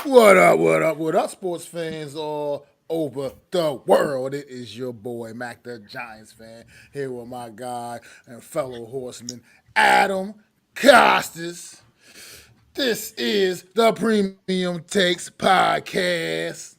What up, sports fans all over the world? It is your boy, Mac the Giants fan, here with my guy and fellow horseman, Adam Costas. This is the Premium Takes Podcast.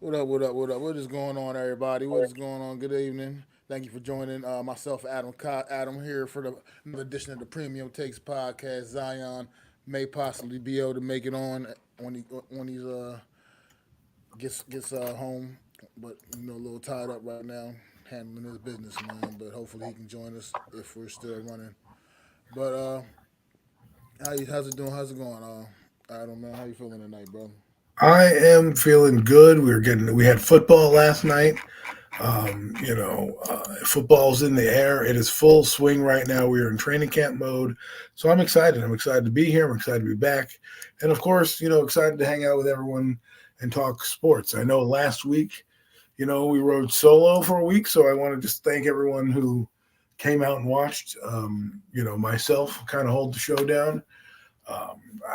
What is going on, everybody? What is going on? Good evening. Thank you for joining myself, Adam, here for another edition of the Premium Takes Podcast. Zion may possibly be able to make it on when he gets home, but a little tied up right now, handling his business, man. But hopefully he can join us if we're still running. But how's it doing? How's it going? Adam, man, how you feeling tonight, bro? I am feeling good. We had football last night. Football's in the air. It is full swing right now. We are in training camp mode. So I'm excited. I'm excited to be here. I'm excited to be back. And of course, excited to hang out with everyone and talk sports. I know last week, we rode solo for a week. So I want to just thank everyone who came out and watched. Myself kind of hold the show down.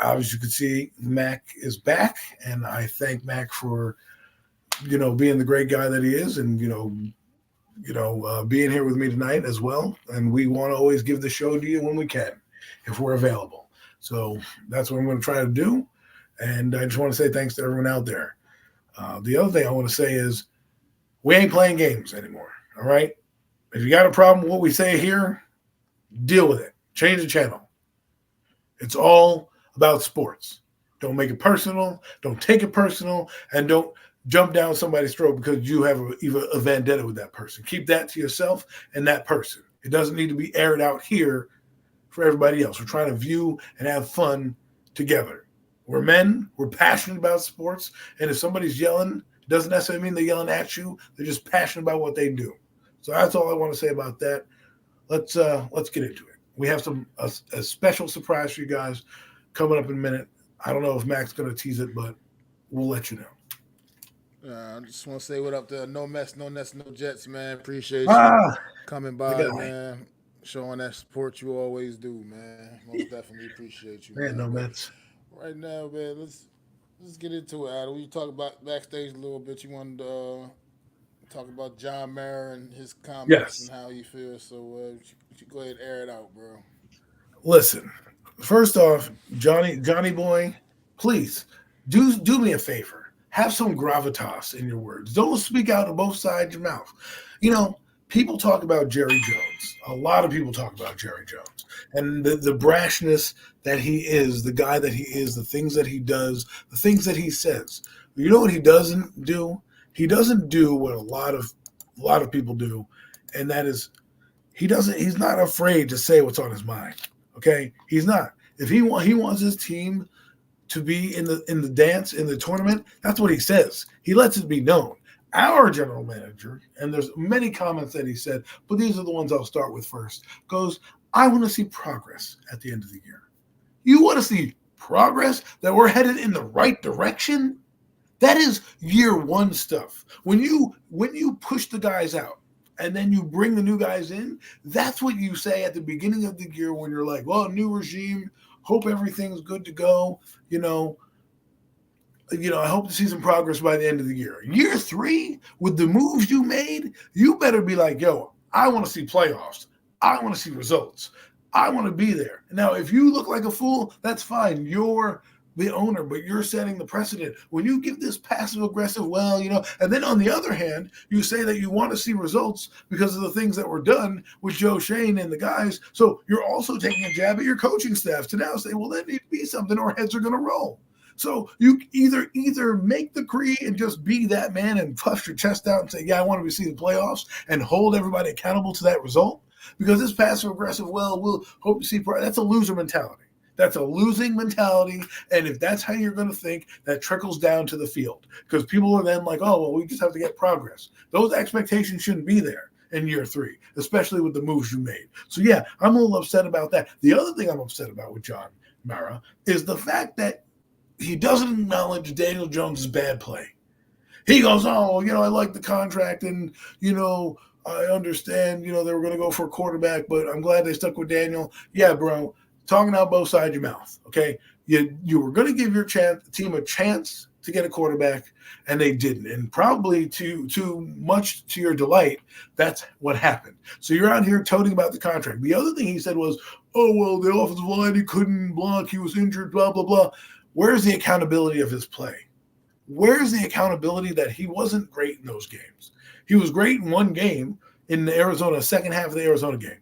As you can see, Mac is back, and I thank Mac for being the great guy that he is, and being here with me tonight as well. And we want to always give the show to you when we can, if we're available. So that's what I'm going to try to do. And I just want to say thanks to everyone out there. The other thing I want to say is we ain't playing games anymore. All right. If you got a problem with what we say here, deal with it. Change the channel. It's all about sports. Don't make it personal. Don't take it personal. And don't jump down somebody's throat because you have a vendetta with that person. Keep that to yourself and that person. It doesn't need to be aired out here for everybody else. We're trying to view and have fun together. We're men. We're passionate about sports. And if somebody's yelling, it doesn't necessarily mean they're yelling at you. They're just passionate about what they do. So that's all I want to say about that. Let's get into it. We have a special surprise for you guys coming up in a minute. I don't know if Mac's going to tease it, but we'll let you know. I just want to say what up to No Mess, No Nets, No Jets, man. Appreciate you Ah, coming the by, guy. man. Showing that support you always do, man. Most definitely appreciate you, Man, man. no But Mets. right now, man, let's get into it, Adam. We talk about backstage a little bit. You wanted to talk about John Mayer and his comments and Yes. how he feels. So you go ahead and air it out, bro. Listen, first off, Johnny boy, please do me a favor. Have some gravitas in your words. Don't speak out of both sides of your mouth. You know, people talk about Jerry Jones. A lot of people talk about Jerry Jones and the brashness that he is, the guy that he is, the things that he does, the things that he says. You know what he doesn't do? He doesn't do what a lot of people do, and that is he's not afraid to say what's on his mind. Okay, he's not. If he wants his team to be in the dance in the tournament, that's what he says. He lets it be known. Our general manager, and there's many comments that he said, but these are the ones I'll start with first. Goes, I want to see progress at the end of the year. You want to see progress that we're headed in the right direction? That is year one stuff. When you push the guys out and then you bring the new guys in, that's what you say at the beginning of the year when you're like, well, new regime, hope everything's good to go. I hope to see some progress by the end of the year. Year three, with the moves you made, you better be like, yo, I want to see playoffs. I want to see results. I want to be there. Now, if you look like a fool, that's fine. You're the owner, but you're setting the precedent. When you give this passive aggressive, and then on the other hand, you say that you want to see results because of the things that were done with Joe Shane and the guys. So you're also taking a jab at your coaching staff to now say, well, there needs to be something or heads are going to roll. So you either make the creed and just be that man and puff your chest out and say, yeah, I want to see the playoffs and hold everybody accountable to that result. Because this passive aggressive, well, we'll hope to see, that's a loser mentality. That's a losing mentality. And if that's how you're going to think, that trickles down to the field. Because people are then like, oh, well, we just have to get progress. Those expectations shouldn't be there in year three, especially with the moves you made. So, yeah, I'm a little upset about that. The other thing I'm upset about with John Mara is the fact that he doesn't acknowledge Daniel Jones' bad play. He goes, oh, I like the contract and, I understand, they were going to go for a quarterback, but I'm glad they stuck with Daniel. Yeah, bro, talking out both sides of your mouth, okay? You were going to give your team a chance to get a quarterback, and they didn't. And probably too much to your delight, that's what happened. So you're out here toting about the contract. The other thing he said was, oh, well, the offensive line, he couldn't block, he was injured, blah, blah, blah. Where's the accountability of his play? Where's the accountability that he wasn't great in those games? He was great in one game in the Arizona, second half of the Arizona game.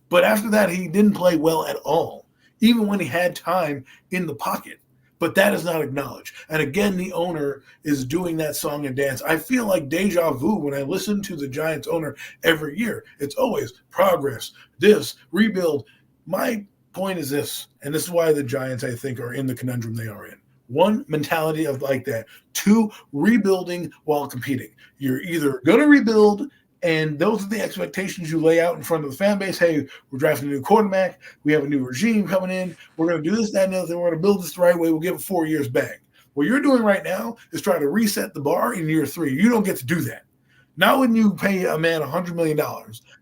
But after that, he didn't play well at all, even when he had time in the pocket. But that is not acknowledged. And again, the owner is doing that song and dance. I feel like deja vu when I listen to the Giants owner every year. It's always progress, this, rebuild. My point is this, and this is why the Giants, I think, are in the conundrum they are in. One, mentality of like that. Two, rebuilding while competing. You're either going to rebuild, and those are the expectations you lay out in front of the fan base. Hey, we're drafting a new quarterback. We have a new regime coming in. We're going to do this, that, and the other thing. We're going to build this the right way. We'll give it 4 years back. What you're doing right now is trying to reset the bar in year 3. You don't get to do that. Not when you pay a man $100 million.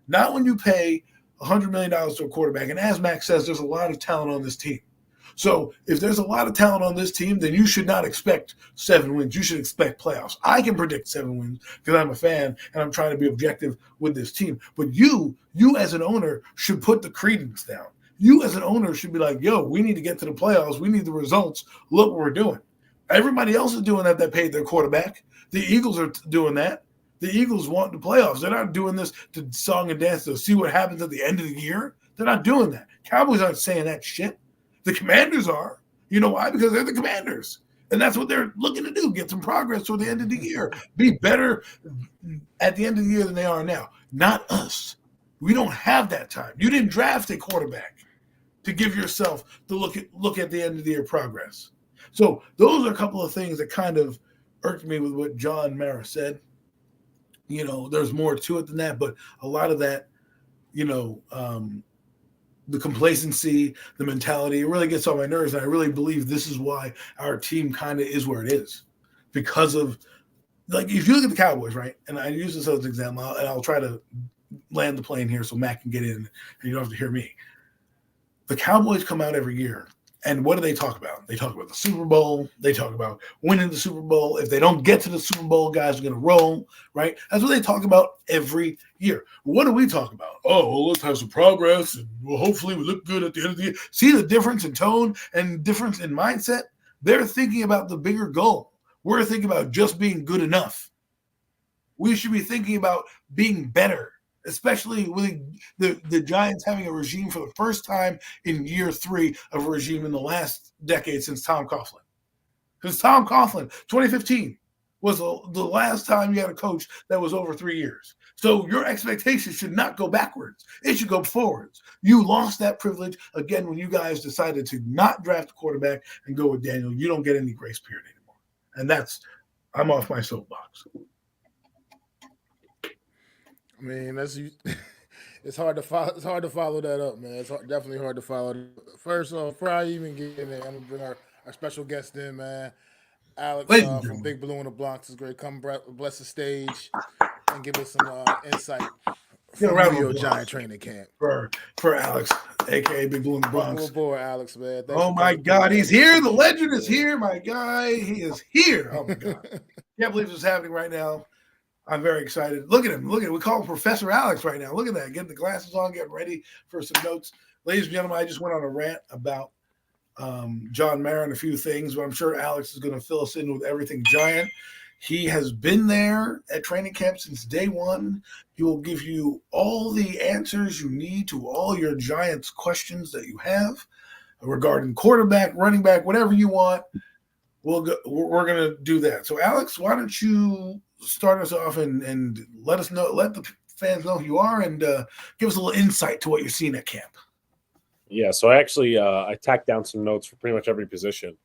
Not when you pay $100 million to a quarterback. And as Max says, there's a lot of talent on this team. So if there's a lot of talent on this team, then you should not expect 7 wins. You should expect playoffs. I can predict 7 wins because I'm a fan and I'm trying to be objective with this team. But you as an owner should put the credence down. You as an owner should be like, yo, we need to get to the playoffs. We need the results. Look what we're doing. Everybody else is doing that paid their quarterback. The Eagles are doing that. The Eagles want the playoffs. They're not doing this to song and dance to see what happens at the end of the year. They're not doing that. Cowboys aren't saying that shit. The Commanders are. You know why? Because they're the Commanders. And that's what they're looking to do, get some progress toward the end of the year. Be better at the end of the year than they are now. Not us. We don't have that time. You didn't draft a quarterback to give yourself the look at the end of the year progress. So those are a couple of things that kind of irked me with what John Mara said. There's more to it than that, but a lot of that, the complacency, the mentality, it really gets on my nerves. And I really believe this is why our team kind of is where it is. Because of, like, if you look at the Cowboys, right? And I use this as an example, and I'll try to land the plane here so Matt can get in and you don't have to hear me. The Cowboys come out every year. And what do they talk about? They talk about the Super Bowl. They talk about winning the Super Bowl. If they don't get to the Super Bowl, guys are going to roll, right? That's what they talk about every year. What do we talk about? Oh, well, let's have some progress, and hopefully we look good at the end of the year. See the difference in tone and difference in mindset? They're thinking about the bigger goal. We're thinking about just being good enough. We should be thinking about being better, especially with the Giants having a regime for the first time in year 3 of a regime in the last decade since Tom Coughlin. Because Tom Coughlin, 2015, was the last time you had a coach that was over 3 years. So your expectations should not go backwards. It should go forwards. You lost that privilege, again, when you guys decided to not draft a quarterback and go with Daniel. You don't get any grace period anymore. And I'm off my soapbox. I mean, it's hard to follow. It's hard to follow that up, man. Definitely hard to follow. First off, before I even get in there, I'm gonna bring our special guest in, man. Alex from Big Blue in the Bronx is great. Come bless the stage and give us some insight from New Giant training camp for Alex, aka Big Blue in the Bronx. Welcome aboard, Alex, man. Oh my God, he's here. The legend is here, my guy. He is here. Oh my God, can't believe this is happening right now. I'm very excited. Look at him. We call him Professor Alex right now. Look at that. Getting the glasses on, getting ready for some notes. Ladies and gentlemen, I just went on a rant about John Mara and a few things, but I'm sure Alex is going to fill us in with everything Giant. He has been there at training camp since day one. He will give you all the answers you need to all your Giants questions that you have regarding quarterback, running back, whatever you want. We're going to do that. So, Alex, why don't you start us off and let the fans know who you are and give us a little insight to what you're seeing at camp. Yeah, so I tacked down some notes for pretty much every position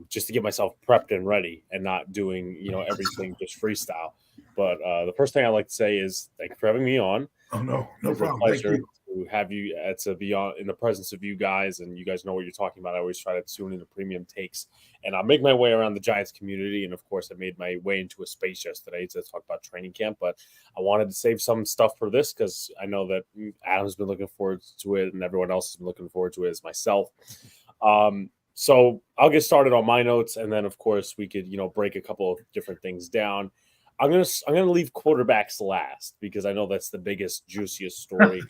just to get myself prepped and ready and not doing, everything just freestyle. But the first thing I'd like to say is thank you for having me on. Oh, no problem. Pleasure. to have you to be on in the presence of you guys, and you guys know what you're talking about. I always try to tune into premium takes, and I'll make my way around the Giants community. And of course, I made my way into a space yesterday to talk about training camp. But I wanted to save some stuff for this because I know that Adam's been looking forward to it, and everyone else has been looking forward to it as myself. So I'll get started on my notes, and then of course we could break a couple of different things down. I'm gonna leave quarterbacks last because I know that's the biggest, juiciest story.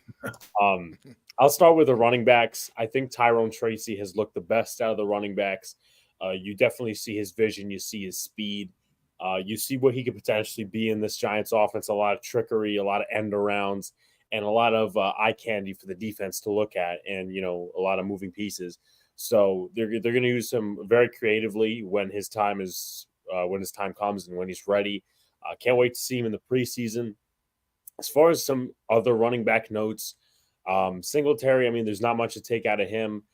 I'll start with the running backs. I think Tyrone Tracy has looked the best out of the running backs. You definitely see his vision. You see his speed. You see what he could potentially be in this Giants offense. A lot of trickery, a lot of end arounds, and a lot of eye candy for the defense to look at, and a lot of moving pieces. So they're going to use him very creatively when his time comes and when he's ready. Can't wait to see him in the preseason. As far as some other running back notes, Singletary, I mean, there's not much to take out of him.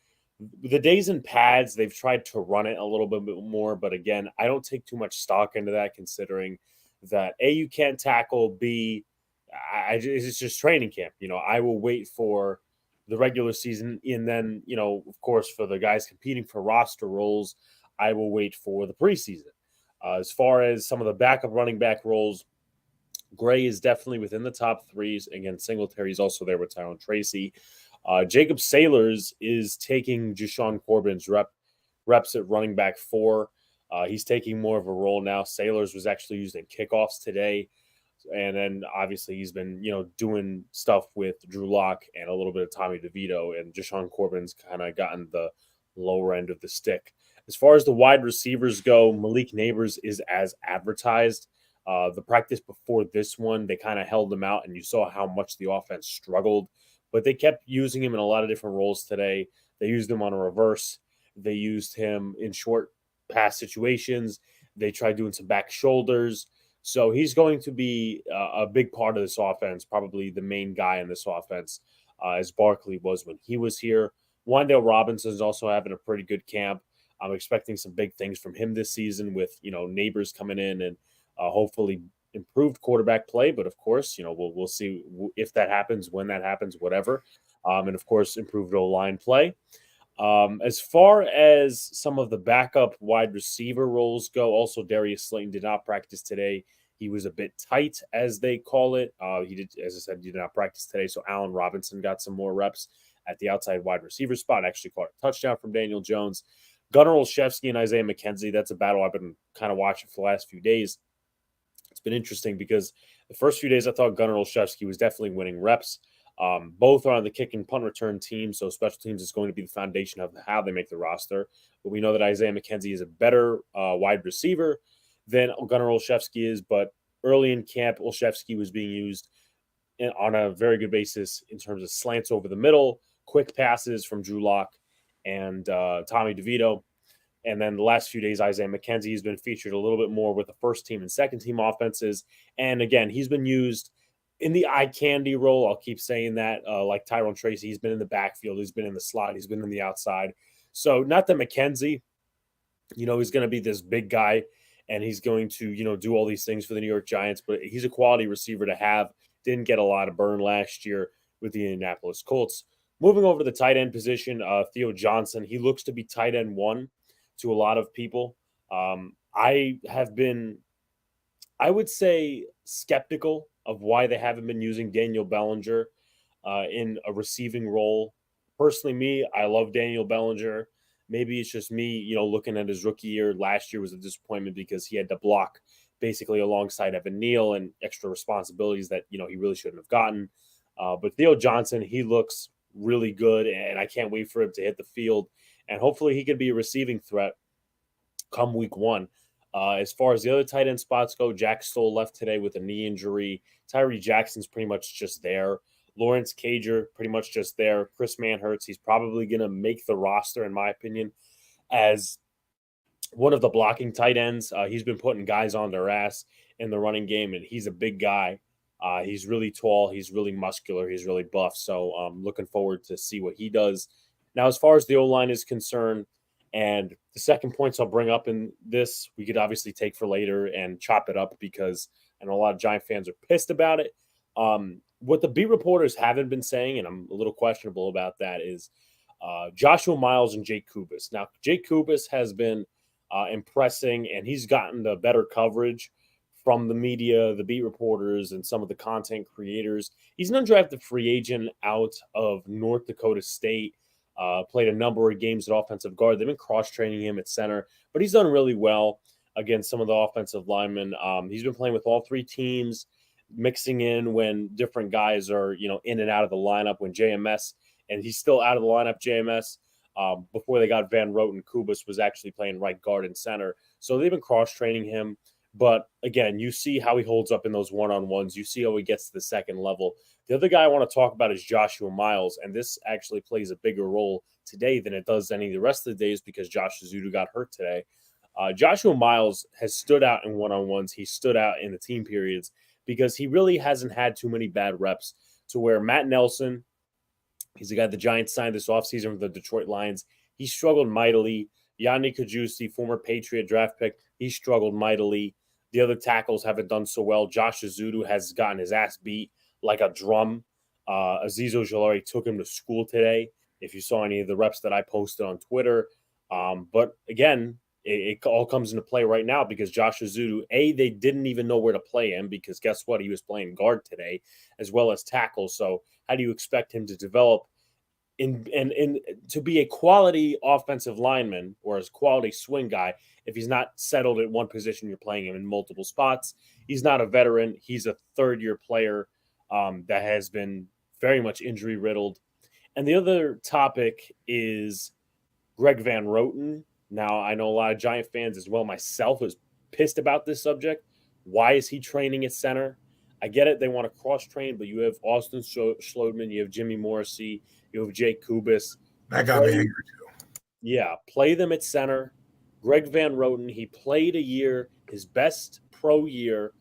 The days in pads, they've tried to run it a little bit more, but again, I don't take too much stock into that, considering that A, you can't tackle, B, it's just training camp. I will wait for the regular season, and then, of course, for the guys competing for roster roles, I will wait for the preseason. As far as some of the backup running back roles, Gray is definitely within the top threes. Again, Singletary is also there with Tyrone Tracy. Jacob Sailors is taking Jashawn Corbin's reps at running back 4. He's taking more of a role now. Sailors was actually used in kickoffs today. And then obviously he's been, doing stuff with Drew Lock and a little bit of Tommy DeVito, and Jashawn Corbin's kind of gotten the lower end of the stick. As far as the wide receivers go, Malik Neighbors is as advertised. The practice before this one, they kind of held him out, and you saw how much the offense struggled. But they kept using him in a lot of different roles today. They used him on a reverse. They used him in short pass situations. They tried doing some back shoulders. So he's going to be a big part of this offense, probably the main guy in this offense, as Barkley was when he was here. Wan'Dale Robinson is also having a pretty good camp. I'm expecting some big things from him this season with, Neighbors coming in and hopefully improved quarterback play. But of course, we'll see if that happens, when that happens, whatever. And of course, improved O-line play. As far as some of the backup wide receiver roles go, also Darius Slayton did not practice today. He was a bit tight, as they call it. He did, as I said, did not practice today. So Allen Robinson got some more reps at the outside wide receiver spot. Actually caught a touchdown from Daniel Jones. Gunnar Olszewski and Isaiah McKenzie, that's a battle I've been kind of watching for the last few days. It's been interesting because the first few days I thought Gunnar Olszewski was definitely winning reps. Both are on the kick and punt return team, so special teams is going to be the foundation of how they make the roster. But we know that Isaiah McKenzie is a better wide receiver than Gunnar Olszewski is. But early in camp, Olszewski was being used on a very good basis in terms of slants over the middle, quick passes from Drew Lock and Tommy DeVito. And then the last few days, Isaiah McKenzie has been featured a little bit more with the first team and second team offenses. And again, he's been used in the eye candy role. I'll keep saying that. Like Tyrone Tracy, he's been in the backfield. He's been in the slot. He's been in the outside. So not that McKenzie, he's going to be this big guy and he's going to, do all these things for the New York Giants, but he's a quality receiver to have. Didn't get a lot of burn last year with the Indianapolis Colts. Moving over to the tight end position, Theo Johnson, he looks to be tight end 1 to a lot of people. I have been, I would say, skeptical of why they haven't been using Daniel Bellinger in a receiving role. Personally, I love Daniel Bellinger. Maybe it's just me, looking at his rookie year. Last year was a disappointment because he had to block basically alongside Evan Neal and extra responsibilities that, he really shouldn't have gotten. But Theo Johnson, he looks really good, and I can't wait for him to hit the field. And hopefully he could be a receiving threat come week 1. As far as the other tight end spots go, Jack Stoll left today with a knee injury. Tyree Jackson's pretty much just there. Lawrence Cager, pretty much just there. Chris Manhertz, he's probably going to make the roster, in my opinion, as one of the blocking tight ends. He's been putting guys on their ass in the running game, and he's a big guy. He's really tall. He's really muscular. He's really buff. So I'm looking forward to see what he does. Now, as far as the O-line is concerned, and the second points I'll bring up in this, we could obviously take for later and chop it up because I know a lot of Giant fans are pissed about it. what the beat reporters haven't been saying, and I'm a little questionable about that, is Joshua Miles and Jake Kubas. Now, Jake Kubas has been impressing, and he's gotten the better coverage from the media, the beat reporters, and some of the content creators. He's an undrafted free agent out of North Dakota State. Played a number of games at offensive guard. They've been cross-training him at center, but he's done really well against some of the offensive linemen. He's been playing with all three teams, mixing in when different guys are, in and out of the lineup. When JMS, and he's still out of the lineup, JMS, before they got Van Roten, Kubas was actually playing right guard and center. So they've been cross-training him. But again, you see how he holds up in those one-on-ones. You see how he gets to the second level. The other guy I want to talk about is Joshua Miles, and this actually plays a bigger role today than it does any of the rest of the days because Josh Zudu got hurt today. Joshua Miles has stood out in one-on-ones. He stood out in the team periods because he really hasn't had too many bad reps to where Matt Nelson, he's the guy the Giants signed this offseason with the Detroit Lions. He struggled mightily. Yanni Kajewski, former Patriot draft pick, he struggled mightily. The other tackles haven't done so well. Josh Zudu has gotten his ass beat like a drum. Azeez Ojulari took him to school today, if you saw any of the reps that I posted on Twitter. But again, it all comes into play right now because Josh Zudu, they didn't even know where to play him because guess what? He was playing guard today as well as tackle. So how do you expect him to develop in to be a quality offensive lineman or as quality swing guy if he's not settled at one position? You're playing him in multiple spots. He's not a veteran. He's a third-year player that has been very much injury riddled. And the other topic is Greg Van Roten. Now, I know a lot of Giant fans as well, myself, is pissed about this subject. Why is he training at center? I get it. They want to cross-train, but you have Austin Schlodeman, you have Jimmy Morrissey, you have Jake Kubas. That got me angry too. Yeah, play them at center. Greg Van Roten, he played a year, his best pro year,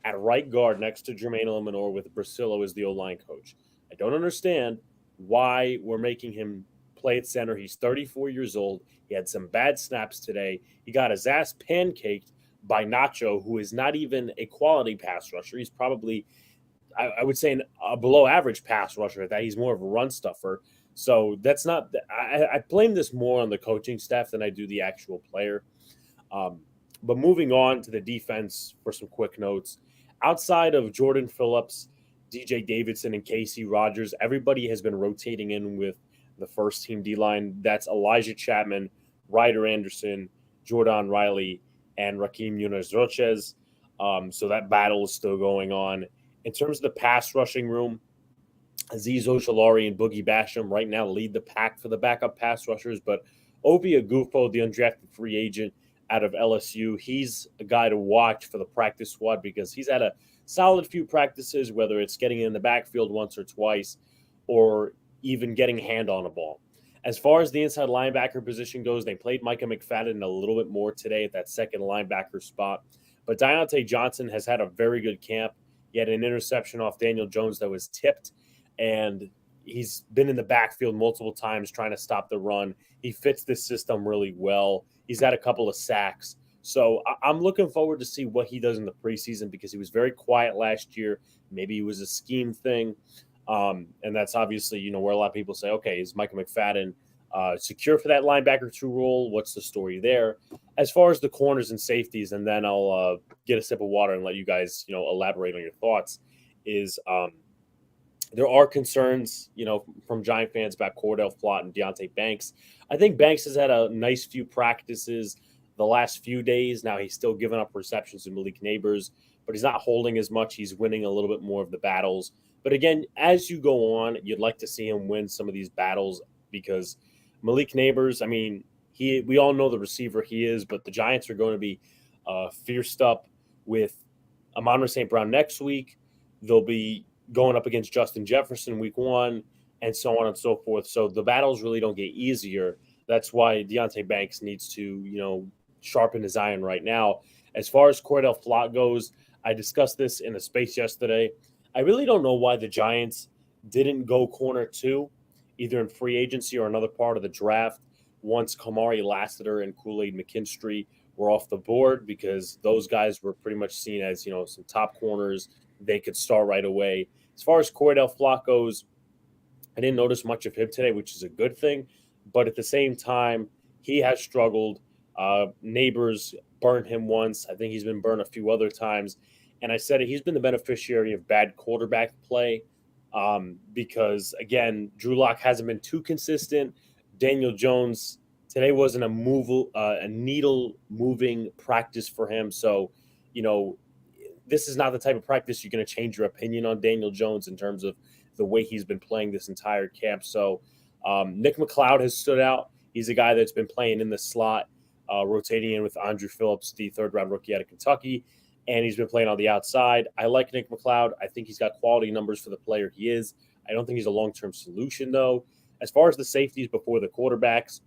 at right guard next to Jermaine Illuminor with Brasillo as the O-line coach. I don't understand why we're making him play at center. He's 34 years old. He had some bad snaps today. He got his ass pancaked by Nacho, who is not even a quality pass rusher. He's probably, I would say, a below average pass rusher at that. He's more of a run stuffer. So that's not – I blame this more on the coaching staff than I do the actual player. But moving on to the defense for some quick notes. Outside of Jordan Phillips, DJ Davidson, and Casey Rogers, everybody has been rotating in with the first-team D-line. That's Elijah Chapman, Ryder Anderson, Jordan Riley, and Raheem Nunez-Roches. So that battle is still going on. In terms of the pass rushing room, Azeez Ojulari and Boogie Basham right now lead the pack for the backup pass rushers, but Obi Agufo, the undrafted free agent out of LSU, he's a guy to watch for the practice squad because he's had a solid few practices, whether it's getting in the backfield once or twice or even getting a hand on a ball. As far as the inside linebacker position goes, they played Micah McFadden a little bit more today at that second linebacker spot. But Deontay Johnson has had a very good camp. He had an interception off Daniel Jones that was tipped, and he's been in the backfield multiple times trying to stop the run. He fits this system really well. He's had a couple of sacks. So I'm looking forward to see what he does in the preseason because he was very quiet last year. Maybe it was a scheme thing. And that's obviously, where a lot of people say, okay, is Micah McFadden secure for that linebacker 2 role? What's the story there? As far as the corners and safeties, and then I'll get a sip of water and let you guys, elaborate on your thoughts, is there are concerns, from Giant fans about Cordell Flott and Deonte Banks. I think Banks has had a nice few practices the last few days. Now he's still giving up receptions to Malik Neighbors, but he's not holding as much. He's winning a little bit more of the battles. But again, as you go on, you'd like to see him win some of these battles because Malik Neighbors, we all know the receiver he is, but the Giants are going to be fierced up with Amon-Ra St. Brown next week. They'll be going up against Justin Jefferson week 1 and so on and so forth. So the battles really don't get easier. That's why Deonte Banks needs to, sharpen his iron right now. As far as Cordell Flott goes, I discussed this in a space yesterday. I really don't know why the Giants didn't go corner 2, either in free agency or another part of the draft, once Kamari Lassiter and Kool-Aid McKinstry were off the board, because those guys were pretty much seen as, some top corners. They could start right away. As far as Cordell Flock goes, I didn't notice much of him today, which is a good thing. But at the same time, he has struggled. Neighbors burned him once. I think he's been burned a few other times. And I said he's been the beneficiary of bad quarterback play because, again, Drew Lock hasn't been too consistent. Daniel Jones today wasn't a needle moving practice for him. So, this is not the type of practice you're going to change your opinion on Daniel Jones in terms of the way he's been playing this entire camp. So Nick McLeod has stood out. He's a guy that's been playing in the slot, rotating in with Andrew Phillips, the third-round rookie out of Kentucky, and he's been playing on the outside. I like Nick McLeod. I think he's got quality numbers for the player he is. I don't think he's a long-term solution, though. As far as the safeties before the quarterbacks,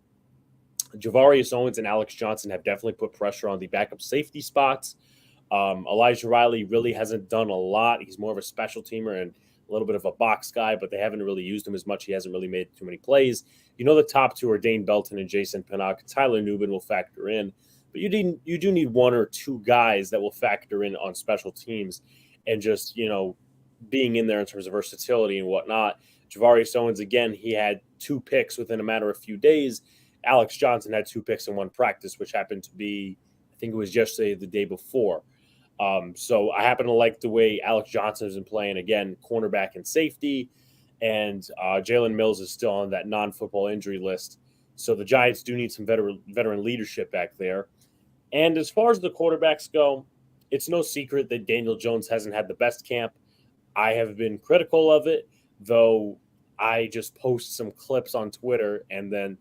Javarius Owens and Alex Johnson have definitely put pressure on the backup safety spots. Elijah Riley really hasn't done a lot. He's more of a special teamer and a little bit of a box guy, but they haven't really used him as much. He hasn't really made too many plays. The top two are Dane Belton and Jason Pinnock. Tyler Newman will factor in, but you do need one or two guys that will factor in on special teams and just, being in there in terms of versatility and whatnot. Javarius Owens, again, he had 2 picks within a matter of a few days. Alex Johnson had 2 picks in one practice, which happened to be, I think it was yesterday, the day before. So I happen to like the way Alex Johnson has been playing, again, cornerback and safety, and Jalen Mills is still on that non-football injury list. So the Giants do need some veteran leadership back there. And as far as the quarterbacks go, it's no secret that Daniel Jones hasn't had the best camp. I have been critical of it, though I just post some clips on Twitter, and then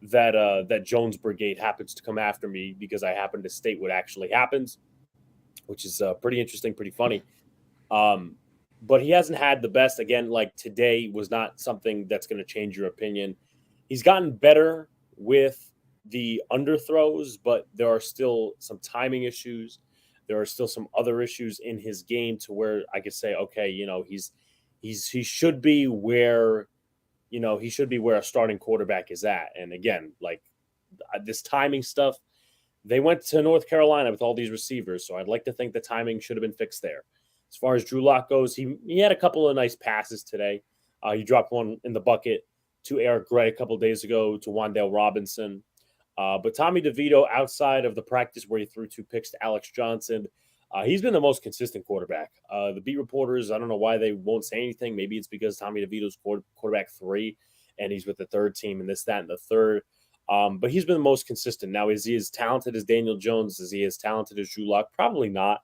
that Jones Brigade happens to come after me because I happen to state what actually happens, which is pretty interesting, pretty funny. But he hasn't had the best. Again, like today was not something that's going to change your opinion. He's gotten better with the underthrows, but there are still some timing issues. There are still some other issues in his game to where I could say, okay, he should be where, he should be where a starting quarterback is at. And again, like this timing stuff, they went to North Carolina with all these receivers, so I'd like to think the timing should have been fixed there. As far as Drew Lock goes, he had a couple of nice passes today. He dropped one in the bucket to Eric Gray a couple of days ago, to Wan'Dale Robinson. But Tommy DeVito, outside of the practice where he threw 2 picks to Alex Johnson, he's been the most consistent quarterback. The beat reporters, I don't know why they won't say anything. Maybe it's because Tommy DeVito's quarterback 3, and he's with the third team, and this, that, and the third. But he's been the most consistent. Now, is he as talented as Daniel Jones? Is he as talented as Drew Lock? Probably not.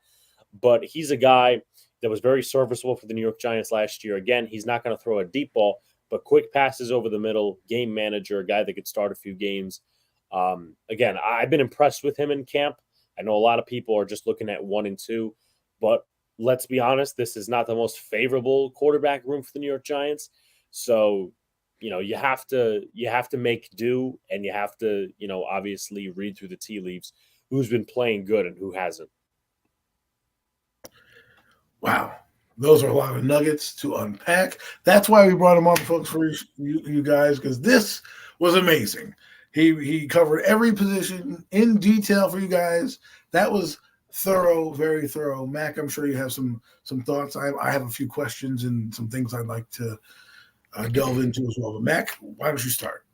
But he's a guy that was very serviceable for the New York Giants last year. Again, he's not going to throw a deep ball, but quick passes over the middle, game manager, a guy that could start a few games. Again, I've been impressed with him in camp. I know a lot of people are just looking at 1 and 2, but let's be honest, this is not the most favorable quarterback room for the New York Giants. So, you have to make do, and you have to, obviously read through the tea leaves who's been playing good and who hasn't. Wow. Those are a lot of nuggets to unpack. That's why we brought him on, folks, for you guys, because this was amazing. He covered every position in detail for you guys. That was thorough, very thorough. Mac, I'm sure you have some thoughts. I have a few questions and some things I'd like to delve into as well. But Mac, why don't you start?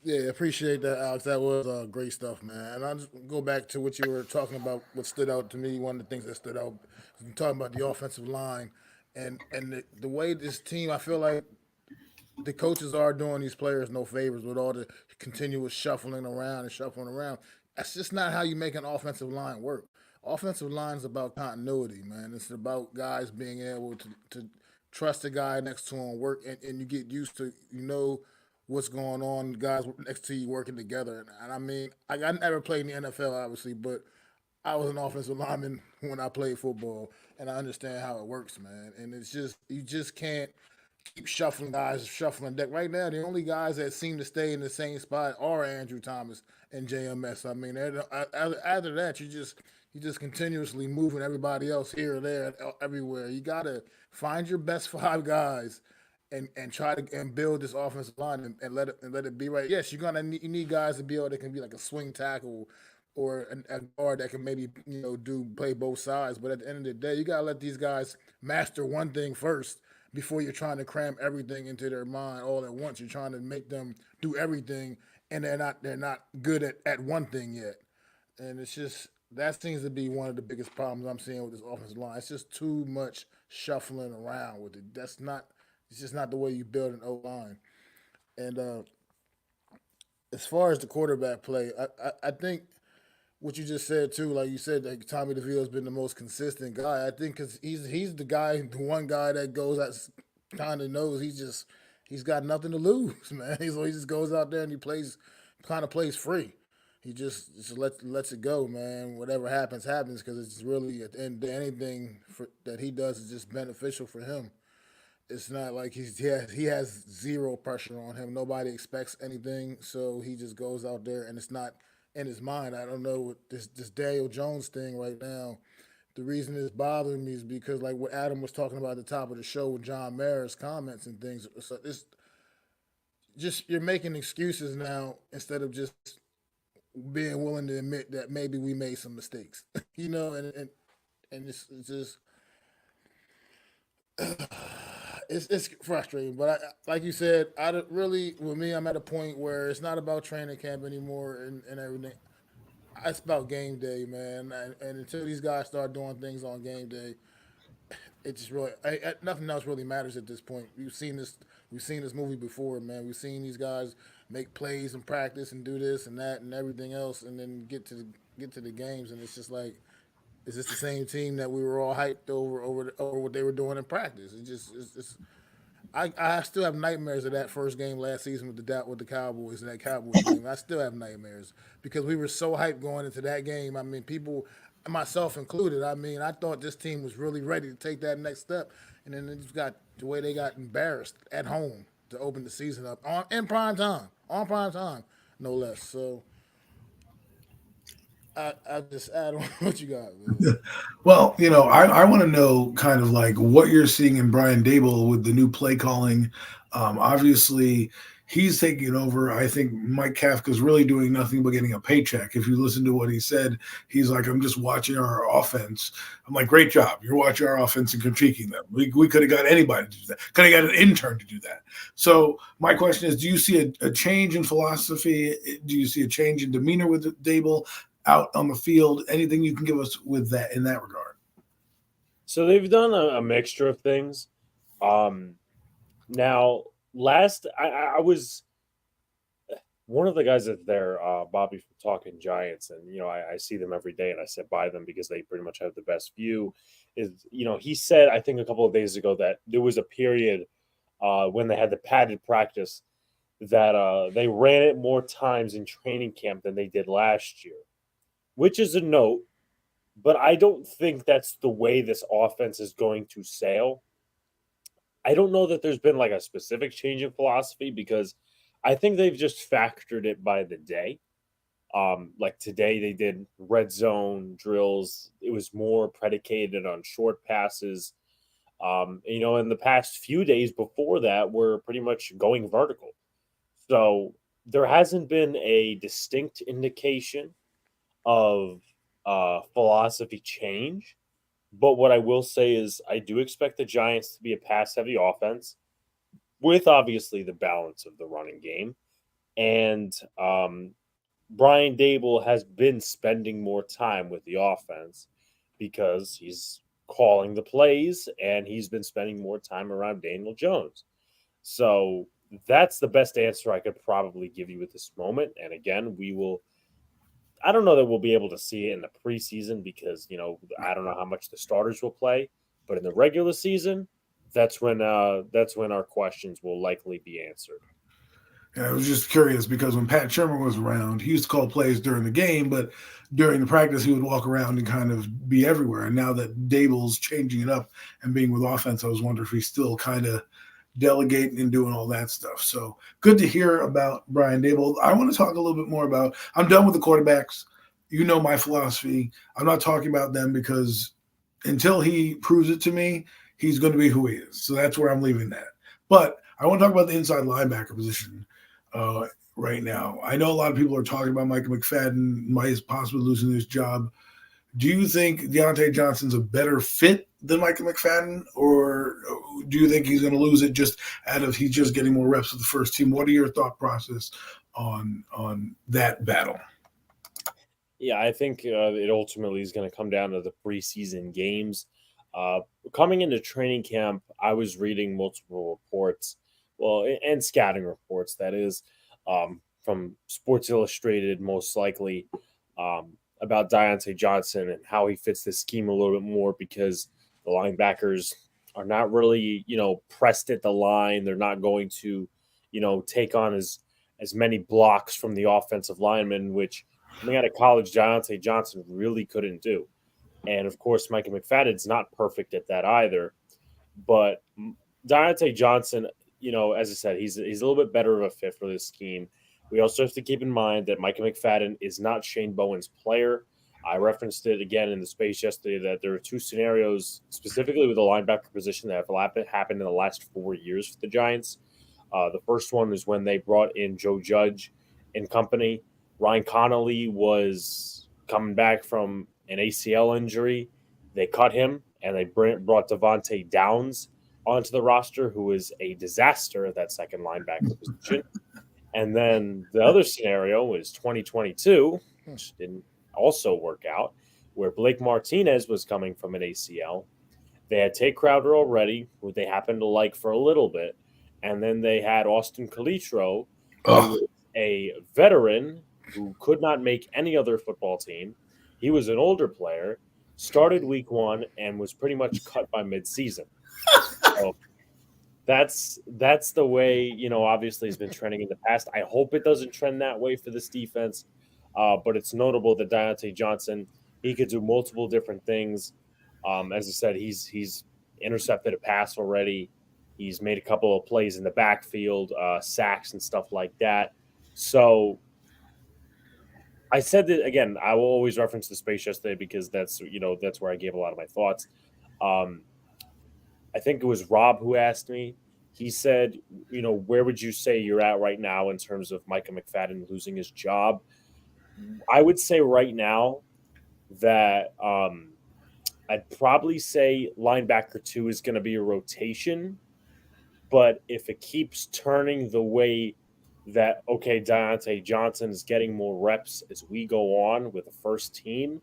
Yeah, appreciate that, Alex. That was great stuff, man. And I'll just go back to what you were talking about, what stood out to me. One of the things that stood out, you're talking about the offensive line and the way this team, I feel like the coaches are doing these players no favors with all the continuous shuffling around. That's just not how you make an offensive line work. Offensive line is about continuity, man. It's about guys being able to trust the guy next to him, work, and you get used to, what's going on, guys next to you working together. And I mean, I never played in the NFL, obviously, but I was an offensive lineman when I played football, and I understand how it works, man. And it's just, you just can't keep shuffling deck. Right now, the only guys that seem to stay in the same spot are Andrew Thomas and JMS. I mean, after that, you just continuously moving everybody else here, there, everywhere. You gotta find your best 5 guys and try to and build this offensive line and let it be right. Yes, you need guys to be able to can be like a swing tackle, or a guard that can maybe do play both sides. But at the end of the day, you gotta let these guys master one thing first before you're trying to cram everything into their mind all at once. You're trying to make them do everything, and they're not good at one thing yet. And it's just that seems to be one of the biggest problems I'm seeing with this offensive line. It's just too much shuffling around with it. That's not. It's just not the way you build an O line. And as far as the quarterback play, I think what you just said too, like you said, like Tommy DeVille has been the most consistent guy. I think because he's the guy, the one guy that goes that kind of knows he's got nothing to lose, man. So he just goes out there and he plays free. He just lets it go, man. Whatever happens, happens because it's really at the end anything that he does is just beneficial for him. It's not like he has zero pressure on him. Nobody expects anything, so he just goes out there, and it's not in his mind. I don't know what this Daniel Jones thing right now. The reason it's bothering me is because like what Adam was talking about at the top of the show with John Mayer's comments and things. So it's just you're making excuses now instead of just being willing to admit that maybe we made some mistakes. And it's just it's frustrating, but like you said, really with me, I'm at a point where it's not about training camp anymore and everything. It's about game day, man. And until these guys start doing things on game day, it just really nothing else really matters at this point. We've seen this movie before, man. We've seen these guys make plays in practice and do this and that and everything else, and then get to the games, and it's just like, is this the same team that we were all hyped over what they were doing in practice? It's I still have nightmares of that first game last season with the Cowboys and that Cowboys game. I still have nightmares because we were so hyped going into that game. I mean, people, myself included. I mean, I thought this team was really ready to take that next step, and then it just got the way they got embarrassed at home to open the season up on prime time, no less. So I just add on what you got, man. Well, I want to know kind of like what you're seeing in Brian Dable with the new play calling. Obviously, he's taking over. I think Mike Kafka's really doing nothing but getting a paycheck. If you listen to what he said, he's like, I'm just watching our offense. I'm like, great job. You're watching our offense and critiquing them. We could have got anybody to do that. Could have got an intern to do that. So my question is, do you see a change in philosophy? Do you see a change in demeanor with Dable out on the field? Anything you can give us with that in that regard? So they've done a mixture of things. Now, I was one of the guys that's there, Bobby from Talking Giants, and I see them every day, and I sit by them because they pretty much have the best view. He said, I think a couple of days ago, that there was a period when they had the padded practice that they ran it more times in training camp than they did last year, which is a note, but I don't think that's the way this offense is going to sail. I don't know that there's been like a specific change in philosophy because I think they've just factored it by the day. Like today they did red zone drills. It was more predicated on short passes. In the past few days before that, we're pretty much going vertical. So there hasn't been a distinct indication of philosophy change. But what I will say is I do expect the Giants to be a pass-heavy offense with obviously the balance of the running game. And Brian Dable has been spending more time with the offense because he's calling the plays and he's been spending more time around Daniel Jones. So that's the best answer I could probably give you at this moment. And again, I don't know that we'll be able to see it in the preseason because, I don't know how much the starters will play. But in the regular season, that's when our questions will likely be answered. Yeah, I was just curious because when Pat Shermer was around, he used to call plays during the game, but during the practice, he would walk around and kind of be everywhere. And now that Dable's changing it up and being with offense, I was wondering if he's still kind of delegating and doing all that stuff. So good to hear about Brian Dable. I want to talk a little bit more about, I'm done with the quarterbacks. You know my philosophy. I'm not talking about them because until he proves it to me, he's going to be who he is. So that's where I'm leaving that. But I want to talk about the inside linebacker position. right now? I know a lot of people are talking about Micah McFadden might possibly losing his job. Do you think Deontay Johnson's a better fit than Micah McFadden, or do you think he's going to lose it just out of he's just getting more reps with the first team? What are your thought process on that battle? Yeah, I think it ultimately is going to come down to the preseason games. Uh, Coming into training camp, I was reading multiple reports, well, and scouting reports, that is, from Sports Illustrated, most likely, about Deontay Johnson and how he fits this scheme a little bit more because the linebackers are not really, pressed at the line. They're not going to, take on as many blocks from the offensive linemen, which coming out of college, Deontay Johnson really couldn't do. And of course, Micah McFadden's not perfect at that either. But Deontay Johnson, as I said, he's a little bit better of a fit for this scheme. We also have to keep in mind that Micah McFadden is not Shane Bowen's player. I referenced it again in the space yesterday that there are two scenarios, specifically with the linebacker position, that have happened in the last 4 years for the Giants. The first one is when they brought in Joe Judge and company. Ryan Connolly was coming back from an ACL injury. They cut him, and they brought Devontae Downs onto the roster, who is a disaster at that second linebacker position. And then the other scenario was 2022, which didn't also work out, where Blake Martinez was coming from an ACL. They had Tate Crowder already, who they happened to like for a little bit. And then they had Austin Calitro, who was a veteran who could not make any other football team. He was an older player, started week 1, and was pretty much cut by midseason. So that's the way, obviously has been trending in the past. I hope it doesn't trend that way for this defense. But it's notable that Deontay Johnson, he could do multiple different things. As I said, he's intercepted a pass already. He's made a couple of plays in the backfield, sacks and stuff like that. So I said that again. I will always reference the space yesterday because that's where I gave a lot of my thoughts. I think it was Rob who asked me. He said, where would you say you're at right now in terms of Micah McFadden losing his job? I would say right now that I'd probably say linebacker 2 is going to be a rotation. But if it keeps turning the way that, okay, Deontay Johnson is getting more reps as we go on with the first team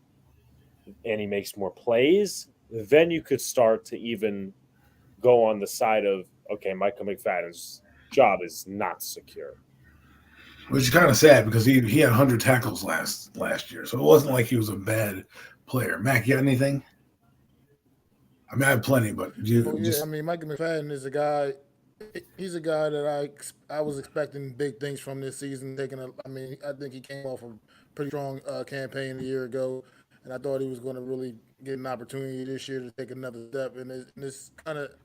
and he makes more plays, then you could start to even go on the side of, okay, Micah McFadden's job is not secure. Which is kind of sad because he had 100 tackles last year. So it wasn't like he was a bad player. Mac, you got anything? I mean, I have plenty, but Micah McFadden is a guy. He's a guy that I was expecting big things from this season. I think he came off a pretty strong campaign a year ago, and I thought he was going to really get an opportunity this year to take another step. And it's kind of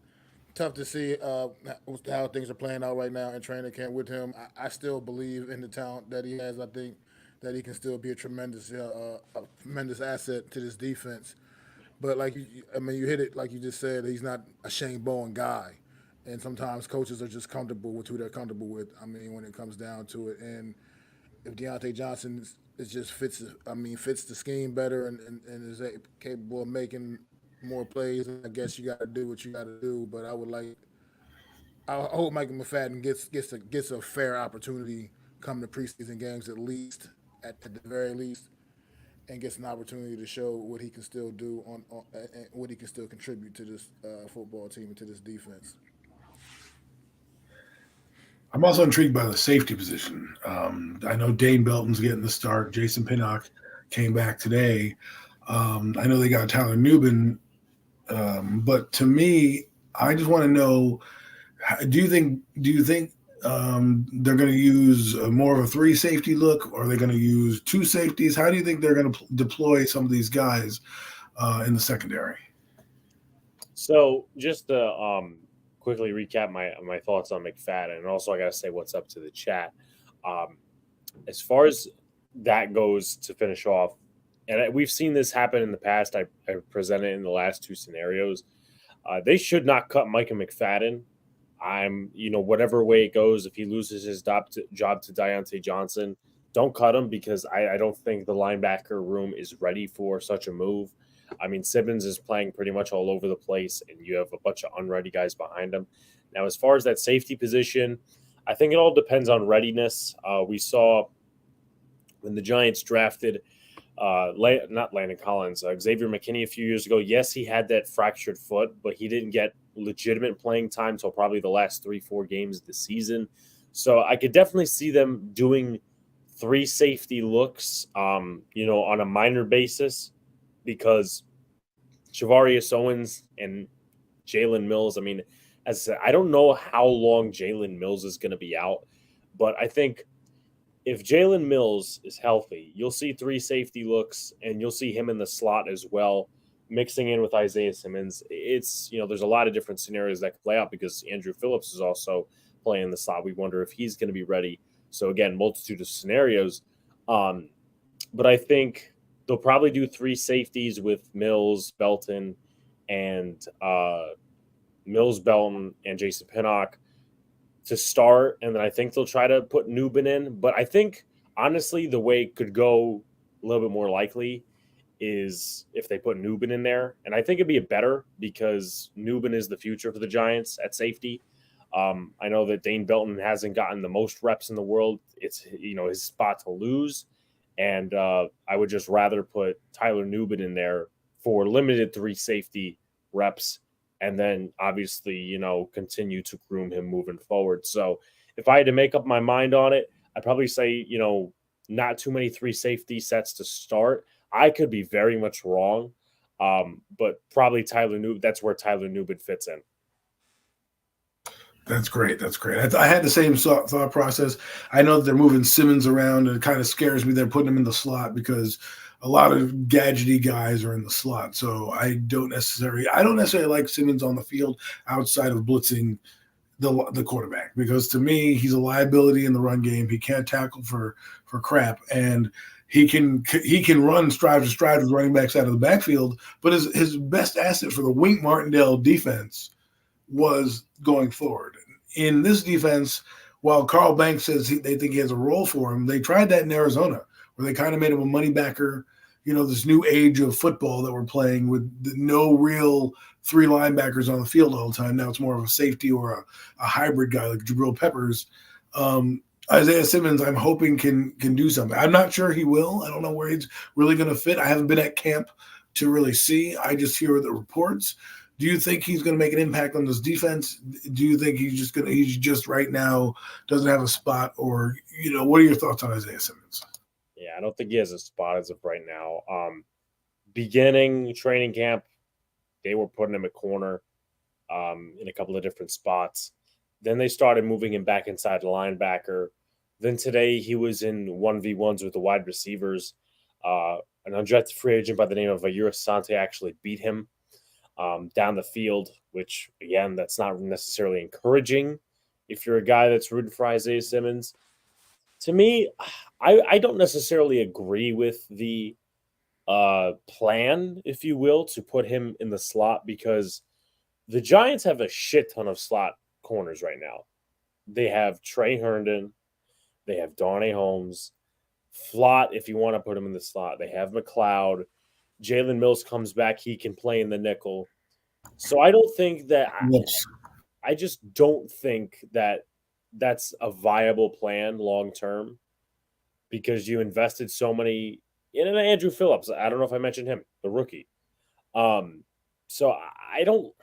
tough to see how things are playing out right now in training camp with him. I still believe in the talent that he has. I think that he can still be a tremendous asset to this defense. But you hit it like you just said. He's not a Shane Bowen guy. And sometimes coaches are just comfortable with who they're comfortable with. When it comes down to it, and if Deontay Johnson fits the scheme better and is capable of making more plays, I guess you got to do what you got to do. But I hope Micah McFadden gets a fair opportunity come to preseason games at the very least, and gets an opportunity to show what he can still do and what he can still contribute to this football team and to this defense. I'm also intrigued by the safety position. I know Dane Belton's getting the start. Jason Pinnock came back today. I know they got Tyler Nubin. But to me, I just want to know, do you think they're going to use more of a 3 safety look, or are they going to use 2 safeties? How do you think they're going to deploy some of these guys in the secondary? So just to quickly recap my thoughts on McFadden, and also I got to say what's up to the chat. As far as that goes, to finish off, and we've seen this happen in the past. I presented in the last 2 scenarios. They should not cut Micah McFadden. whatever way it goes, if he loses his job to Deontay Johnson, don't cut him, because I don't think the linebacker room is ready for such a move. I mean, Simmons is playing pretty much all over the place, and you have a bunch of unready guys behind him. Now, as far as that safety position, I think it all depends on readiness. We saw when the Giants drafted not Landon Collins, Xavier McKinney a few years ago. Yes, he had that fractured foot, but he didn't get legitimate playing time until probably the last 3-4 games of the season. So I could definitely see them doing 3 safety looks, on a minor basis, because Javarius Owens and Jalen Mills, I mean, as I said, I don't know how long Jalen Mills is going to be out, but I think if Jalen Mills is healthy, you'll see 3 safety looks, and you'll see him in the slot as well, mixing in with Isaiah Simmons. It's, there's a lot of different scenarios that could play out, because Andrew Phillips is also playing in the slot. We wonder if he's going to be ready. So again, multitude of scenarios. But I think they'll probably do 3 safeties with Mills, Belton, and Jason Pinnock to start, and then I think they'll try to put Nubin in. But I think, honestly, the way it could go a little bit more likely is if they put Nubin in there. And I think it'd be better, because Nubin is the future for the Giants at safety. I know that Dane Belton hasn't gotten the most reps in the world. It's, his spot to lose. And I would just rather put Tyler Nubin in there for limited 3 safety reps, and then obviously, continue to groom him moving forward. So if I had to make up my mind on it, I'd probably say, not too many 3 safety sets to start. I could be very much wrong, but probably Tyler Nubin. That's where Tyler Nubin fits in. That's great. That's great. I had the same thought process. I know that they're moving Simmons around, and it kind of scares me. They're putting him in the slot because a lot of gadgety guys are in the slot. So I don't necessarily like Simmons on the field outside of blitzing the quarterback, because to me, he's a liability in the run game. He can't tackle for crap, and he can run stride to stride with running backs out of the backfield. But his best asset for the Wink Martindale defense was going forward. In this defense, while Carl Banks says they think he has a role for him, they tried that in Arizona, where they kind of made him a money backer. This new age of football that we're playing with no real 3 linebackers on the field all the time. Now it's more of a safety or a hybrid guy like Jabril Peppers. Isaiah Simmons, I'm hoping can do something. I'm not sure he will. I don't know where he's really going to fit. I haven't been at camp to really see. I just hear the reports. Do you think he's going to make an impact on this defense? Do you think he's just right now doesn't have a spot? Or, what are your thoughts on Isaiah Simmons? Yeah, I don't think he has a spot as of right now. Beginning training camp, they were putting him at corner in a couple of different spots. Then they started moving him back inside the linebacker. Then today he was in 1v1s with the wide receivers. An undrafted free agent by the name of Ayura Sante actually beat him down the field, which, again, that's not necessarily encouraging if you're a guy that's rooting for Isaiah Simmons. To me, I don't necessarily agree with the plan, if you will, to put him in the slot, because the Giants have a shit ton of slot corners right now. They have Trey Herndon. They have Darnay Holmes. Flott, if you want to put him in the slot. They have McLeod. Jalen Mills comes back. He can play in the nickel. So I don't think that I just don't think that that's a viable plan long term, because you invested so many in Andrew Phillips. I don't know if I mentioned him, the rookie. So I don't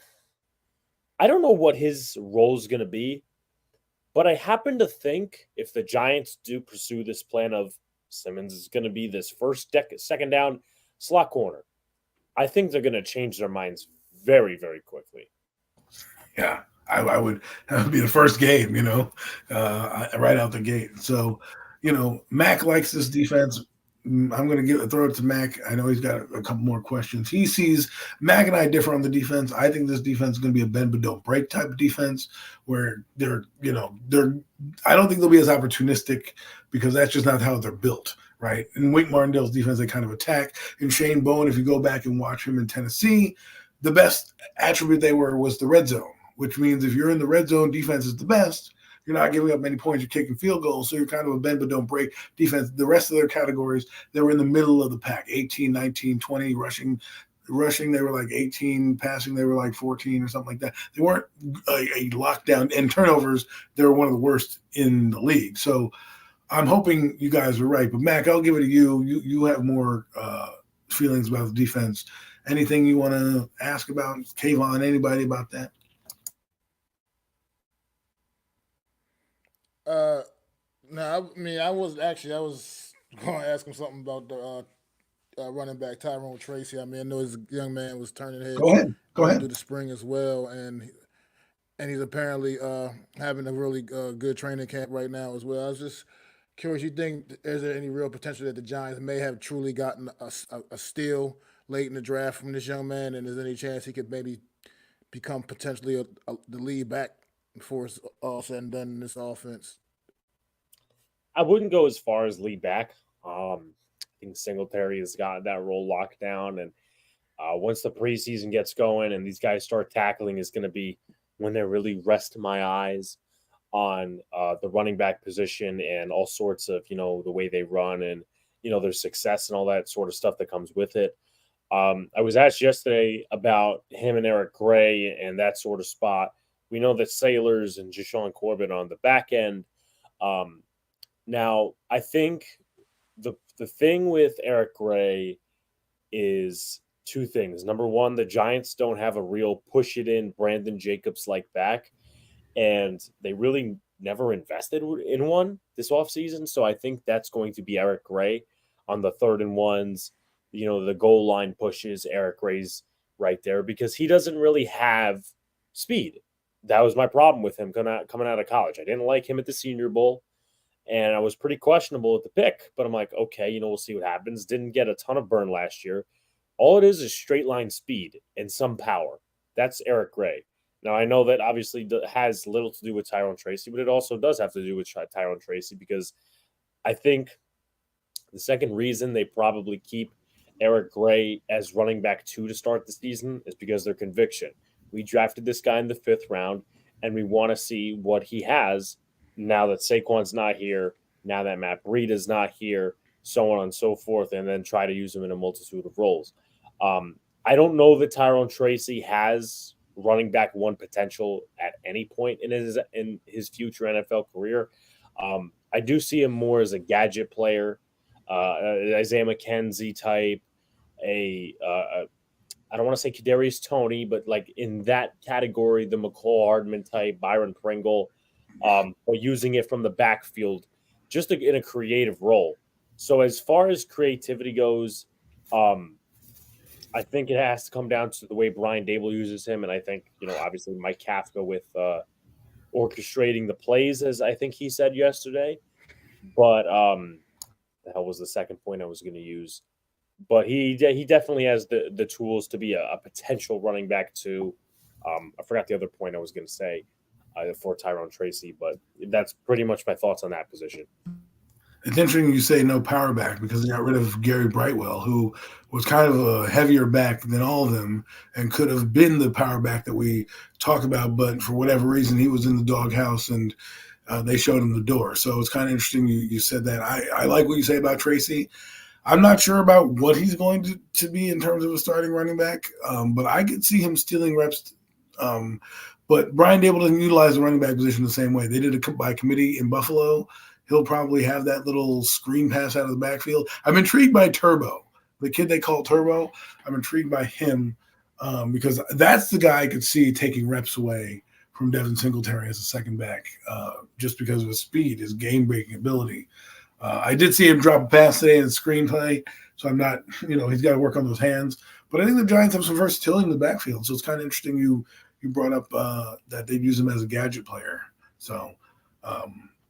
know what his role is going to be, but I happen to think if the Giants do pursue this plan of Simmons is going to be this second down slot corner, I think they're going to change their minds very, very quickly. Yeah, I would. That would be the first game, right out the gate. So, Mac likes this defense. I'm going to throw it to Mac. I know he's got a couple more questions. He sees Mac and I differ on the defense. I think this defense is going to be a bend but don't break type of defense, where I don't think they'll be as opportunistic, because that's just not how they're built, right? In Wink Martindale's defense, they kind of attack. In Shane Bowen, if you go back and watch him in Tennessee, the best attribute was the red zone, which means if you're in the red zone, defense is the best. You're not giving up many points. You're kicking field goals, so you're kind of a bend but don't break defense. The rest of their categories, they were in the middle of the pack, 18, 19, 20, rushing, they were like 18, passing, they were like 14 or something like that. They weren't a lockdown, and turnovers, they were one of the worst in the league. So I'm hoping you guys are right. But, Mac, I'll give it to you. You have more feelings about the defense. Anything you want to ask about Kayvon, anybody about that? No, I mean, I was going to ask him something about the running back Tyrone Tracy. I mean, I know his young man was turning Go heads ahead. through the spring as well, and he's apparently having a really good training camp right now as well. I was just curious. You think is there any real potential that the Giants may have truly gotten a steal late in the draft from this young man, and is there any chance he could maybe become potentially the lead back before it's all said and done in this offense? I wouldn't go as far as lead back. I think Singletary has got that role locked down, and once the preseason gets going and these guys start tackling, is going to be when they really rest my eyes on the running back position and all sorts of the way they run and their success and all that sort of stuff that comes with it. I was asked yesterday about him and Eric Gray and that sort of spot. We know that Sailors and Jashawn Corbin on the back end. Now, I think the thing with Eric Gray is two things. Number one, the Giants don't have a real push it in Brandon Jacobs like back, and they really never invested in one this offseason. So I think that's going to be Eric Gray on the 3rd and 1s. The goal line pushes, Eric Gray's right there because he doesn't really have speed. That was my problem with him coming out of college. I didn't like him at the Senior Bowl, and I was pretty questionable at the pick. But I'm like, okay, we'll see what happens. Didn't get a ton of burn last year. All it is straight line speed and some power. That's Eric Gray. Now, I know that obviously has little to do with Tyrone Tracy, but it also does have to do with Tyrone Tracy because I think the second reason they probably keep Eric Gray as running back 2 to start the season is because their conviction. We drafted this guy in the 5th round, and we want to see what he has now that Saquon's not here, now that Matt Breida's not here, so on and so forth, and then try to use him in a multitude of roles. I don't know that Tyrone Tracy has running back 1 potential at any point in his future NFL career. I do see him more as a gadget player, Isaiah McKenzie type, I don't want to say Kadarius Toney, but like in that category, the McCall Hardman type, Byron Pringle, or using it from the backfield, just in a creative role. So as far as creativity goes, I think it has to come down to the way Brian Dable uses him, and I think obviously Mike Kafka with orchestrating the plays, as I think he said yesterday. But that was the second point I was going to use. But he definitely has the tools to be a potential running back too. I forgot the other point I was going to say for Tyrone Tracy, but that's pretty much my thoughts on that position. It's interesting you say no power back because they got rid of Gary Brightwell, who was kind of a heavier back than all of them and could have been the power back that we talk about. But for whatever reason, he was in the doghouse and they showed him the door. So it's kind of interesting you said that. I like what you say about Tracy. I'm not sure about what he's going to be in terms of a starting running back, but I could see him stealing reps. But Brian Dable doesn't utilize the running back position the same way. They did it by committee in Buffalo. He'll probably have that little screen pass out of the backfield. I'm intrigued by Turbo, the kid they call Turbo. I'm intrigued by him because that's the guy I could see taking reps away from Devin Singletary as a second back just because of his speed, his game-breaking ability. I did see him drop a pass today in the screenplay, so I'm not, he's got to work on those hands. But I think the Giants have some versatility in the backfield, so it's kind of interesting you brought up that they'd use him as a gadget player. So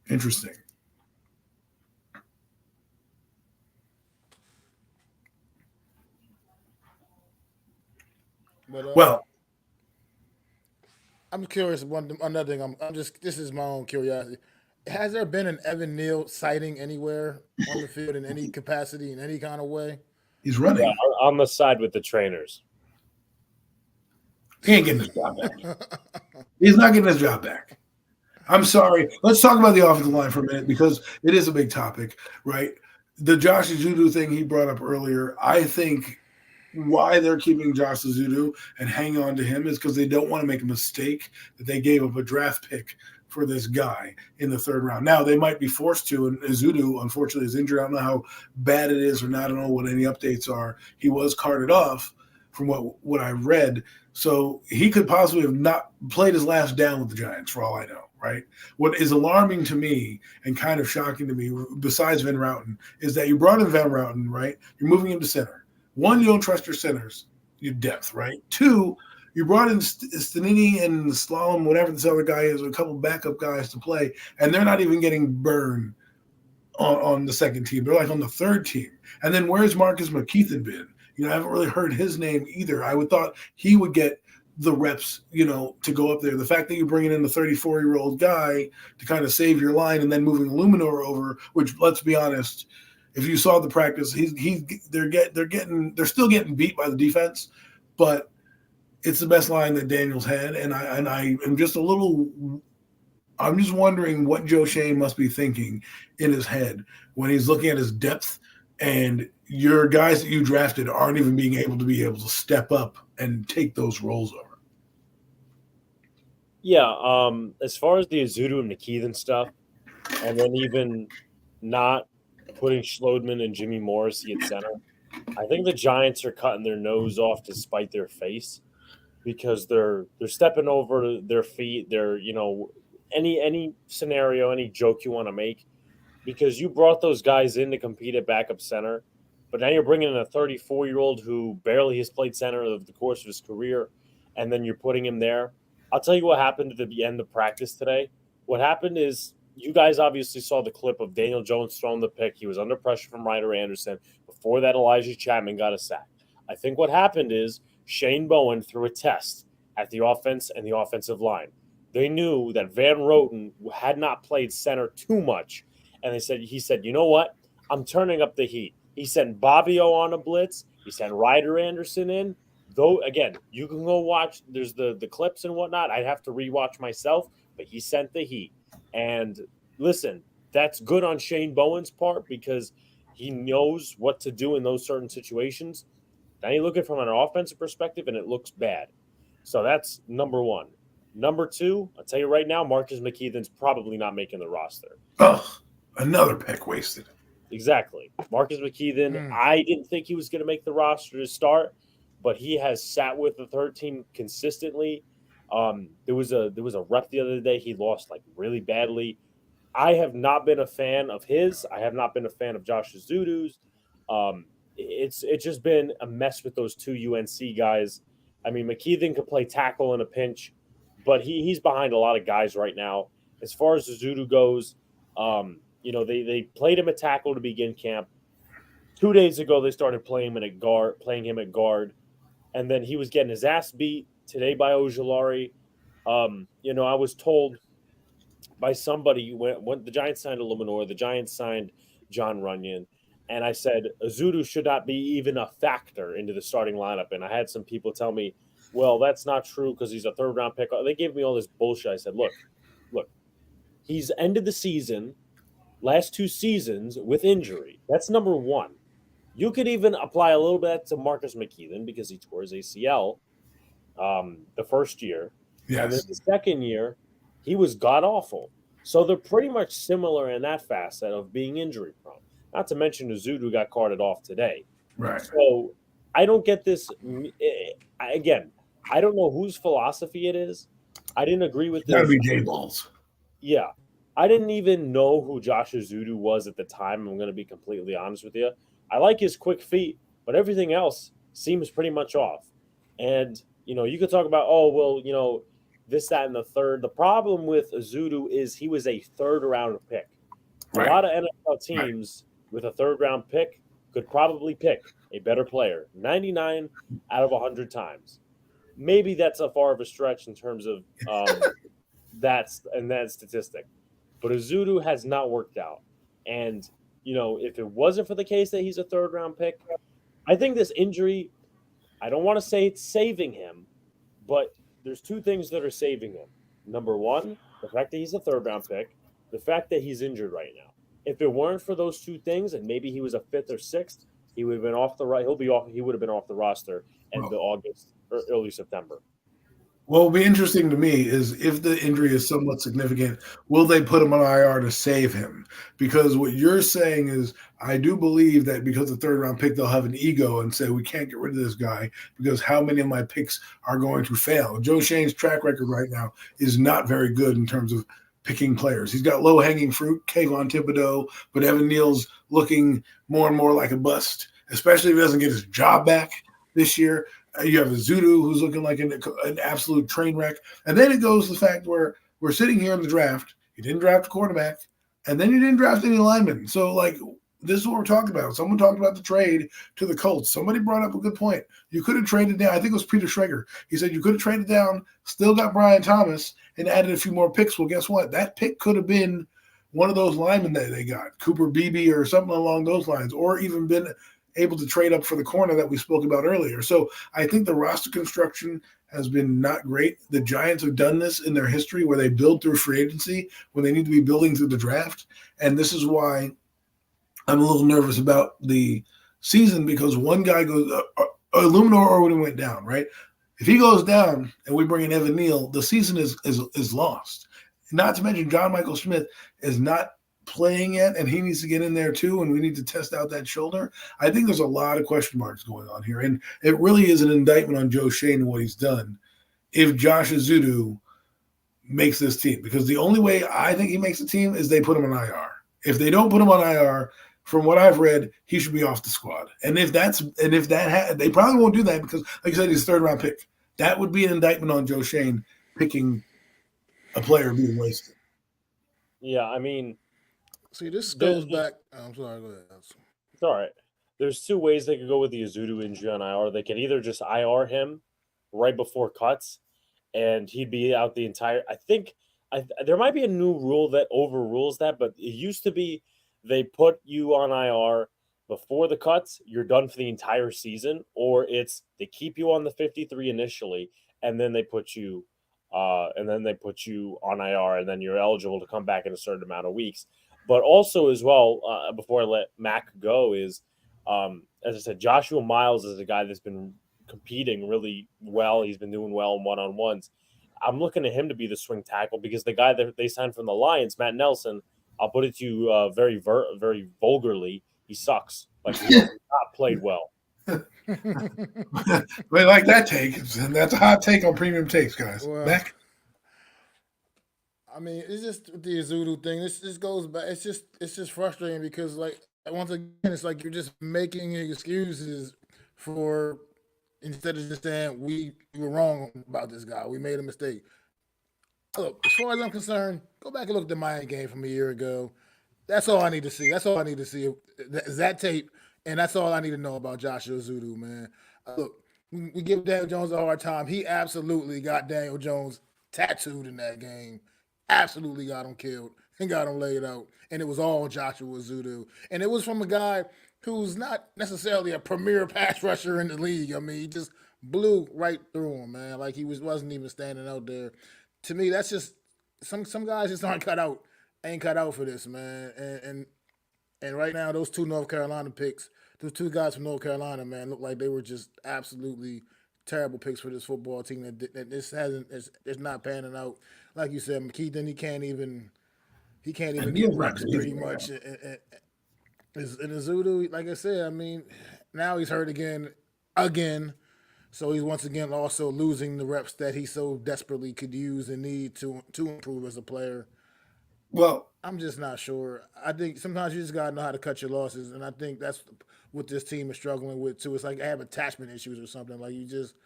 interesting. But, well, I'm curious. Another thing. This is my own curiosity. Has there been an Evan Neal sighting anywhere on the field in any capacity, in any kind of way? He's running. Yeah, on the side with the trainers. He ain't getting his job back. He's not getting his job back. I'm sorry. Let's talk about the offensive line for a minute because it is a big topic, right? The Josh Azudu thing he brought up earlier, I think why they're keeping Josh Azudu and hanging on to him is because they don't want to make a mistake that they gave up a draft pick for this guy in the third round. Now, they might be forced to, and Azudu, unfortunately, is injured. I don't know how bad it is or not. I don't know what any updates are. He was carted off from what I read. So he could possibly have not played his last down with the Giants for all I know, right? What is alarming to me and kind of shocking to me, besides Van Routen, is that you brought in Van Routen, right? You're moving him to center. One, you don't trust your centers, your depth, right? Two, you brought in Stanini and Slalom, whatever this other guy is, a couple backup guys to play, and they're not even getting burned on the second team. They're like on the third team. And then where's Marcus McKeithen been? I haven't really heard his name either. I would thought he would get the reps, to go up there. The fact that you're bringing in the 34-year-old guy to kind of save your line and then moving Luminor over, which, let's be honest, if you saw the practice, they're still getting beat by the defense, but it's the best line that Daniels had, and I am just I'm just wondering what Joe Shane must be thinking in his head when he's looking at his depth and your guys that you drafted aren't even being able to step up and take those roles over. Yeah, as far as the Azudu and McKeithen stuff, and then even not putting Schlodman and Jimmy Morrissey at center, I think the Giants are cutting their nose off to spite their face because they're stepping over their feet. They're, any scenario, any joke you want to make, because you brought those guys in to compete at backup center, but now you're bringing in a 34-year-old who barely has played center over the course of his career, and then you're putting him there. I'll tell you what happened at the end of practice today. What happened is you guys obviously saw the clip of Daniel Jones throwing the pick. He was under pressure from Ryder Anderson. Before that, Elijah Chapman got a sack. I think what happened is Shane Bowen threw a test at the offense and the offensive line. They knew that Van Roten had not played center too much, and he said, you know what? I'm turning up the heat. He sent Bobbio on a blitz. He sent Ryder Anderson in. Though, again, you can go watch. There's the clips and whatnot. I'd have to rewatch myself, but he sent the heat. And listen, that's good on Shane Bowen's part because he knows what to do in those certain situations. Now you look at it from an offensive perspective, and it looks bad. So that's number one. Number two, I'll tell you right now, Marcus McKeithen's probably not making the roster. Oh, another pick wasted. Exactly. Marcus McKeithen, I didn't think he was going to make the roster to start, but he has sat with the third team consistently. There was a rep the other day. He lost like really badly. I have not been a fan of his. I have not been a fan of Josh Azudu's. It's just been a mess with those two UNC guys. I mean, McKeithen could play tackle in a pinch, but he's behind a lot of guys right now. As far as Azudu goes, they played him at tackle to begin camp. 2 days ago, they started playing him at guard, and then he was getting his ass beat today by Ojulari. I was told by somebody when the Giants signed Luminor, the Giants signed John Runyon, and I said Azudu should not be even a factor into the starting lineup. And I had some people tell me, well, that's not true because he's a third-round pick. They gave me all this bullshit. I said, look, he's ended the season, last 2 seasons, with injury. That's number one. You could even apply a little bit to Marcus McKeithen because he tore his ACL the first year. Yes. And then the second year, he was god-awful. So they're pretty much similar in that facet of being injury-prone. Not to mention Azudu got carted off today. Right. So I don't get this. Again, I don't know whose philosophy it is. I didn't agree with this. Got to be J-Balls. Yeah. I didn't even know who Josh Azudu was at the time. I'm going to be completely honest with you. I like his quick feet, but everything else seems pretty much off. And, you could talk about, this, that, and the third. The problem with Azudu is he was a third-round pick. Right. A lot of NFL teams with a third-round pick could probably pick a better player 99 out of 100 times. Maybe that's a far of a stretch in terms of that statistic. But Azudu has not worked out. And, if it wasn't for the case that he's a third-round pick, I think this injury, I don't want to say it's saving him, But there's two things that are saving him. Number one, the fact that he's a third round pick, the fact that he's injured right now. If it weren't for those two things, and maybe he was a fifth or sixth, he would have been off the right. He'll be off. He would have been off the roster in the August or early September. What will be interesting to me is if the injury is somewhat significant, will they put him on IR to save him? Because what you're saying is, I do believe that because the third round pick, they'll have an ego and say, we can't get rid of this guy because how many of my picks are going to fail? Joe Shane's track record right now is not very good in terms of picking players. He's got low hanging fruit, Kayvon Thibodeau, but Evan Neal's looking more and more like a bust, especially if he doesn't get his job back this year. You have a Zudu who's looking like an absolute train wreck. And then it goes to the fact where we're sitting here in the draft. You didn't draft a quarterback, and then you didn't draft any linemen. So, like, this is what we're talking about. Someone talked about the trade to the Colts. Somebody brought up a good point. You could have traded down. I think it was Peter Schrager. He said you could have traded down, still got Brian Thomas, and added a few more picks. Well, guess what? That pick could have been one of those linemen that they got, Cooper Beebe or something along those lines, or even been able to trade up for the corner that we spoke about earlier. So I think the roster construction has been not great. The Giants have done this in their history where they build through free agency when they need to be building through the draft. And this is why I'm a little nervous about the season, because one guy goes, Illuminor Irwin went down, right? If he goes down and we bring in Evan Neal, the season is lost. Not to mention John Michael Smith is not playing yet, and he needs to get in there too, and we need to test out that shoulder. I think there's a lot of question marks going on here, and it really is an indictment on Joe Shane and what he's done if Josh Azudu makes this team, because the only way I think he makes the team is they put him on IR. If they don't put him on IR, from what I've read, he should be off the squad. And if they probably won't do that because, like I said, he's a third round pick. That would be an indictment on Joe Shane picking a player being wasted. Yeah, I mean, see, this goes back. I'm sorry, go ahead. It's all right. There's two ways they could go with the Azudu injury on IR. They can either just IR him right before cuts, and he'd be out the entire. I think there might be a new rule that overrules that, but it used to be they put you on IR before the cuts, you're done for the entire season, or it's they keep you on the 53 initially, and then they put you on IR, and then you're eligible to come back in a certain amount of weeks. But also as well, before I let Mac go, is as I said, Joshua Miles is a guy that's been competing really well. He's been doing well in one-on-ones. I'm looking at him to be the swing tackle because the guy that they signed from the Lions, Matt Nelson, I'll put it to you very vulgarly, he sucks. Like, he has not played well. We like that take. That's a hot take on Premium Takes, guys. Well, Mac? I mean, it's just the Azudu thing. This just goes back. It's just frustrating because, like, once again, it's like you're just making excuses for instead of just saying we were wrong about this guy. We made a mistake. Look, as far as I'm concerned, go back and look at the Miami game from a year ago. That's all I need to see. That's all I need to see is that tape, and that's all I need to know about Joshua Azudu, man. Look, we give Daniel Jones a hard time. He absolutely got Daniel Jones tattooed in that game. Absolutely got him killed and got him laid out. And it was all Joshua Azudu. And it was from a guy who's not necessarily a premier pass rusher in the league. I mean, he just blew right through him, man. Like he wasn't even standing out there. To me, that's just some guys just ain't cut out for this, man. And right now, those two North Carolina picks, those two guys from North Carolina, man, look like they were just absolutely terrible picks for this football team. That it's not panning out. Like you said, McKeithen, he can't even get reps pretty much. And Azudu, like I said, I mean, now he's hurt again. So he's once again also losing the reps that he so desperately could use and need to improve as a player. Well, I'm just not sure. I think sometimes you just gotta know how to cut your losses, and I think that's what this team is struggling with too. It's like they have attachment issues or something. Like you just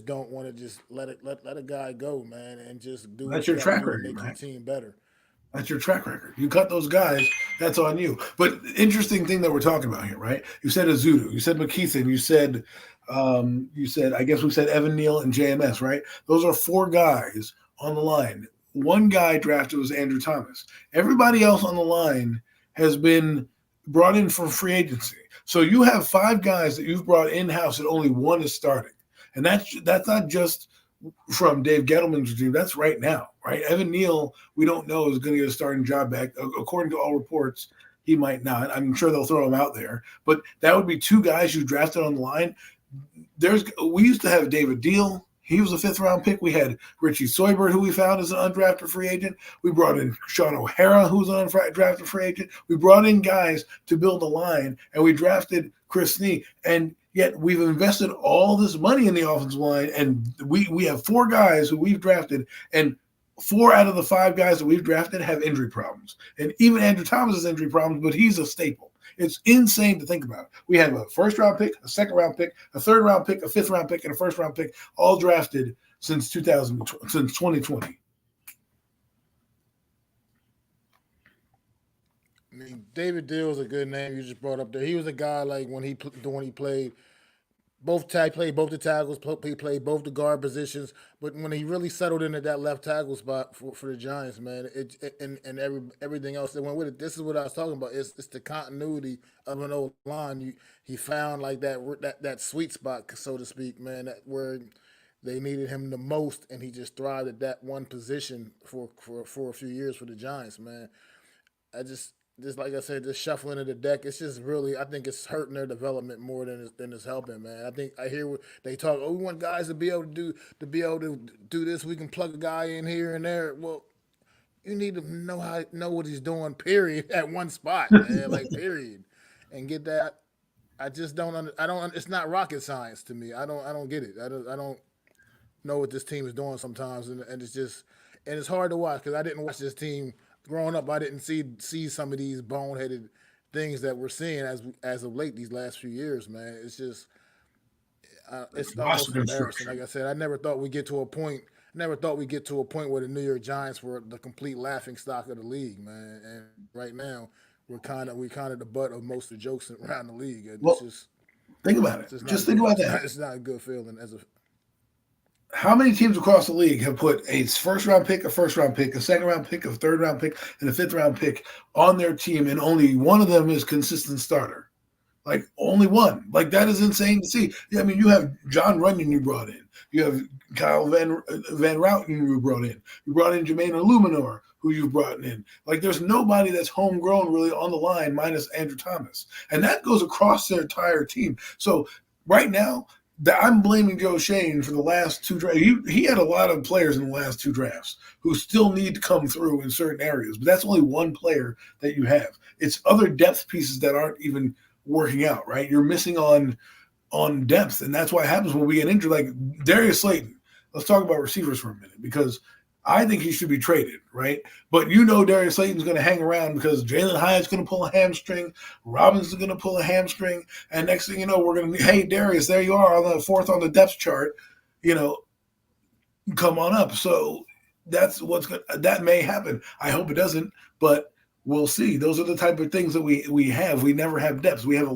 don't want to just let a guy go, man, and just do that's your track record, make your team better. That's your track record. You cut those guys, that's on you. But interesting thing that we're talking about here, right? You said Azudu, you said McKeithen, you said I guess we said Evan Neal and JMS, right? Those are four guys on the line. One guy drafted was Andrew Thomas. Everybody else on the line has been brought in for free agency. So you have five guys that you've brought in-house and only one is starting. And that's not just from Dave Gettleman's team. That's right now, right? Evan Neal, we don't know, is going to get a starting job back. According to all reports, he might not. I'm sure they'll throw him out there. But that would be two guys you drafted on the line. We used to have David Deal. He was a 5th-round pick. We had Richie Soybert, who we found as an undrafted free agent. We brought in Sean O'Hara, who was an undrafted free agent. We brought in guys to build the line, and we drafted Chris Snee. And yet we've invested all this money in the offensive line, and we have 4 guys who we've drafted, and 4 out of the 5 guys that we've drafted have injury problems. And even Andrew Thomas has injury problems, but he's a staple. It's insane to think about. We have a 1st-round pick, a 2nd-round pick, a 3rd-round pick, a 5th-round pick, and a 1st-round pick, all drafted since 2020. I mean, David Deal is a good name you just brought up there. He was a guy like when he played played both the tackles, he played both the guard positions. But when he really settled into that left tackle spot for the Giants, man, everything else that went with it. This is what I was talking about. It's the continuity of an old line. He found like that sweet spot, so to speak, man, where they needed him the most, and he just thrived at that one position for a few years for the Giants, man. Just like I said, just shuffling of the deck, it's just really, I think it's hurting their development more than it's helping, man. I hear what they talk. Oh, we want guys to be able to do this. We can plug a guy in here and there. Well, you need to know what he's doing. Period. At one spot, man. Like period, and get that. I just don't. I don't. It's not rocket science to me. I don't get it. I don't know what this team is doing sometimes, and it's hard to watch because I didn't watch this team. Growing up, I didn't see some of these boneheaded things that we're seeing as of late these last few years, man. It's just it's almost embarrassing. Like I said, I never thought we'd get to a point. Never thought we'd get to a point where the New York Giants were the complete laughing stock of the league, man. And right now, we're kind of the butt of most of the jokes around the league. Think about it. Just think about that. It's not a good feeling as a. How many teams across the league have put a 1st-round pick, a 1st-round pick, a 2nd-round pick, a 3rd-round pick, and a 5th-round pick on their team, and only one of them is consistent starter? Like, only one. Like, that is insane to see. I mean, you have John Runyon you brought in. You have Kyle Van Routen you brought in. You brought in Jermaine Illuminor, who you've brought in. Like, there's nobody that's homegrown really on the line minus Andrew Thomas. And that goes across their entire team. So, right now, I'm blaming Joe Shane for the last 2 drafts. He had a lot of players in the last 2 drafts who still need to come through in certain areas, but that's only one player that you have. It's other depth pieces that aren't even working out, right? You're missing on depth, and that's what happens when we get injured. Like Darius Slayton. Let's talk about receivers for a minute because I think he should be traded, right? But Darius Slayton's going to hang around because Jalen Hyatt's going to pull a hamstring, Robinson's going to pull a hamstring, and next thing you know, we're going to be, hey, Darius, there you are on the 4th on the depth chart, come on up. So that's that may happen. I hope it doesn't, but we'll see. Those are the type of things that we have. We never have depth. We have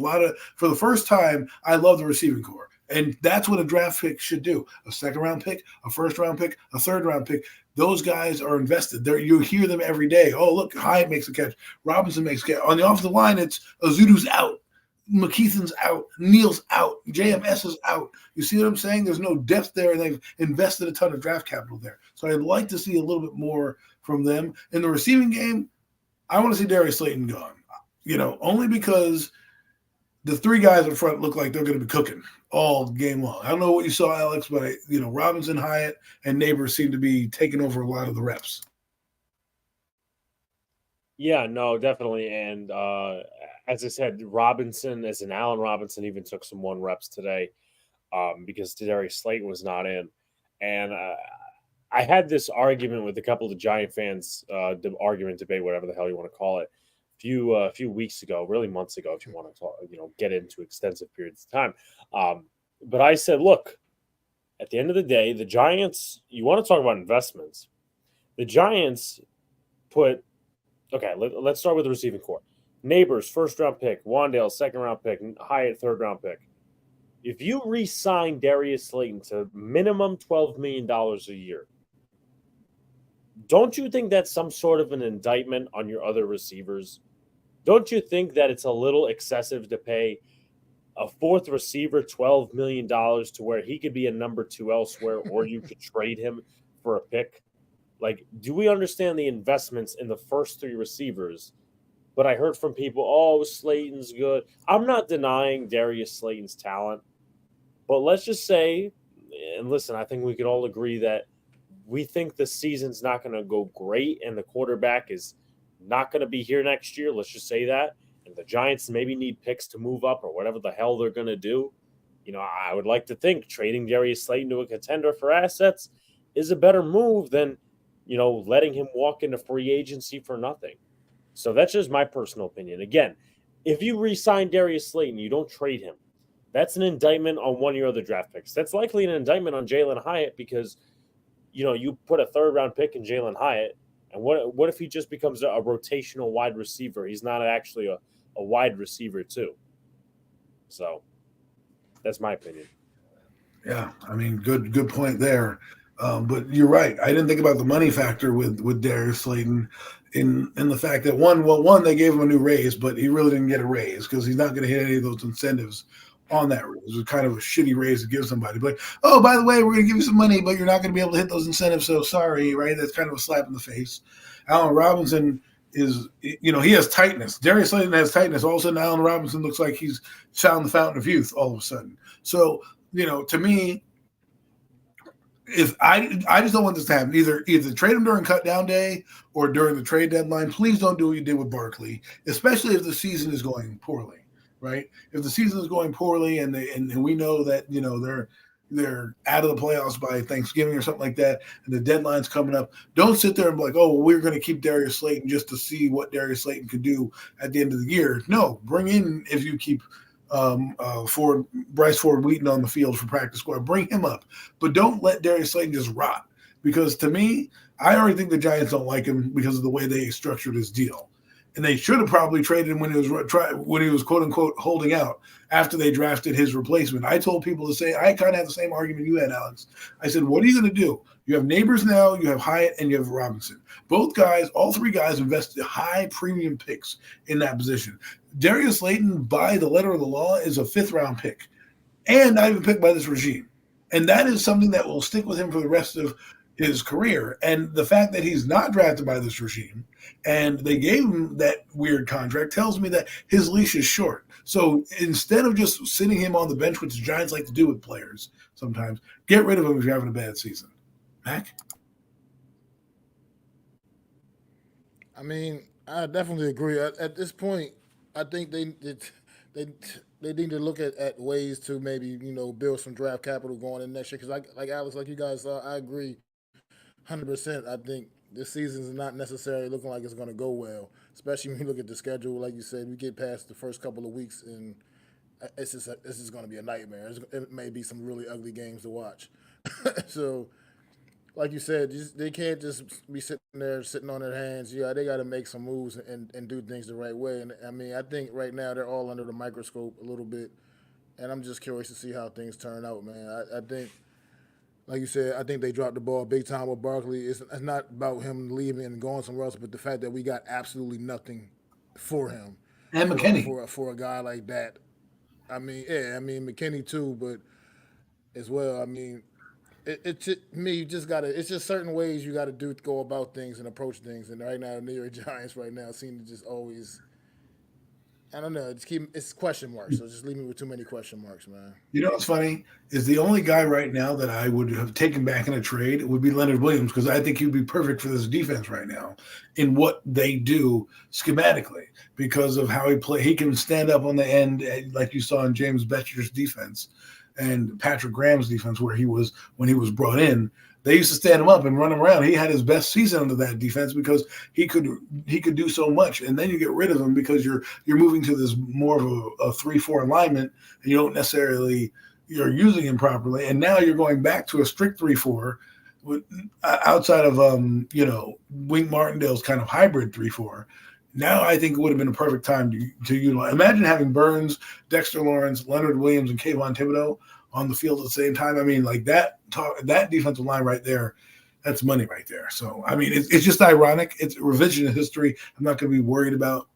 for the first time, I love the receiving corps. And that's what a draft pick should do. A 2nd-round pick, a 1st-round pick, a 3rd-round pick. Those guys are invested. You hear them every day. Oh, look, Hyatt makes a catch. Robinson makes a catch. On the offensive line, it's Azudu's out. McKeithen's out. Neal's out. JMS is out. You see what I'm saying? There's no depth there, and they've invested a ton of draft capital there. So I'd like to see a little bit more from them. In the receiving game, I want to see Darius Slayton gone. Only because the 3 guys in front look like they're going to be cooking all game long. I don't know what you saw, Alex, but Robinson, Hyatt, and Neighbors seem to be taking over a lot of the reps. Yeah, no, definitely. And as I said, Robinson, as in Allen Robinson, even took some 1 reps today because Darius Slayton was not in. And I had this argument with a couple of the Giant fans, debate, whatever the hell you want to call it, a few weeks ago, really months ago, if you want to talk, get into extensive periods of time. But I said, look, at the end of the day, the Giants, you want to talk about investments. The Giants let's start with the receiving corps. Neighbors, 1st-round pick. Wandale, 2nd-round pick. Hyatt, 3rd-round pick. If you re-sign Darius Slayton to minimum $12 million a year, don't you think that's some sort of an indictment on your other receivers? Don't you think that it's a little excessive to pay a fourth receiver, $12 million to where he could be a number 2 elsewhere, or you could trade him for a pick. Like, do we understand the investments in the first 3 receivers? But I heard from people, oh, Slayton's good. I'm not denying Darius Slayton's talent, but let's just say, and listen, I think we could all agree that we think the season's not going to go great and the quarterback is not going to be here next year. Let's just say that. And the Giants maybe need picks to move up or whatever the hell they're going to do. You know, I would like to think trading Darius Slayton to a contender for assets is a better move than, you know, letting him walk into free agency for nothing. So that's just my personal opinion. Again, if you re-sign Darius Slayton, you don't trade him. That's an indictment on one of your other draft picks. That's likely an indictment on Jalen Hyatt because, you know, you put a 3rd-round pick in Jalen Hyatt, and what if he just becomes a rotational wide receiver? He's not actually a wide receiver too. So that's my opinion. Yeah, I mean, good point there. But you're right. I didn't think about the money factor with Darius Slayton in the fact that one, they gave him a new raise, but he really didn't get a raise because he's not going to hit any of those incentives on that raise. It was kind of a shitty raise to give somebody. But, oh, by the way, we're going to give you some money, but you're not going to be able to hit those incentives, so sorry, right? That's kind of a slap in the face. Allen Robinson is, you know, he has tightness. Darius Slayton has tightness. All of a sudden, Allen Robinson looks like he's found the fountain of youth all of a sudden. So, you know, to me, if I just don't want this to happen. Either trade him during cut down day or during the trade deadline. Please don't do what you did with Barkley, especially if the season is going poorly, right? If the season is going poorly and we know that, you know, they're out of the playoffs by Thanksgiving or something like that, and the deadline's coming up, don't sit there and be like, oh, well, we're going to keep Darius Slayton just to see what Darius Slayton could do at the end of the year. No, bring in, if you keep Bryce Ford Wheaton on the field for practice squad, bring him up, but don't let Darius Slayton just rot, because to me, I already think the Giants don't like him because of the way they structured his deal, and they should have probably traded him when he was quote unquote holding out after they drafted his replacement. I told people to say, I kind of had the same argument you had, Alex. I said, what are you going to do? You have Neighbors now, you have Hyatt, and you have Robinson. Both guys, all 3 guys invested high premium picks in that position. Darius Slayton, by the letter of the law, is a 5th-round pick, and not even picked by this regime. And that is something that will stick with him for the rest of his career. And the fact that he's not drafted by this regime and they gave him that weird contract tells me that his leash is short. So instead of just sitting him on the bench, which the Giants like to do with players sometimes, get rid of him if you're having a bad season. Mac? I mean, I definitely agree. At this point, I think they need to look at ways to maybe, you know, build some draft capital going in next year. Because like Alex, like you guys saw, I agree 100%. I think this season is not necessarily looking like it's going to go well, especially when you look at the schedule. Like you said, we get past the first couple of weeks, and it's just going to be a nightmare. It may be some really ugly games to watch. So, like you said, they can't just be sitting on their hands. Yeah, they got to make some moves and do things the right way. And I mean, I think right now they're all under the microscope a little bit, and I'm just curious to see how things turn out, man. I think, like you said, I think they dropped the ball big time with Barkley. It's not about him leaving and going somewhere else, but the fact that we got absolutely nothing for him. And McKinney. For a guy like that. I mean, yeah, I mean, McKinney too, but as well, I mean, you just gotta. It's just certain ways you gotta go about things and approach things. And right now, the New York Giants right now seem to just always, I don't know, it's question marks. So just leave me with too many question marks, man. You know what's funny is the only guy right now that I would have taken back in a trade would be Leonard Williams, because I think he'd be perfect for this defense right now in what they do schematically because of how he play. He can stand up on the end like you saw in James Betcher's defense and Patrick Graham's defense, where he was when he was brought in. They used to stand him up and run him around. He had his best season under that defense because he could do so much. And then you get rid of him because you're moving to this more of a 3-4 alignment, and you don't necessarily you're using him properly. And now you're going back to a strict 3-4 with outside of Wink Martindale's kind of hybrid 3-4. Now I think it would have been a perfect time to utilize. Imagine having Burns, Dexter Lawrence, Leonard Williams, and Kayvon Thibodeau on the field at the same time. I mean, like that defensive line right there, that's money right there. So, I mean, it's just ironic. It's revisionist history. I'm not going to be worried about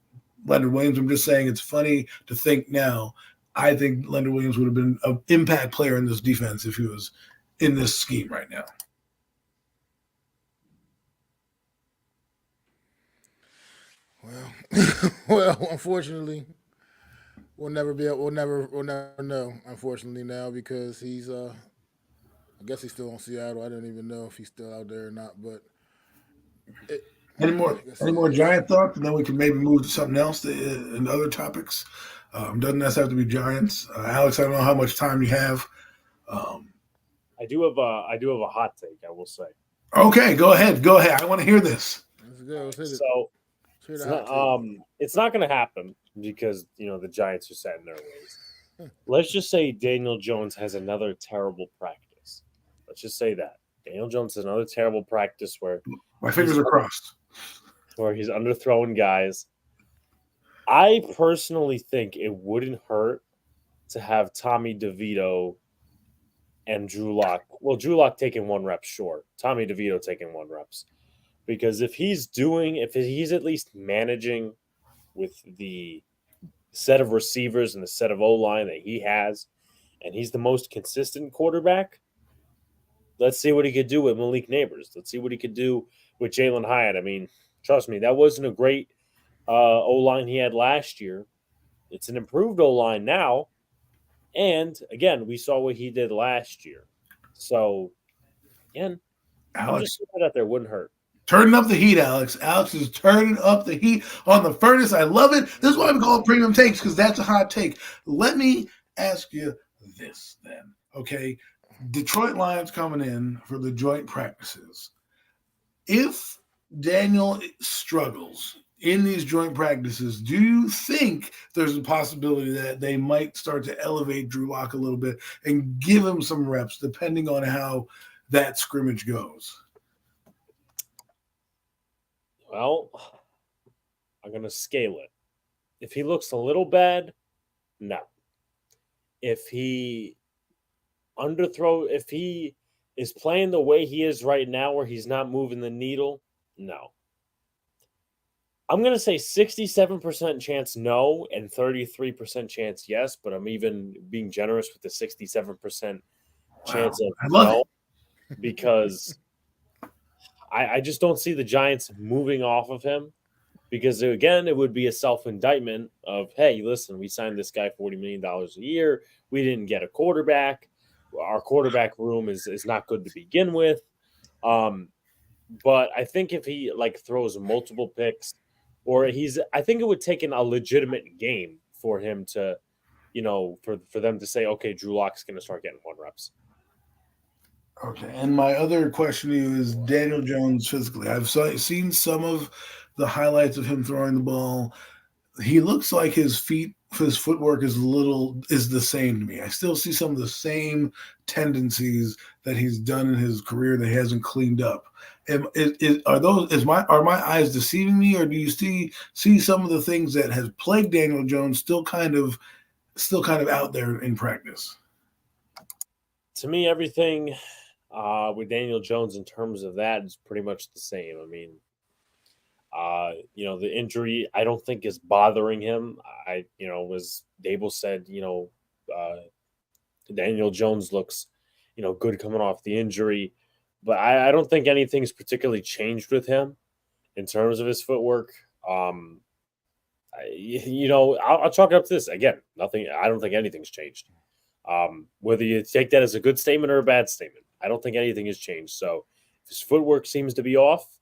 Leonard Williams. I'm just saying it's funny to think now I think Leonard Williams would have been an impact player in this defense if he was in this scheme right now. Well, unfortunately, we'll never know. Unfortunately, now because he's I guess he's still on Seattle. I don't even know if he's still out there or not. But Any more Giant thoughts, and then we can maybe move to something else and other topics. Doesn't necessarily have to be Giants. Alex, I don't know how much time you have. I do have a hot take, I will say. Okay, go ahead. I want to hear this. Let's go. Let's hit it. So Let's it's hear the hot take. it's not going to happen because the Giants are set in their ways. Let's just say Daniel Jones has another terrible practice. Let's just say that Daniel Jones has another terrible practice where My fingers are crossed. Where he's underthrowing guys. I personally think it wouldn't hurt to have Tommy DeVito and Drew Lock. Well, Drew Lock taking 1 rep short. Tommy DeVito taking 1 reps. Because if he's at least managing with the set of receivers and the set of O-line that he has, and he's the most consistent quarterback, let's see what he could do with Malik Neighbors. Let's see what he could do with Jalen Hyatt. I mean, trust me, that wasn't a great O-line he had last year. It's an improved O-line now. And, again, we saw what he did last year. So, again, I'm just putting it out there. Wouldn't hurt. Turning up the heat, Alex. Alex is turning up the heat on the furnace. I love it. This is why we call it Premium Takes, because that's a hot take. Let me ask you this then, okay? Detroit Lions coming in for the joint practices. If Daniel struggles in these joint practices, do you think there's a possibility that they might start to elevate Drew Lock a little bit and give him some reps, depending on how that scrimmage goes? Well, I'm going to scale it. If he looks a little bad, no. If he if he is playing the way he is right now where he's not moving the needle, no. I'm going to say 67% chance no and 33% chance yes, but I'm even being generous with the 67% chance of no because I just don't see the Giants moving off of him because, again, it would be a self-indictment of, hey, listen, we signed this guy $40 million a year. We didn't get a quarterback. Our quarterback room is not good to begin with. But I think if he, throws multiple picks or I think it would take a legitimate game for him to, for them to say, okay, Drew Lock's going to start getting 1 reps. Okay, and my other question to you is Daniel Jones physically. I've seen some of the highlights of him throwing the ball. He looks like his footwork is the same to me. I still see some of the same tendencies that he's done in his career that he hasn't cleaned up. Are my eyes deceiving me, or do you see some of the things that has plagued Daniel Jones still kind of out there in practice? To me, everything with Daniel Jones in terms of that is pretty much the same. I mean, the injury I don't think is bothering him. As Dable said, Daniel Jones looks, good coming off the injury, but I don't think anything's particularly changed with him in terms of his footwork. I'll chalk it up to this again. Nothing. I don't think anything's changed. Whether you take that as a good statement or a bad statement, I don't think anything has changed. So if his footwork seems to be off,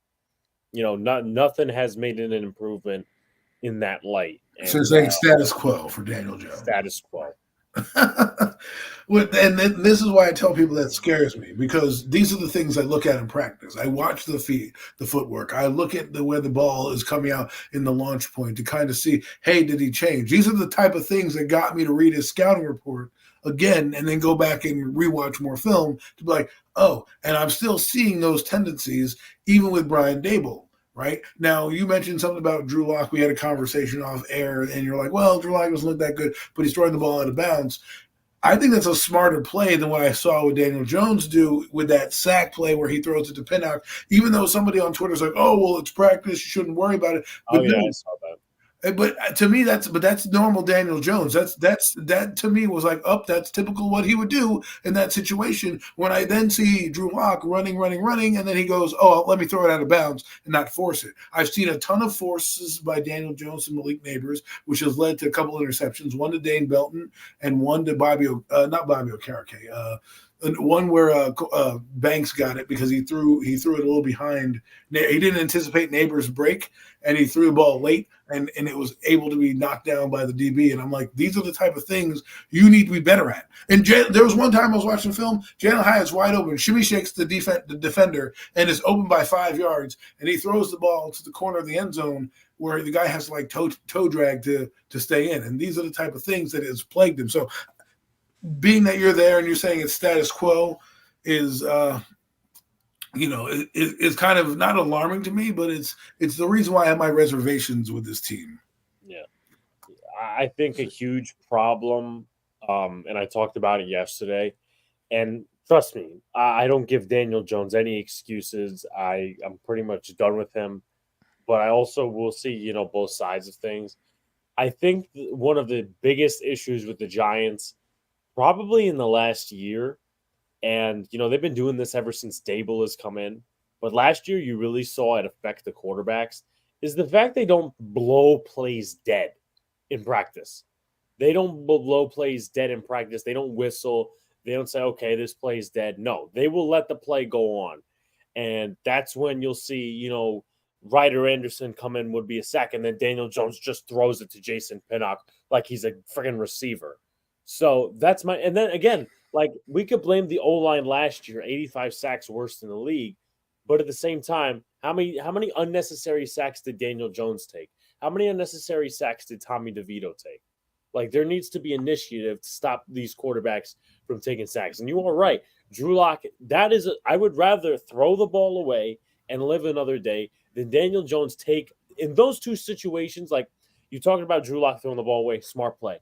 nothing has made an improvement in that light. And, so you're saying status quo for Daniel Jones. Status quo. And this is why I tell people that scares me, because these are the things I look at in practice. I watch the footwork. I look at where the ball is coming out in the launch point to kind of see, hey, did he change? These are the type of things that got me to read his scouting report again and then go back and rewatch more film to be like, oh, and I'm still seeing those tendencies even with Brian Dable. Right now, you mentioned something about Drew Lock. We had a conversation off air, and you're like, well, Drew Lock doesn't look that good, but he's throwing the ball out of bounds. I think that's a smarter play than what I saw with Daniel Jones do with that sack play where he throws it to Pinnock, even though somebody on Twitter is like, oh, well, it's practice, you shouldn't worry about it. But I saw that. But to me, that's normal Daniel Jones. That to me was like, that's typical what he would do in that situation. When I then see Drew Lock running, and then he goes, "Oh, let me throw it out of bounds and not force it." I've seen a ton of forces by Daniel Jones and Malik Neighbors, which has led to a couple interceptions, one to Dane Belton and one to not Bobby Okereke. One where Banks got it because he threw it a little behind. He didn't anticipate Neighbors' break, and he threw the ball late, and it was able to be knocked down by the DB. And I'm like, these are the type of things you need to be better at. And there was one time I was watching film, Jalen Hyatt is wide open, shimmy shakes the defender, and is open by 5 yards, and he throws the ball to the corner of the end zone where the guy has to like toe drag to stay in. And these are the type of things that has plagued him. So being that you're there and you're saying it's status quo is it's kind of not alarming to me, but it's the reason why I have my reservations with this team. Yeah, I think a huge problem, and I talked about it yesterday, and trust me, I don't give Daniel Jones any excuses. I'm pretty much done with him, but I also will see, both sides of things. I think one of the biggest issues with the Giants probably in the last year, and they've been doing this ever since Dable has come in, but last year you really saw it affect the quarterbacks, is the fact they don't blow plays dead in practice. They don't blow plays dead in practice. They don't whistle. They don't say, okay, this play's dead. No, they will let the play go on. And that's when you'll see, Ryder Anderson come in, would be a sack, and then Daniel Jones just throws it to Jason Pinnock like he's a freaking receiver. So that's and then again, like we could blame the O-line last year, 85 sacks worst in the league. But at the same time, how many unnecessary sacks did Daniel Jones take? How many unnecessary sacks did Tommy DeVito take? Like there needs to be initiative to stop these quarterbacks from taking sacks. And you are right. Drew Lock, I would rather throw the ball away and live another day than Daniel Jones take in those two situations. Like you talking about Drew Lock throwing the ball away, smart play.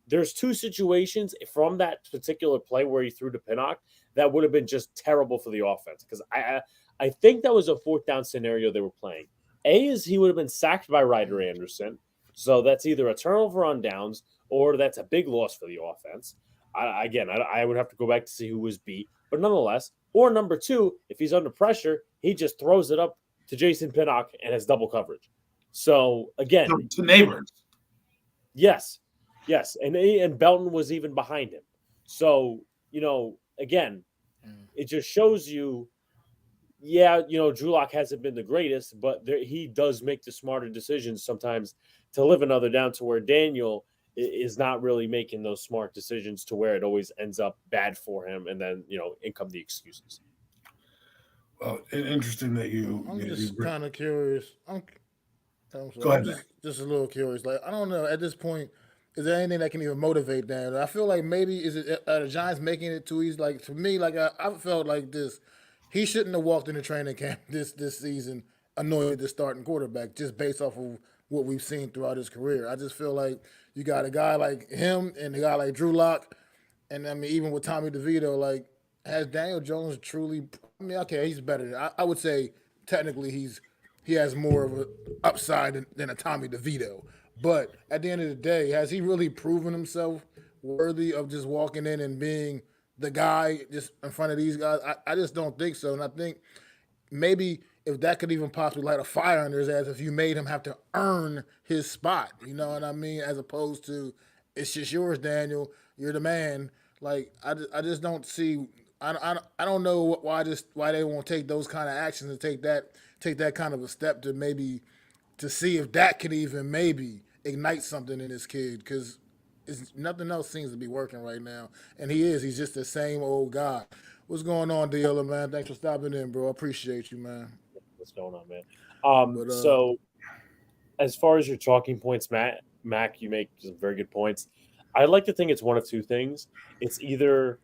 There's two situations from that particular play where he threw to Pinnock that would have been just terrible for the offense. Because I think that was a fourth down scenario they were playing. A is he would have been sacked by Ryder Anderson. So that's either a turnover on downs or that's a big loss for the offense. I would have to go back to see who was beat. But nonetheless, or number two, if he's under pressure, he just throws it up to Jason Pinnock and has double coverage. So again, to Neighbors. Yes. And Belton was even behind him. So, again, it just shows you, Drew Lock hasn't been the greatest, but he does make the smarter decisions sometimes to live another down to where Daniel is not really making those smart decisions to where it always ends up bad for him. And then, in come the excuses. Well, interesting that I'm just kind of curious. Go ahead. Just a little curious. Like I don't know. At this point, is there anything that can even motivate Dan? I feel like maybe is it the Giants making it too easy? Like to me, like I felt like this. He shouldn't have walked into training camp this season anointed the starting quarterback just based off of what we've seen throughout his career. I just feel like you got a guy like him and a guy like Drew Lock, and I mean even with Tommy DeVito, like has Daniel Jones truly? I mean, okay, he's better. I would say technically he has more of an upside than a Tommy DeVito. But at the end of the day, has he really proven himself worthy of just walking in and being the guy just in front of these guys? I just don't think so. And I think maybe if that could even possibly light a fire under his ass if you made him have to earn his spot. You know what I mean? As opposed to, it's just yours, Daniel. You're the man. Like, I just don't see – I don't know why they won't take those kind of actions and take that kind of a step to maybe to see if that could even maybe ignite something in this kid, because nothing else seems to be working right now. And he's just the same old guy. What's going on, Dealer, man? Thanks for stopping in, bro. I appreciate you, man. What's going on, man? So as far as your talking points, Mac, you make some very good points. I'd like to think it's one of two things. It's either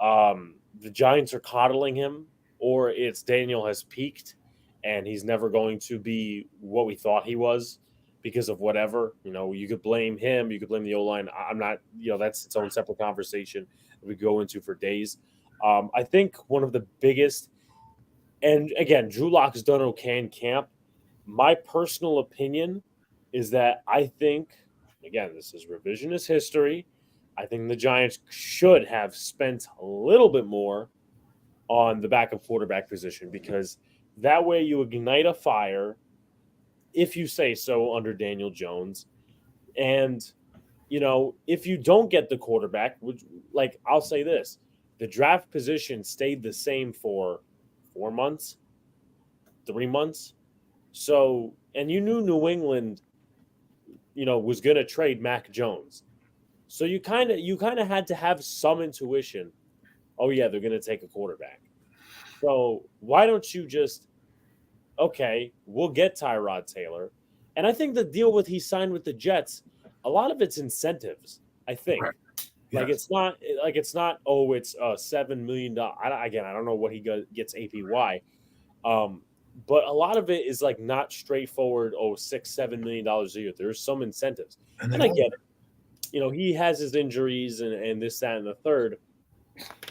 the Giants are coddling him, or it's Daniel has peaked and he's never going to be what we thought he was because of whatever. You could blame him, you could blame the O-line. I'm not, that's its own separate conversation that we go into for days. I think one of the biggest, and again, Drew Lock has done okay in camp. My personal opinion is that I think, again, this is revisionist history. I think the Giants should have spent a little bit more on the backup quarterback position because that way you ignite a fire, if you say so, under Daniel Jones. And, if you don't get the quarterback, which, like, I'll say this, the draft position stayed the same for 4 months, 3 months. So, and you knew New England, was going to trade Mac Jones. So you kind of had to have some intuition. Oh yeah, they're going to take a quarterback. So why don't you just, okay, we'll get Tyrod Taylor. And I think the deal with he signed with the Jets, a lot of it's incentives. I think. Right. Like Yes. it's not. Oh, it's $7 million. Again, I don't know what he gets APY. But a lot of it is like not straightforward. Oh, $6-7 million a year. There's some incentives, And and then I get it. He has his injuries and this, that, and the third.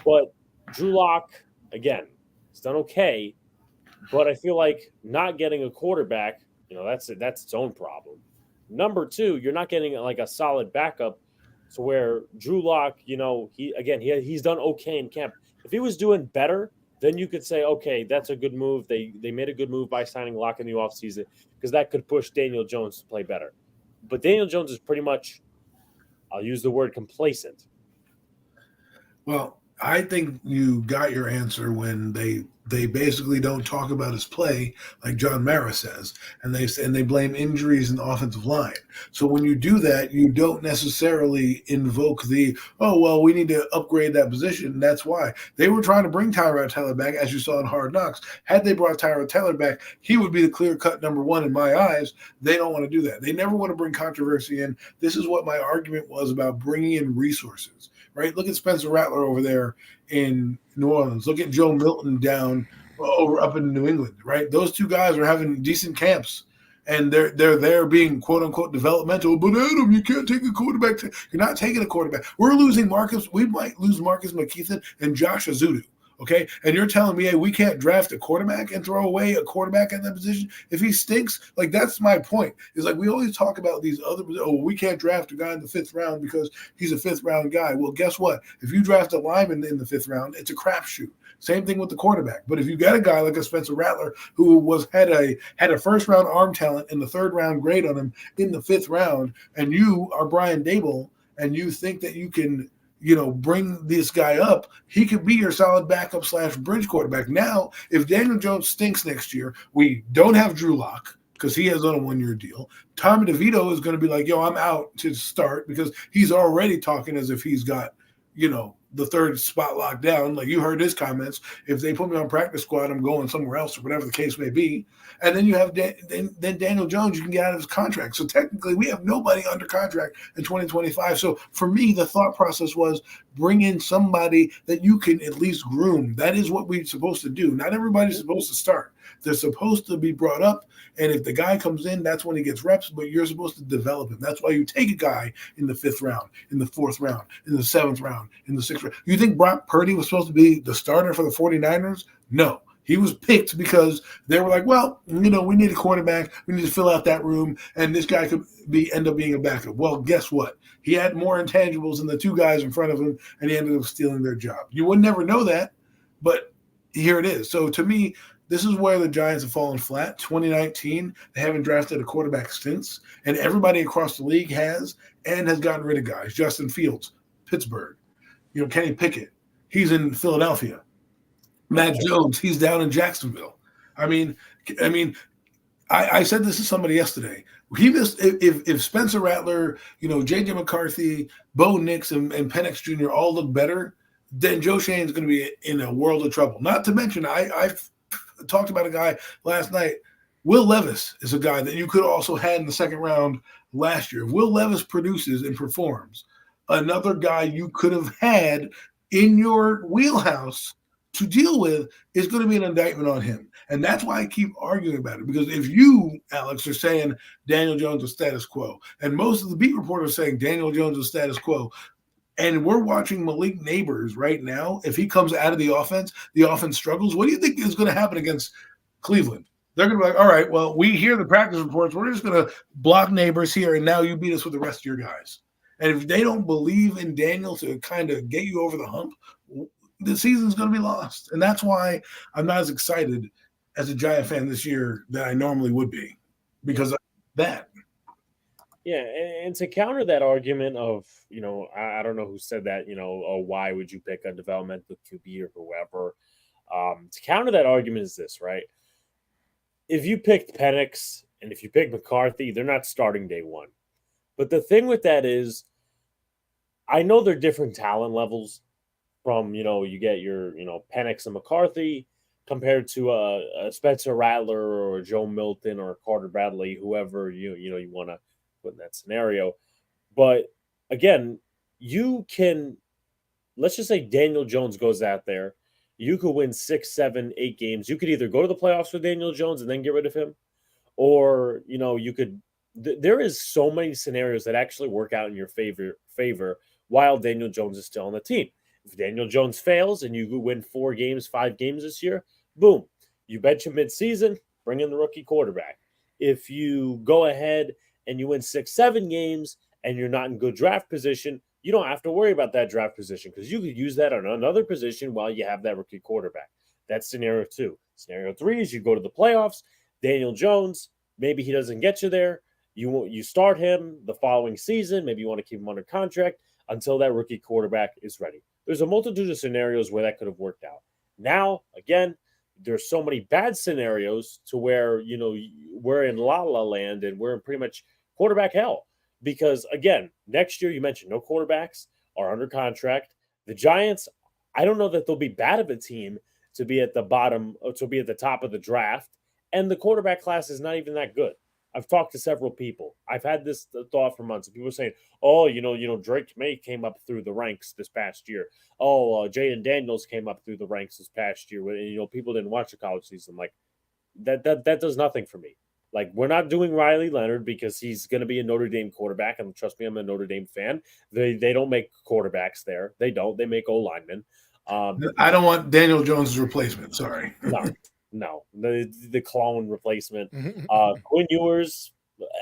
But Drew Lock, again, he's done okay. But I feel like not getting a quarterback, that's its own problem. Number two, you're not getting like a solid backup to where Drew Lock, he's done okay in camp. If he was doing better, then you could say, okay, that's a good move. They made a good move by signing Lock in the offseason because that could push Daniel Jones to play better. But Daniel Jones is pretty much, I'll use the word complacent. Well, I think you got your answer when they basically don't talk about his play like John Mara says, and they blame injuries in the offensive line. So when you do that, you don't necessarily invoke the, oh well, we need to upgrade that position. And that's why they were trying to bring Tyrod Taylor back, as you saw in Hard Knocks. Had they brought Tyrod Taylor back, he would be the clear-cut number one in my eyes. They don't want to do that. They never want to bring controversy in. This is what my argument was about bringing in resources. Right? Look at Spencer Rattler over there in New Orleans. Look at Joe Milton down over up in New England. Right? Those two guys are having decent camps, and they're there being quote unquote developmental. But Adam, you can't take a quarterback. You're not taking a quarterback. We're losing Marcus. We might lose Marcus McKeithen and Josh Azudu. Okay, and you're telling me, hey, we can't draft a quarterback and throw away a quarterback at that position if he stinks? Like, that's my point. Is like we always talk about these other, we can't draft a guy in the 5th round because he's a 5th round guy. Well, guess what? If you draft a lineman in the 5th round, it's a crapshoot. Same thing with the quarterback. But if you got a guy like a Spencer Rattler who had a 1st round arm talent and the 3rd round grade on him in the 5th round, and you are Brian Dable, and you think that you can bring this guy up, he could be your solid backup / bridge quarterback. Now, if Daniel Jones stinks next year, we don't have Drew Lock because he has on a 1-year deal. Tommy DeVito is going to be like, yo, I'm out to start because he's already talking as if he's got, the 3rd spot locked down. Like you heard his comments. If they put me on practice squad, I'm going somewhere else or whatever the case may be. And then you have then Daniel Jones, you can get out of his contract. So technically we have nobody under contract in 2025. So for me, the thought process was bring in somebody that you can at least groom. That is what we're supposed to do. Not everybody's supposed to start. They're supposed to be brought up. And if the guy comes in, that's when he gets reps, but you're supposed to develop him. That's why you take a guy in the 5th round, in the 4th round, in the 7th round, in the 6th round. You think Brock Purdy was supposed to be the starter for the 49ers? No. He was picked because they were like, well, we need a quarterback. We need to fill out that room, and this guy could end up being a backup. Well, guess what? He had more intangibles than the 2 guys in front of him, and he ended up stealing their job. You would never know that, but here it is. So to me, this is where the Giants have fallen flat. 2019, they haven't drafted a quarterback since, and everybody across the league has gotten rid of guys. Justin Fields, Pittsburgh. Kenny Pickett, he's in Philadelphia. Matt Jones, he's down in Jacksonville. I said this to somebody yesterday. If Spencer Rattler, J.J. McCarthy, Bo Nix, and Penix Jr. all look better, then Joe Shane's going to be in a world of trouble. Not to mention, I've talked about a guy last night. Will Levis is a guy that you could also had in the 2nd round last year. If Will Levis produces and performs, another guy you could have had in your wheelhouse to deal with is going to be an indictment on him. And that's why I keep arguing about it. Because if you, Alex, are saying Daniel Jones is status quo, and most of the beat reporters are saying Daniel Jones is status quo, and we're watching Malik Neighbors right now, if he comes out of the offense struggles, what do you think is going to happen against Cleveland? They're going to be like, all right, well, we hear the practice reports. We're just going to block neighbors here, and now you beat us with the rest of your guys. And if they don't believe in Daniel to kind of get you over the hump, the season's going to be lost. And that's why I'm not as excited as a Giant fan this year that I normally would be, because of that. Yeah, and to counter that argument of, I don't know who said that, oh, why would you pick a developmental QB or whoever? To counter that argument is this, right? If you picked Penix and if you pick McCarthy, they're not starting day one. But the thing with that is, I know they're different talent levels from, you get your, Penix and McCarthy compared to a Spencer Rattler or a Joe Milton or a Carter Bradley, whoever you want to put in that scenario. But again, let's just say Daniel Jones goes out there. You could win 6, 7, 8 games. You could either go to the playoffs with Daniel Jones and then get rid of him, or you could. There is so many scenarios that actually work out in your favor while Daniel Jones is still on the team. If Daniel Jones fails and you win 4 games, 5 games this year, boom, you bench him midseason, bring in the rookie quarterback. If you go ahead and you win 6, 7 games and you're not in good draft position, you don't have to worry about that draft position because you could use that on another position while you have that rookie quarterback. That's scenario 2. Scenario 3 is you go to the playoffs. Daniel Jones, maybe he doesn't get you there. You start him the following season. Maybe you want to keep him under contract until that rookie quarterback is ready. There's a multitude of scenarios where that could have worked out. Now, again, there's so many bad scenarios to where, we're in la-la land and we're in pretty much quarterback hell. Because, again, next year, you mentioned no quarterbacks are under contract. The Giants, I don't know that they'll be bad of a team to be at the bottom, or to be at the top of the draft. And the quarterback class is not even that good. I've talked to several people. I've had this thought for months. People are saying, oh, Drake May came up through the ranks this past year. Oh, Jaden Daniels came up through the ranks this past year. And, people didn't watch the college season. Like, that does nothing for me. Like, we're not doing Riley Leonard because he's going to be a Notre Dame quarterback. And trust me, I'm a Notre Dame fan. They don't make quarterbacks there. They don't. They make O-linemen. I don't want Daniel Jones' replacement. Sorry. No. The clone replacement. Quinn Ewers,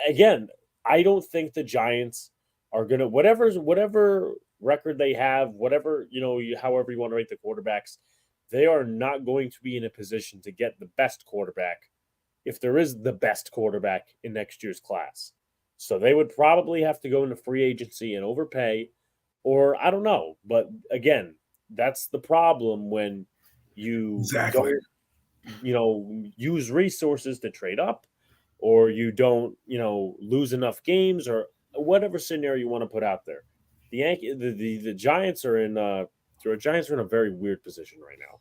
again, I don't think the Giants are going to, whatever record they have, whatever, however you want to rate the quarterbacks, they are not going to be in a position to get the best quarterback if there is the best quarterback in next year's class. So they would probably have to go into free agency and overpay, or I don't know. But again, that's the problem when you don't, use resources to trade up, or you don't, lose enough games, or whatever scenario you want to put out there. The Giants are in a very weird position right now.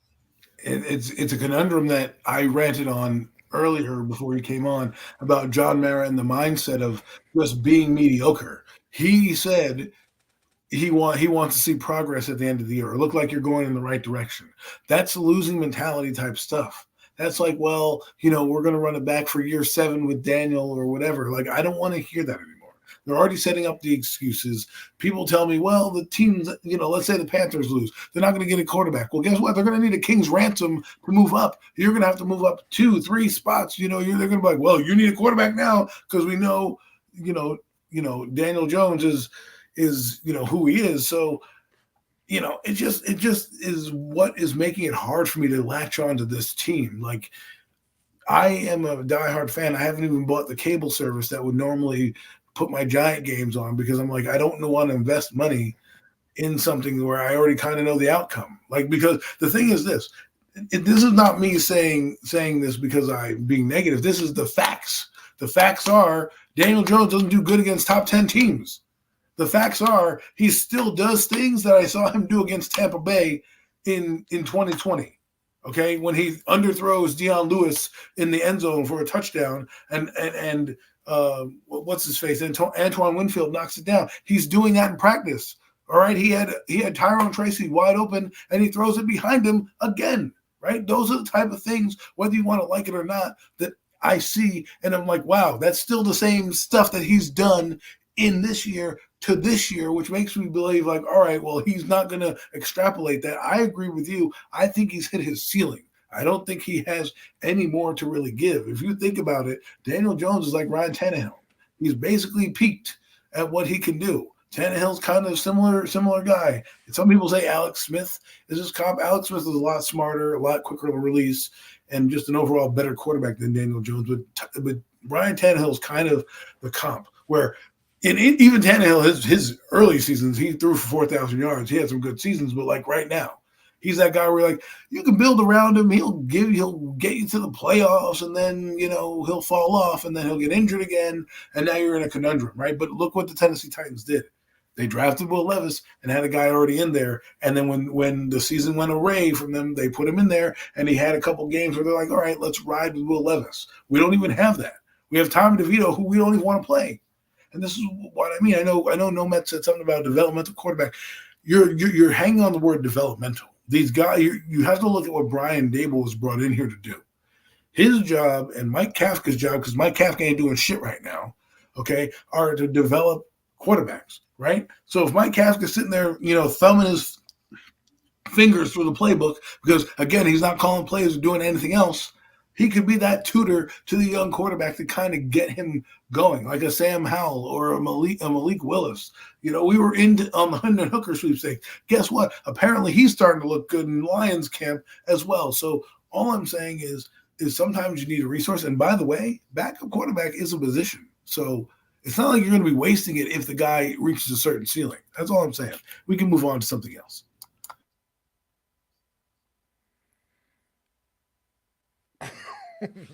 It's a conundrum that I ranted on earlier before he came on about John Mara and the mindset of just being mediocre. He said he wants to see progress at the end of the year, or look like you're going in the right direction. That's losing mentality type stuff. That's like, well, we're going to run it back for year 7 with Daniel or whatever. Like, I don't want to hear that anymore. They're already setting up the excuses. People tell me, well, the teams, let's say the Panthers lose. They're not going to get a quarterback. Well, guess what? They're going to need a king's ransom to move up. You're going to have to move up 2, 3 spots. They're going to be like, well, you need a quarterback now because we know, Daniel Jones is who he is. So, it just is what is making it hard for me to latch on to this team. Like, I am a diehard fan. I haven't even bought the cable service that would normally put my Giant games on because I'm like, I don't want to invest money in something where I already kind of know the outcome. Like, because the thing is this is not me saying this because I'm being negative. This is the facts. The facts are Daniel Jones doesn't do good against top 10 teams. The facts are he still does things that I saw him do against Tampa Bay in 2020. Okay, when he underthrows Deion Lewis in the end zone for a touchdown, and what's his face? Antoine Winfield knocks it down. He's doing that in practice. All right, he had Tyrone Tracy wide open, and he throws it behind him again. Right, those are the type of things, whether you want to like it or not, that I see, and I'm like, wow, that's still the same stuff that he's done in this year to this year, which makes me believe, like, all right, well, he's not going to extrapolate that. I agree with you. I think he's hit his ceiling. I don't think he has any more to really give. If you think about it, Daniel Jones is like Ryan Tannehill. He's basically peaked at what he can do. Tannehill's kind of similar guy. And some people say Alex Smith is his comp. Alex Smith is a lot smarter, a lot quicker to release, and just an overall better quarterback than Daniel Jones. But Ryan Tannehill is kind of the comp where even Tannehill, his early seasons, he threw for 4,000 yards. He had some good seasons, but like right now, he's that guy where like you can build around him. He'll get you to the playoffs, and then he'll fall off, and then he'll get injured again, and now you're in a conundrum, right? But look what the Tennessee Titans did. They drafted Will Levis and had a guy already in there, and then when the season went away from them, they put him in there, and he had a couple games where they're like, all right, let's ride with Will Levis. We don't even have that. We have Tommy DeVito, who we don't even want to play. And this is what I mean. I know Nomad said something about a developmental quarterback. You're hanging on the word developmental. These guys, you have to look at what Brian Dable was brought in here to do. His job and Mike Kafka's job, because Mike Kafka ain't doing shit right now, okay, are to develop quarterbacks, right? So if Mike Kafka's sitting there, thumbing his fingers through the playbook because, again, he's not calling plays or doing anything else, he could be that tutor to the young quarterback to kind of get him going, like a Sam Howell or a Malik Willis. We were on the Hendon Hooker sweepstakes. Guess what? Apparently he's starting to look good in Lions camp as well. So all I'm saying is sometimes you need a resource. And by the way, backup quarterback is a position. So it's not like you're going to be wasting it if the guy reaches a certain ceiling. That's all I'm saying. We can move on to something else.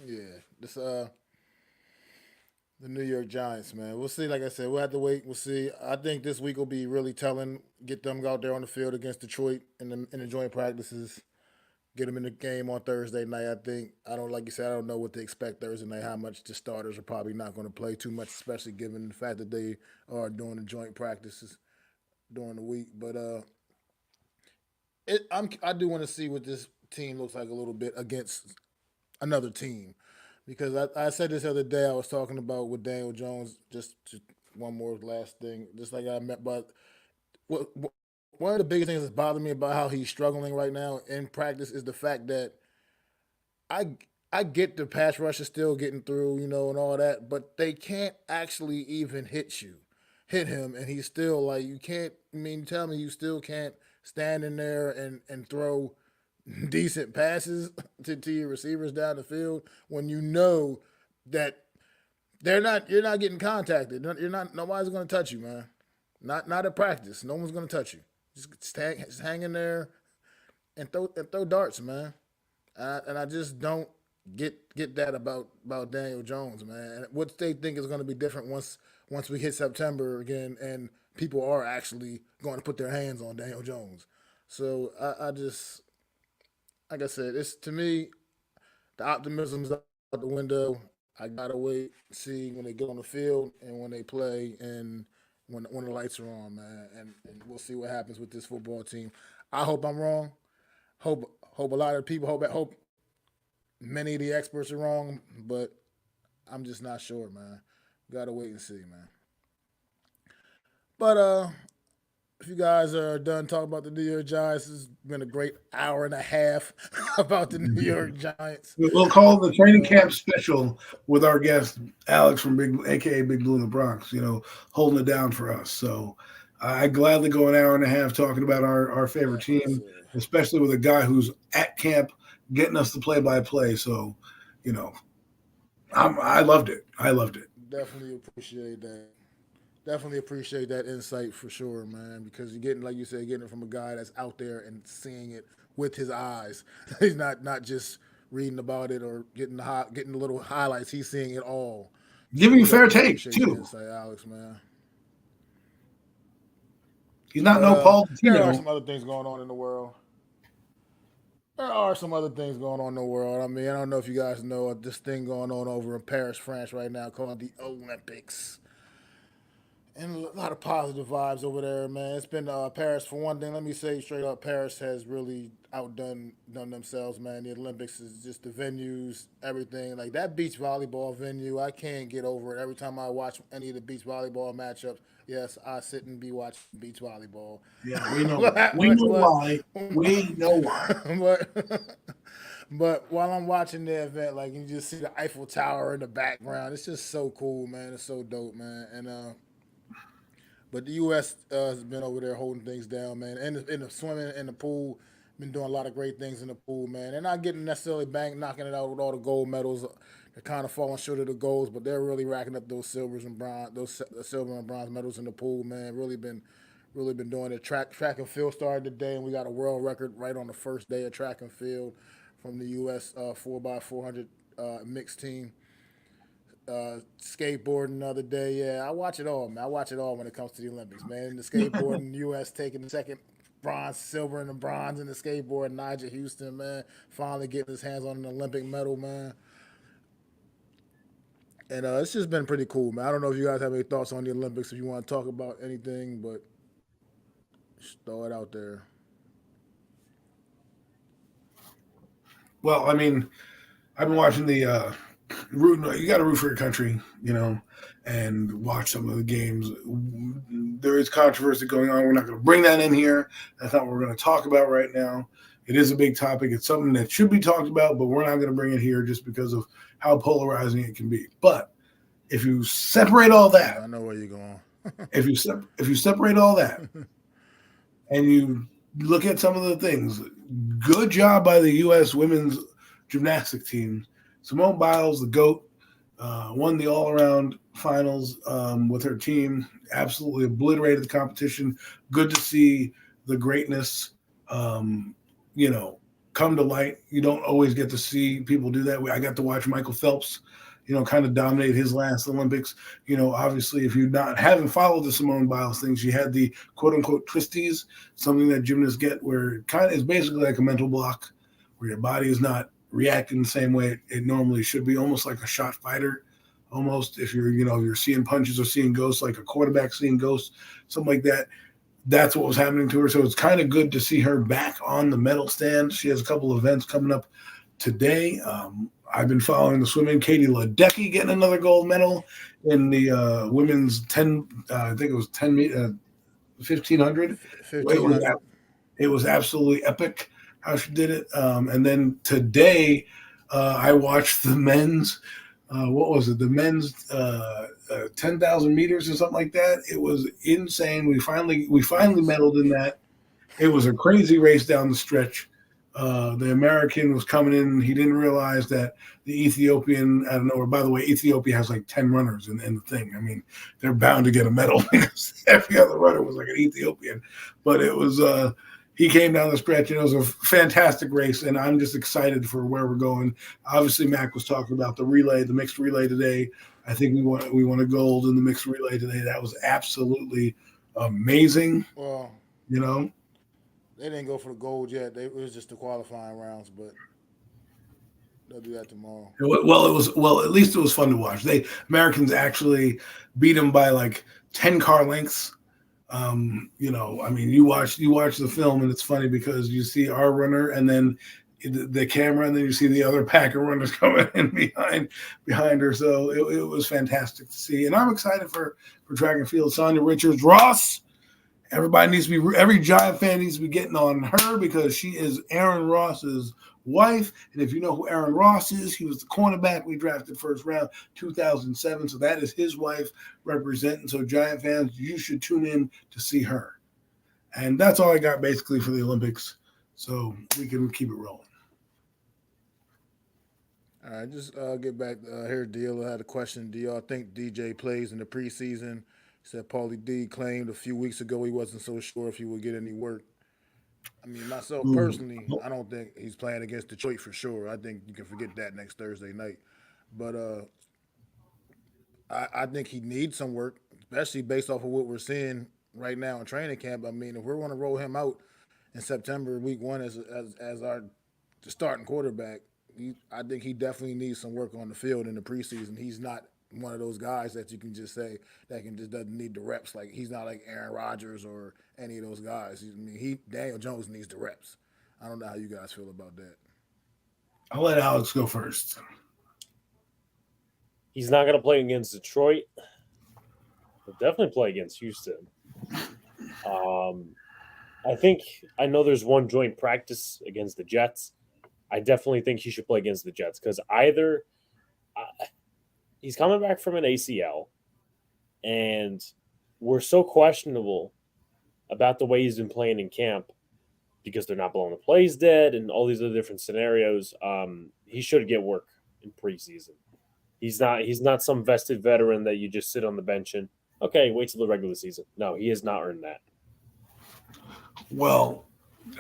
Yeah, this the New York Giants, man. We'll see. Like I said, we'll have to wait. We'll see. I think this week will be really telling. Get them out there on the field against Detroit in the joint practices. Get them in the game on Thursday night. Like you said, I don't know what to expect Thursday night. How much the starters are probably not going to play too much, especially given the fact that they are doing the joint practices during the week. But I do want to see what this team looks like a little bit against another team, because I said this the other day. I was talking about with Daniel Jones. Just one more last thing, just like I met, but one of the biggest things that's bothering me about how he's struggling right now in practice is the fact that I get the pass rush is still getting through, and all that, but they can't actually even hit him, and he's still like, you can't. I mean, tell me you still can't stand in there and throw decent passes to your receivers down the field when you know that you're not getting contacted. Nobody's going to touch you, man. Not at practice. No one's going to touch you. Just hang in there and throw darts, man. And I just don't get that about Daniel Jones, man. And what they think is going to be different once we hit September again and people are actually going to put their hands on Daniel Jones. So I just, like I said, it's, to me, the optimism's out the window. I gotta wait, see when they get on the field and when they play and when the lights are on, man. And we'll see what happens with this football team. I hope I'm wrong. Hope a lot of people hope many of the experts are wrong, but I'm just not sure, man. Gotta wait and see, man. But if you guys are done talking about the New York Giants, it's been a great hour and a half about the New York Giants. We'll call the training camp special with our guest Alex from aka Big Blue in the Bronx, holding it down for us. So I gladly go an hour and a half talking about our favorite team, especially with a guy who's at camp getting us the play-by-play. So, I loved it. Definitely appreciate that. Definitely appreciate that insight for sure, man, because you're getting, like you said, getting it from a guy that's out there and seeing it with his eyes. He's not just reading about it or getting the little highlights. He's seeing it all. Giving you fair take, too. Insight, Alex, man. He's not no Paul Tino. There are some other things going on in the world. I mean, I don't know if you guys know this thing going on over in Paris, France right now called the Olympics. And a lot of positive vibes over there, man. It's been Paris, for one thing. Let me say straight up, Paris has really outdone themselves, man. The Olympics is just the venues, everything. Like that beach volleyball venue, I can't get over it. Every time I watch any of the beach volleyball matchups, yes, I sit and be watching beach volleyball. Yeah, we know. We know why. We know why. But while I'm watching the event, like you just see the Eiffel Tower in the background. It's just so cool, man. It's so dope, man. And but the U.S. Has been over there holding things down, man. And in the swimming in the pool, been doing a lot of great things in the pool, man. They're not getting necessarily bang knocking it out with all the gold medals. They're kind of falling short of the goals, but they're really racking up those silvers and bronze, silver and bronze medals in the pool, man. Really been doing it. Track and field started today, and we got a world record right on the first day of track and field from the U.S. 4x400 mixed team. Skateboarding the other day. Yeah, I watch it all, man. I watch it all when it comes to the Olympics, man. The skateboarding, U.S. taking the second bronze, silver, and the bronze in the skateboard. Nigel Houston, man, finally getting his hands on an Olympic medal, man. And it's just been pretty cool, man. I don't know if you guys have any thoughts on the Olympics, if you want to talk about anything, but just throw it out there. Well, I mean, I've been watching the root. You got to root for your country, and watch some of the games. There is controversy going on. We're not going to bring that in here. That's not what we're going to talk about right now. It is a big topic. It's something that should be talked about, but we're not going to bring it here just because of how polarizing it can be. But if you separate all that, I know where you're going. if you separate all that, and you look at some of the things, good job by the U.S. women's gymnastic team. Simone Biles, the GOAT, won the all-around finals with her team. Absolutely obliterated the competition. Good to see the greatness, come to light. You don't always get to see people do that. I got to watch Michael Phelps, kind of dominate his last Olympics. Obviously, if you haven't followed the Simone Biles thing, she had the quote-unquote twisties, something that gymnasts get where it kind of is basically like a mental block, where your body is not reacting the same way it normally should be, almost like a shot fighter. Almost, if you're seeing punches or seeing ghosts, like a quarterback seeing ghosts, something like that. That's what was happening to her. So it's kind of good to see her back on the medal stand. She has a couple of events coming up today. I've been following the swimming. Katie Ledecky getting another gold medal in the women's 10, I think it was 1500. 1500. It was absolutely epic how she did it. And then today I watched the men's, what was it? The men's 10,000 meters or something like that. It was insane. We finally medaled in that. It was a crazy race down the stretch. The American was coming in. He didn't realize that the Ethiopian, I don't know, or by the way, Ethiopia has like 10 runners in the thing. I mean, they're bound to get a medal because every other runner was like an Ethiopian. But it was, he came down the stretch, and it was a fantastic race, and I'm just excited for where we're going. Obviously, Mac was talking about the mixed relay today. I think we won a gold in the mixed relay today. That was absolutely amazing. Well, they didn't go for the gold yet. It was just the qualifying rounds, but they'll do that tomorrow. Well, at least it was fun to watch. Americans actually beat them by like 10 car lengths. I mean, you watch the film, and it's funny because you see our runner and then the camera, and then you see the other pack of runners coming in behind her. So it was fantastic to see, and I'm excited for track and field. Sonia Richards-Ross. Every Giant fan needs to be getting on her because she is Aaron Ross's wife. And if you know who Aaron Ross is, he was the cornerback we drafted first round, 2007. So that is his wife representing. So Giant fans, you should tune in to see her. And that's all I got basically for the Olympics. So we can keep it rolling. All right, just get back here. Deal had a question. Do y'all think DJ plays in the preseason? Said Paulie D claimed a few weeks ago he wasn't so sure if he would get any work. I mean, myself personally, I don't think he's playing against Detroit for sure. I think you can forget that next Thursday night. But I think he needs some work, especially based off of what we're seeing right now in training camp. I mean, if we're going to roll him out in September, week one, as our starting quarterback, I think he definitely needs some work on the field in the preseason. He's not one of those guys that you can just say that doesn't need the reps. Like, he's not like Aaron Rodgers or any of those guys. Daniel Jones needs the reps. I don't know how you guys feel about that. I'll let Alex go first. He's not going to play against Detroit. He'll definitely play against Houston. I know there's one joint practice against the Jets. I definitely think he should play against the Jets because either he's coming back from an ACL, and we're so questionable about the way he's been playing in camp because they're not blowing the plays dead and all these other different scenarios. He should get work in preseason. He's not some vested veteran that you just sit on the bench and okay, wait till the regular season. No, he has not earned that. Well,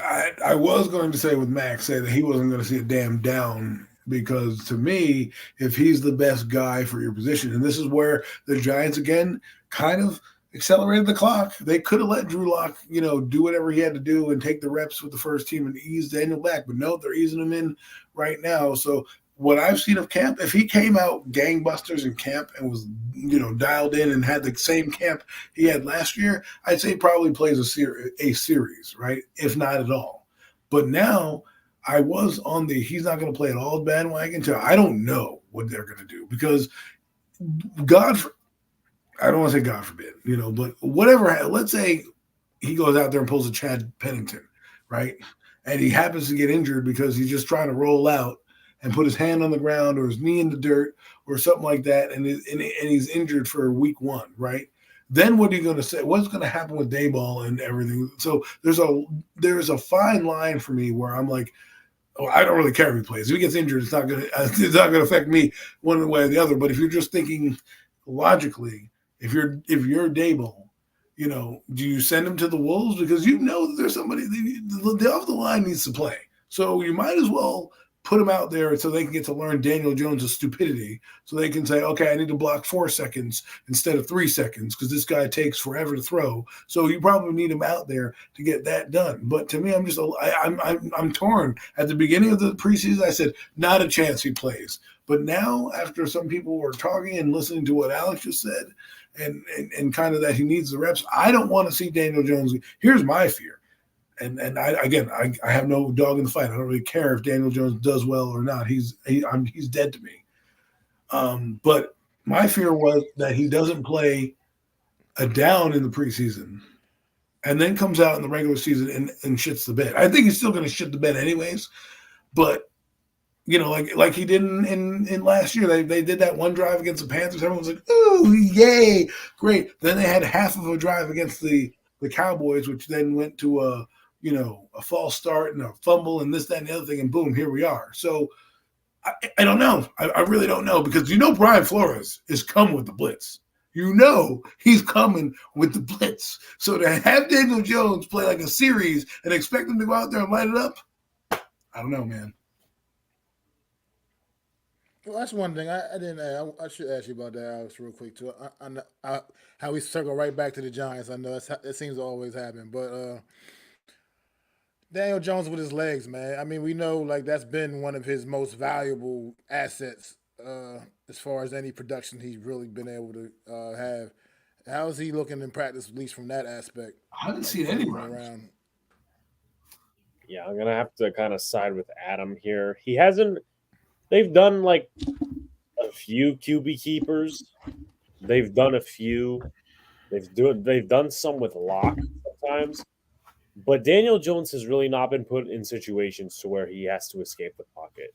I was going to say with Max, say that he wasn't going to see a damn down because to me, if he's the best guy for your position, and this is where the Giants again kind of accelerated the clock. They could have let Drew Lock, do whatever he had to do and take the reps with the first team and ease Daniel back. But no, they're easing him in right now. So what I've seen of camp, if he came out gangbusters in camp and was, dialed in and had the same camp he had last year, I'd say he probably plays a series, right? If not at all. But now I was on the he's not going to play at all bandwagon to I don't know what they're going to do because I don't want to say God forbid, but whatever. Let's say he goes out there and pulls a Chad Pennington, right? And he happens to get injured because he's just trying to roll out and put his hand on the ground or his knee in the dirt or something like that, and he's injured for week 1, right? Then what are you going to say? What's going to happen with Dayball and everything? So there's a fine line for me where I'm like, oh, I don't really care if he plays. If he gets injured, it's not going to affect me one way or the other. But if you're just thinking logically, if you're Dayball, do you send him to the Wolves because that there's somebody the off the line needs to play, so you might as well put him out there so they can get to learn Daniel Jones' stupidity, so they can say, okay, I need to block 4 seconds instead of 3 seconds because this guy takes forever to throw. So you probably need him out there to get that done. But to me, I'm torn. At the beginning of the preseason, I said not a chance he plays. But now, after some people were talking and listening to what Alex just said, and kind of that he needs the reps, I don't want to see Daniel Jones. Here's my fear. And I have no dog in the fight. I don't really care if Daniel Jones does well or not. He's dead to me. But my fear was that he doesn't play a down in the preseason and then comes out in the regular season and shits the bed. I think he's still going to shit the bed anyways. But, like he did in last year. They did that one drive against the Panthers. Everyone was like, ooh, yay, great. Then they had half of a drive against the Cowboys, which then went to a false start and a fumble and this, that, and the other thing, and boom, here we are. So I don't know. I really don't know because Brian Flores is coming with the blitz. He's coming with the blitz. So to have Daniel Jones play like a series and expect him to go out there and light it up, I don't know, man. Well, that's one thing I didn't. I should ask you about that, Alex, real quick too. How we circle right back to the Giants. I know that seems to always happen, but Daniel Jones with his legs, man. I mean, we know like that's been one of his most valuable assets as far as any production he's really been able to have. How is he looking in practice, at least from that aspect? I haven't seen any runs. Yeah, I'm gonna have to kind of side with Adam here. He hasn't. They've done like a few QB keepers. They've done a few. They've done some with Locke sometimes. But Daniel Jones has really not been put in situations to where he has to escape the pocket.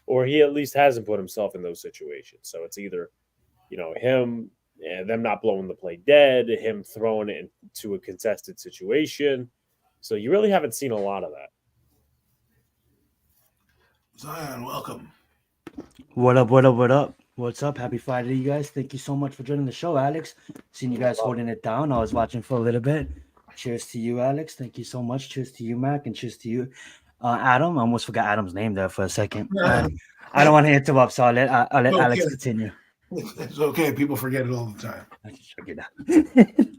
Or he at least hasn't put himself in those situations. So it's either, him and them not blowing the play dead, him throwing it into a contested situation. So you really haven't seen a lot of that. Zion, welcome. What up, what up, what up? What's up? Happy Friday to you guys. Thank you so much for joining the show, Alex. Seen you guys holding it down. I was watching for a little bit. Cheers to you, Alex. Thank you so much. Cheers to you, Mac, and cheers to you, Adam. I almost forgot Adam's name there for a second. I don't want to interrupt, so I'll let Alex continue. It's okay. People forget it all the time. I just forget that.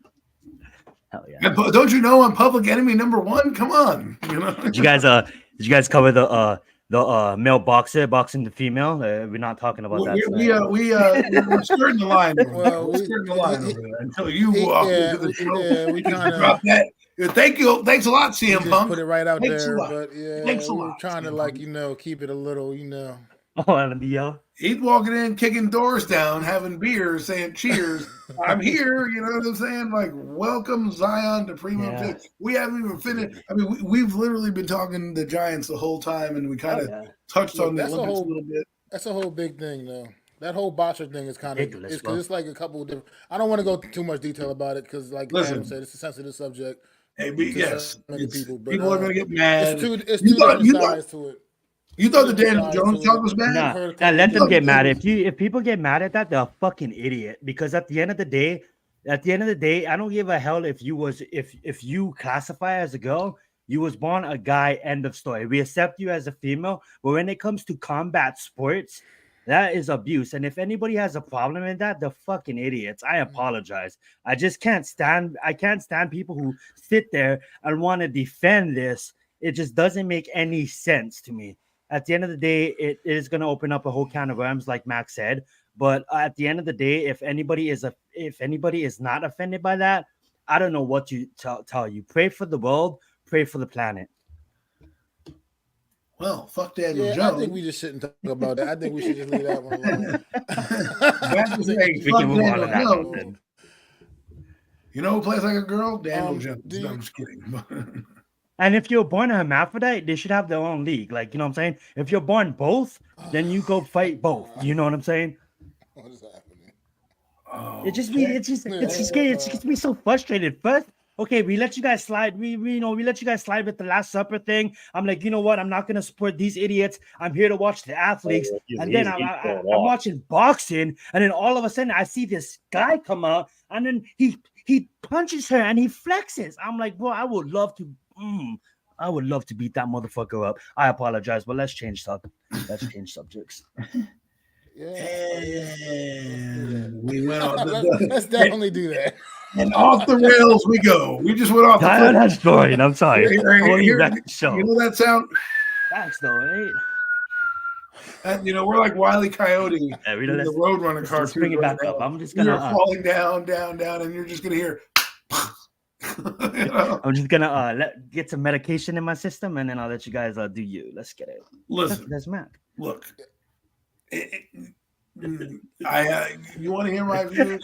Hell yeah! And don't you know I'm public enemy number 1? Come on. Did you guys cover the male boxer boxing the female? We're not talking about that. We're skirting the line. We're skirting the line over there until you walk into the show. Yeah, we kind drop that. Thank you. Thanks a lot, CM Punk. Put it right out Thanks there, a lot. but yeah, Thanks a we're lot, trying to keep it a little, Oh, and the yell. He's walking in, kicking doors down, having beers, saying cheers. I'm here. You know what I'm saying? Like, welcome Zion to Premium Yeah. Takes. We haven't even finished. I mean, we've literally been talking the Giants the whole time, and we kind of touched on the That's a Olympics whole- a little bit. That's a whole big thing, though. That whole botcher thing is kind of Ridiculous, it's bro. because it's like a couple of different. I don't want to go too much detail about it because, like Listen. Adam said, it's a sensitive subject. Hey, to yes, so many people, but, people are going to get mad. It's You two thought- different you thought- sides to it. You thought the Two Daniel sides Jones to talk it. was bad? Nah, let them get mad. Look, If people get mad at that, they're a fucking idiot. Because at the end of the day, I don't give a hell if you classify as a girl, you was born a guy. End of story. We accept you as a female, but when it comes to combat sports, that is abuse. And if anybody has a problem with that, they're fucking idiots. I apologize. I just can't stand. I can't stand people who sit there and want to defend this. It just doesn't make any sense to me. At the end of the day, it is going to open up a whole can of worms, like Max said. But at the end of the day, if anybody is not offended by that, I don't know what to tell you. Pray for the world, pray for the planet. well, fuck Daniel Yeah, Jones. I think we just shouldn't talk about that. I think we should just leave that one alone. That's the thing. We Fuck can move on Daniel to that. Jones. Then. You know who plays like a girl? Daniel Jones. do No, you- I'm just kidding. And if you're born a hermaphrodite, they should have their own league. Like, you know what I'm saying? If you're born both, then you go fight both. You know what I'm saying? What is happening? Oh, It just gets me so frustrated. First, okay, we let you guys slide. We let you guys slide with the Last Supper thing. I'm like, you know what? I'm not gonna support these idiots. I'm here to watch the athletes. And then I'm watching boxing, and then all of a sudden I see this guy come out, and then he punches her and he flexes. I'm like, bro, I would love to beat that motherfucker up. I apologize, but let's change subjects. Yeah, And we went off let's definitely do that. and off the rails we go. We just went off the Zion rails. has joined. I'm sorry. Here, Back to the show. you know that sound? Thanks, though, right? And, we're like Wile E. Coyote Yeah, in the Roadrunner cartoon. Let's bring it right back up. now. I'm just You're gonna. falling down, and you're just gonna hear. I'm just gonna get some medication in my system, and then I'll let you guys do you. Let's get it. Listen, That's Mac. look. You want to hear my views?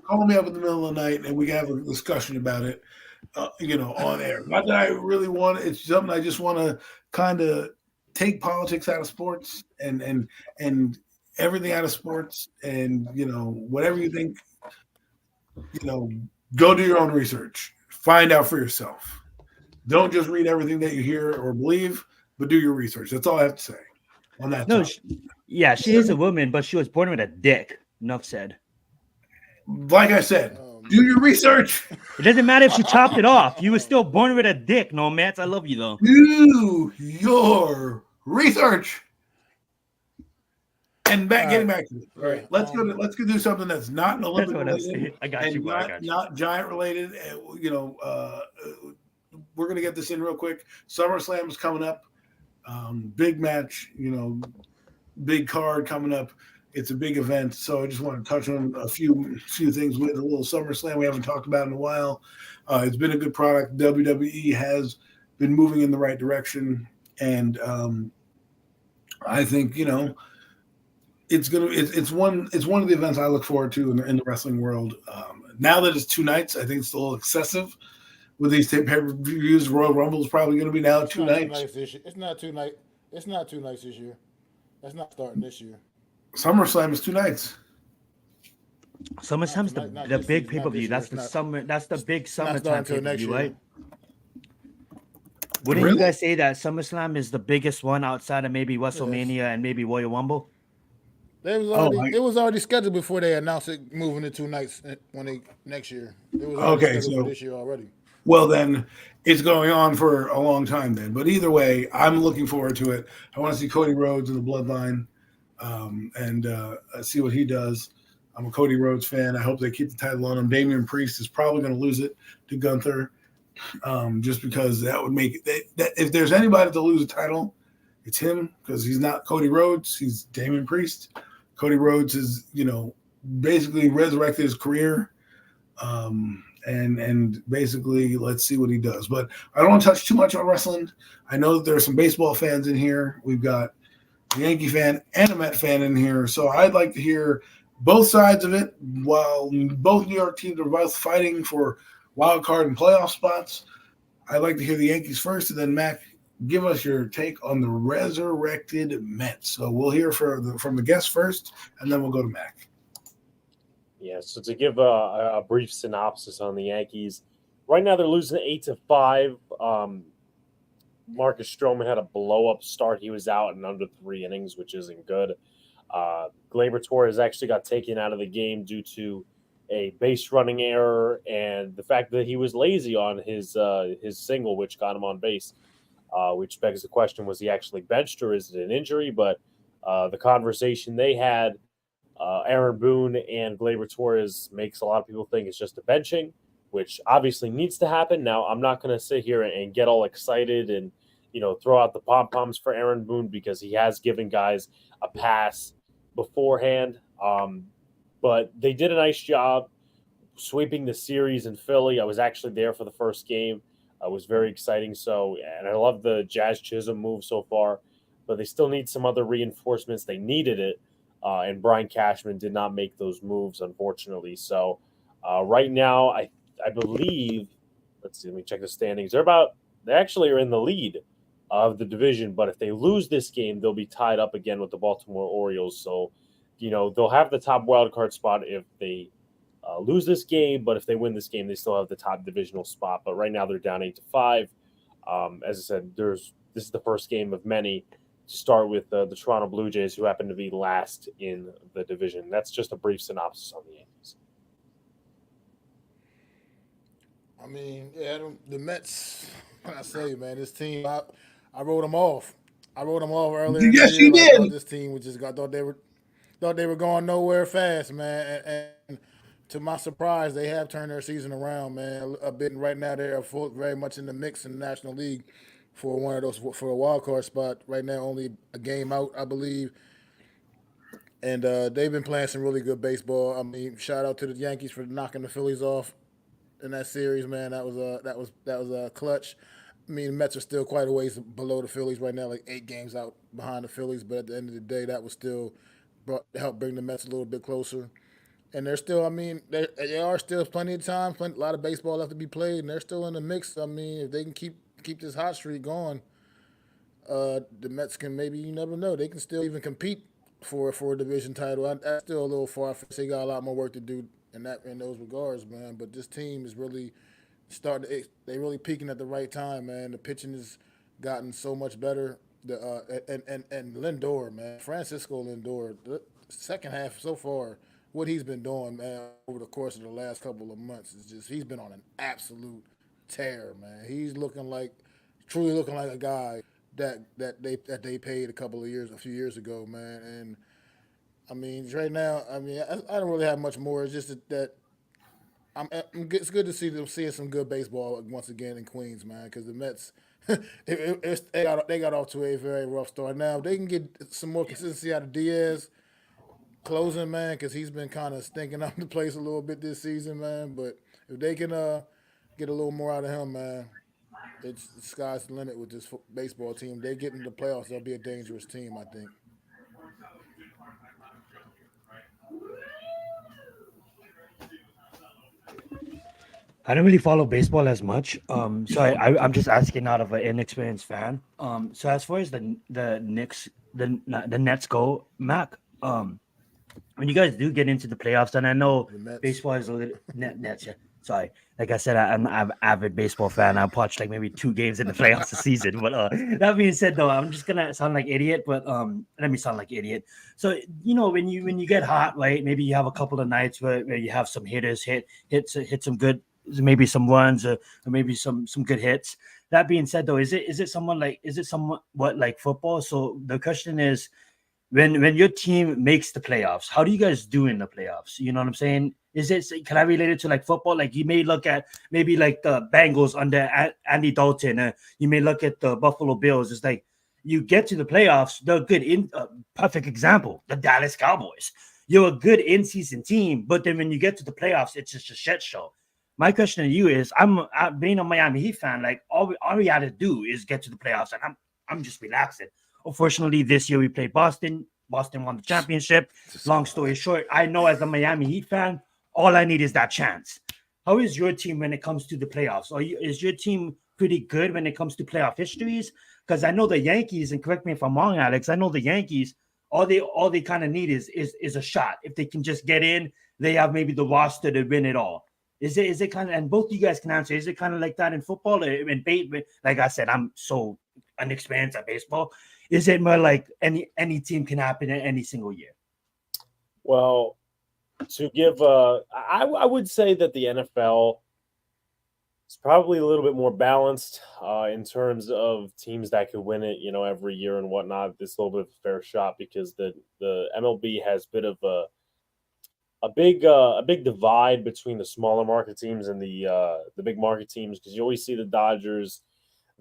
Call me up in the middle of the night, and we can have a discussion about it. On air. Not that I really want it. It's something I just want to kind of take politics out of sports and everything out of sports, and whatever you think. Go do your own research. Find out for yourself. Don't just read everything that you hear or believe, but do your research. That's all I have to say on that. No, topic. she is a woman, but she was born with a dick. Enough said. Like I said, do your research. It doesn't matter if she chopped it off. You were still born with a dick. No, Matt, I love you though. Do your research. And getting back to it. All right, let's go do something that's not an Olympic related. I got you, bro. I got you. Not Giant related. We're gonna get this in real quick. SummerSlam is coming up. Big match. Big card coming up. It's a big event, so I just want to touch on a few things with a little SummerSlam we haven't talked about in a while. It's been a good product. WWE has been moving in the right direction, and I think it's one of the events I look forward to in the wrestling world. Now that it's 2 nights, I think it's a little excessive with these pay-per-views. Royal Rumble is probably going to be now 2 nights. It's not 2 nights. It's not 2 nights this year. That's not starting this year. SummerSlam is 2 nights. SummerSlam's the big pay-per-view. That's the summer. That's the big summertime pay-per-view, right? Wouldn't you guys say that SummerSlam is the biggest one outside of maybe WrestleMania and maybe Royal Rumble? It was already scheduled before they announced it moving to 2 nights next year. It was scheduled for this year already. Well, then it's going on for a long time then. But either way, I'm looking forward to it. I want to see Cody Rhodes in the Bloodline and see what he does. I'm a Cody Rhodes fan. I hope they keep the title on him. Damian Priest is probably going to lose it to Gunther just because that would make it that if there's anybody to lose a title, it's him because he's not Cody Rhodes. He's Damian Priest. Cody Rhodes is, basically resurrected his career. And basically, let's see what he does. But I don't want to touch too much on wrestling. I know that there are some baseball fans in here. We've got a Yankee fan and a Met fan in here, so I'd like to hear both sides of it. While both New York teams are both fighting for wild card and playoff spots, I'd like to hear the Yankees first, and then Mac, give us your take on the resurrected Mets. So we'll hear from the guest first, and then we'll go to Mac. Yeah, so to give a brief synopsis on the Yankees, right now they're losing 8-5. Marcus Stroman had a blow-up start. He was out in under 3 innings, which isn't good. Gleyber Torres actually got taken out of the game due to a base running error and the fact that he was lazy on his single, which got him on base, which begs the question, was he actually benched or is it an injury? But the conversation they had, Aaron Boone and Gleyber Torres, makes a lot of people think it's just a benching, which obviously needs to happen. Now, I'm not going to sit here and get all excited and throw out the pom-poms for Aaron Boone because he has given guys a pass beforehand. But they did a nice job sweeping the series in Philly. I was actually there for the first game. It was very exciting. And I love the Jazz Chisholm move so far, but they still need some other reinforcements. They needed it, and Brian Cashman did not make those moves, unfortunately. So right now, I believe, let's see, let me check the standings. They actually are in the lead of the division, but if they lose this game, they'll be tied up again with the Baltimore Orioles. So, they'll have the top wild card spot if they lose this game, but if they win this game, they still have the top divisional spot. But right now they're down 8-5. As I said, this is the first game of many to start with the Toronto Blue Jays, who happen to be last in the division. That's just a brief synopsis on the Yankees. I mean, yeah, the Mets. What can I say, man? This team, I wrote them off. I wrote them off earlier in the Yes, year. you I did. thought this team was I thought they were going nowhere fast, man. And to my surprise, they have turned their season around, man. A bit. Right now, they're very much in the mix in the National League for a wild card spot. Right now, only a game out, I believe. And they've been playing some really good baseball. I mean, shout out to the Yankees for knocking the Phillies off in that series, man. That was a clutch. I mean, the Mets are still quite a ways below the Phillies right now, like 8 games out behind the Phillies. But at the end of the day, that was still helped bring the Mets a little bit closer. And they're still, I mean, there are still plenty of time, a lot of baseball left to be played, and they're still in the mix. I mean, if they can keep this hot streak going, the Mets can, maybe, you never know, they can still even compete for a division title. That's still a little far. They got a lot more work to do in those regards, man. But this team is really they really peaking at the right time, man. The pitching has gotten so much better. And Lindor, man, Francisco Lindor, the second half so far, what he's been doing, man, over the course of the last couple of months is just, he's been on an absolute tear, man. He's truly looking like a guy that they paid a few years ago, man. And I mean, right now, I mean, I don't really have much more. It's just that it's good to see them seeing some good baseball once again in Queens, man. Because the Mets, they got off to a very rough start. Now, if they can get some more consistency out of Diaz closing, man, because he's been kind of stinking up the place a little bit this season, man. But if they can get a little more out of him, man, the sky's the limit with this baseball team. They get into the playoffs, they'll be a dangerous team, I think. I don't really follow baseball as much, so I'm just asking out of an inexperienced fan. So as far as the Nets go, Mac, when you guys do get into the playoffs, and I know baseball is a little Nets. Yeah, sorry. Like I said, I'm an avid baseball fan. I've watched like maybe 2 games in the playoffs this season. But that being said, though, I'm just gonna sound like idiot. But let me sound like idiot. So when you get hot, right? Maybe you have a couple of nights where you have some hitters hit some good, maybe some runs or maybe some good hits. That being said, though, is it somewhat like football? So the question is, when your team makes the playoffs, how do you guys do in the playoffs? You know what I'm saying? Can I relate it to like football? Like you may look at maybe like the Bengals under Andy Dalton. You may look at the Buffalo Bills. It's like you get to the playoffs, they're good. Perfect example, the Dallas Cowboys. You're a good in-season team, but then when you get to the playoffs, it's just a shit show. My question to you is, being a Miami Heat fan, like all we had to do is get to the playoffs, and I'm just relaxing. Unfortunately, this year we played Boston. Boston won the championship. Long story short, I know as a Miami Heat fan, all I need is that chance. How is your team when it comes to the playoffs? Is your team pretty good when it comes to playoff histories? Because I know the Yankees, and correct me if I'm wrong, Alex, I know the Yankees, all they kind of need is a shot. If they can just get in, they have maybe the roster to win it all. Is it kind of, and both you guys can answer, is it kind of like that in football? Like I said, I'm so inexperienced at baseball. Is it more like any team can happen in any single year? Well, to give, I would say that the NFL is probably a little bit more balanced in terms of teams that could win it, every year and whatnot. This a little bit of a fair shot because the MLB has a bit of a big divide between the smaller market teams and the big market teams, because you always see the Dodgers,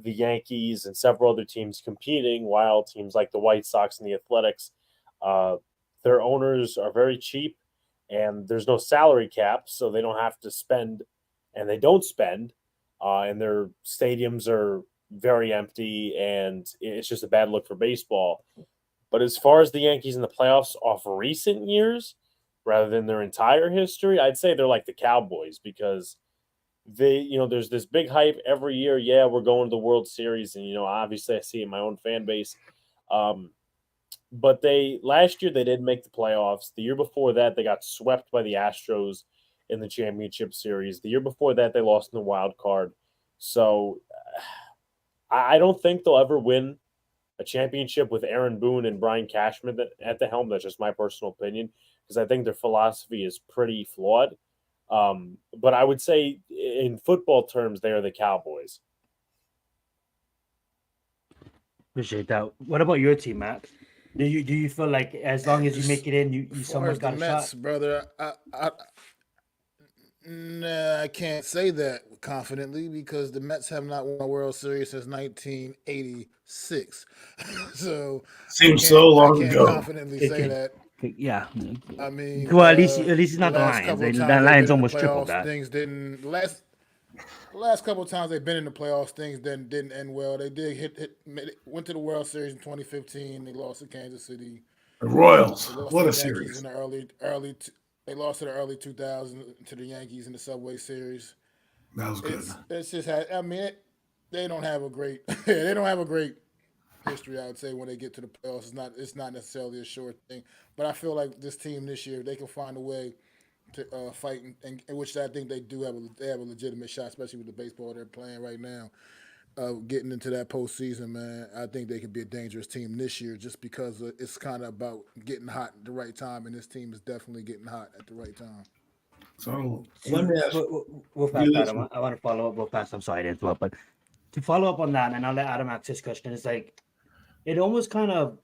the Yankees, and several other teams competing, while teams like the White Sox and the Athletics, their owners are very cheap, and there's no salary cap, so they don't have to spend, and they don't spend, and their stadiums are very empty, and it's just a bad look for baseball. But as far as the Yankees in the playoffs off recent years, rather than their entire history, I'd say they're like the Cowboys, because there's this big hype every year. Yeah, we're going to the World Series, and obviously I see it in my own fan base. But last year they didn't make the playoffs. The year before that, they got swept by the Astros in the championship series. The year before that, they lost in the wild card. So I don't think they'll ever win a championship with Aaron Boone and Brian Cashman at the helm. That's just my personal opinion, because I think their philosophy is pretty flawed. But I would say in football terms, they are the Cowboys. Appreciate that. What about your team, Matt? Do you feel like as long as you make it in, you someone's got a Mets, shot? brother, I can't say that confidently, because the Mets have not won a World Series since 1986. So Seems so long I can't ago. confidently say that. Yeah. I mean, Well, at least it's not the last Lions. couple of times That they've Lions been in almost the tripled playoffs, that. Things didn't last couple of times they've been in the playoffs. Things didn't end well. They did went to the World Series in 2015. They lost to Kansas City. The Royals. They lost What to a the Yankees series. in the early. They lost to the early 2000s to the Yankees in the Subway Series. That was good. It's just. I mean, they don't have a great. They don't have a great history, I would say, when they get to the playoffs. It's not necessarily a sure thing. But I feel like this team this year, they can find a way to fight, and which I think they do have. They have a legitimate shot, especially with the baseball they're playing right now. Getting into that postseason, man, I think they could be a dangerous team this year, just because it's kind of about getting hot at the right time, and this team is definitely getting hot at the right time. So let me ask We'll pass that. I want to follow up. We'll pass. I'm sorry to interrupt, but to follow up on that, and I'll let Adam ask his question. It's like it almost kind of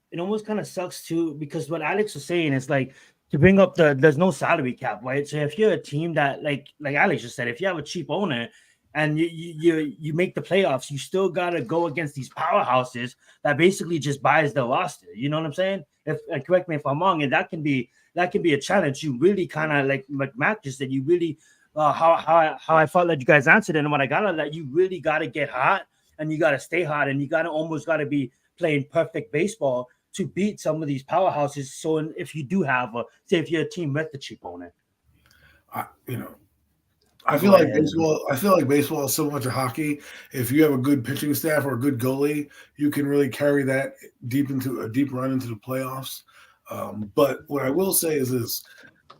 sucks too, because what Alex was saying is like to bring up there's no salary cap, right? So if you're a team that like Alex just said, if you have a cheap owner and you make the playoffs, you still gotta go against these powerhouses that basically just buys the roster. You know what I'm saying? And correct me if I'm wrong, and that can be a challenge. You really kind of like Matt just said. You really how I felt that you guys answered it, and what I got out of that, you really gotta get hot and you gotta stay hot and you gotta be playing perfect baseball to beat some of these powerhouses. So if you do have if you're a team with the cheap owner, I feel like baseball. I feel like baseball is so much a hockey. If you have a good pitching staff or a good goalie, you can really carry that deep run into the playoffs. But what I will say is this: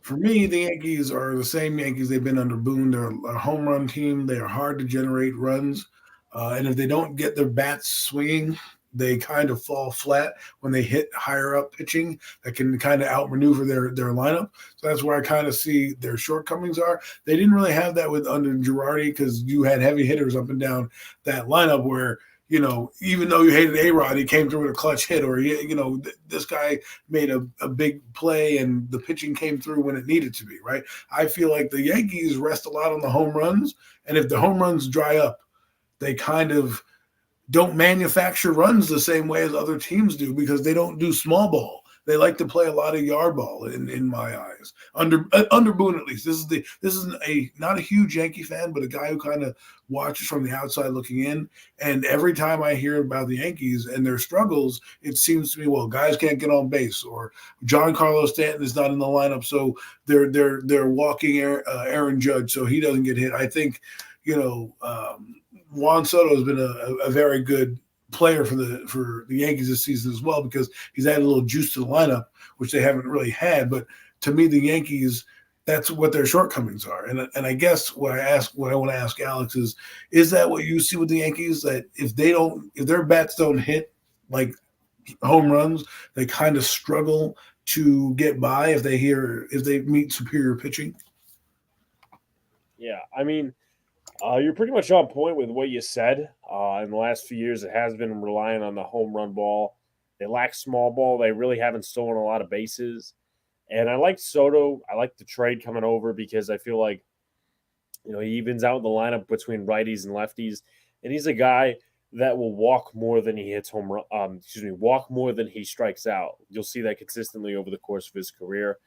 for me, the Yankees are the same Yankees they've been under Boone. They're a home run team. They are hard to generate runs, and if they don't get their bats swinging, they kind of fall flat when they hit higher up pitching that can kind of outmaneuver their lineup. So that's where I kind of see their shortcomings are. They didn't really have that under Girardi, because you had heavy hitters up and down that lineup where, even though you hated A-Rod, he came through with a clutch hit, or, this guy made a big play and the pitching came through when it needed to be, right? I feel like the Yankees rest a lot on the home runs. And if the home runs dry up, they kind of don't manufacture runs the same way as other teams do, because they don't do small ball. They like to play a lot of yard ball in my eyes. Under Boone, at least. This is not a huge Yankee fan, but a guy who kind of watches from the outside looking in. And every time I hear about the Yankees and their struggles, it seems to me, well, guys can't get on base, or Giancarlo Stanton is not in the lineup, so they're walking Aaron Judge, so he doesn't get hit. I think, Juan Soto has been a very good player for the Yankees this season as well, because he's added a little juice to the lineup, which they haven't really had. But to me, the Yankees, that's what their shortcomings are. And I guess what I want to ask Alex is that what you see with the Yankees, that if their bats don't hit like home runs, they kind of struggle to get by if they meet superior pitching? Yeah, I mean, you're pretty much on point with what you said. In the last few years, it has been relying on the home run ball. They lack small ball. They really haven't stolen a lot of bases. And I like Soto. I like the trade coming over because I feel like, he evens out the lineup between righties and lefties. And he's a guy that will walk more than he hits walk more than he strikes out. You'll see that consistently over the course of his career.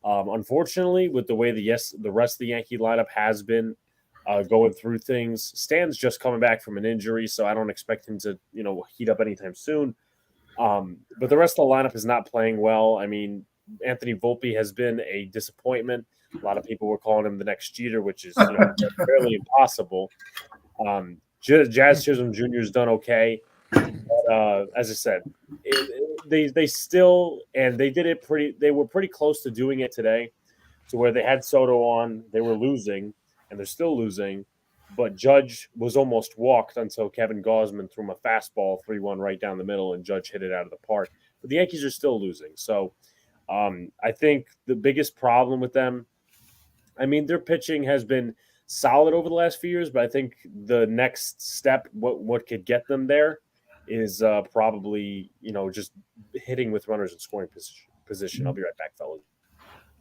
Unfortunately, with the way the rest of the Yankee lineup has been going through things, Stan's just coming back from an injury, so I don't expect him to, heat up anytime soon. But the rest of the lineup is not playing well. I mean, Anthony Volpe has been a disappointment. A lot of people were calling him the next Jeter, which is fairly impossible. Jazz Chisholm Jr. has done okay. But, as I said, they still, and they did it they were pretty close to doing it today, to where they had Soto on, they were losing, and they're still losing, but Judge was almost walked until Kevin Gausman threw him a fastball 3-1 right down the middle, and Judge hit it out of the park. But the Yankees are still losing. So I think the biggest problem with them, I mean, their pitching has been solid over the last few years, but I think the next step, what could get them there, is probably, just hitting with runners in scoring position. I'll be right back, fellas.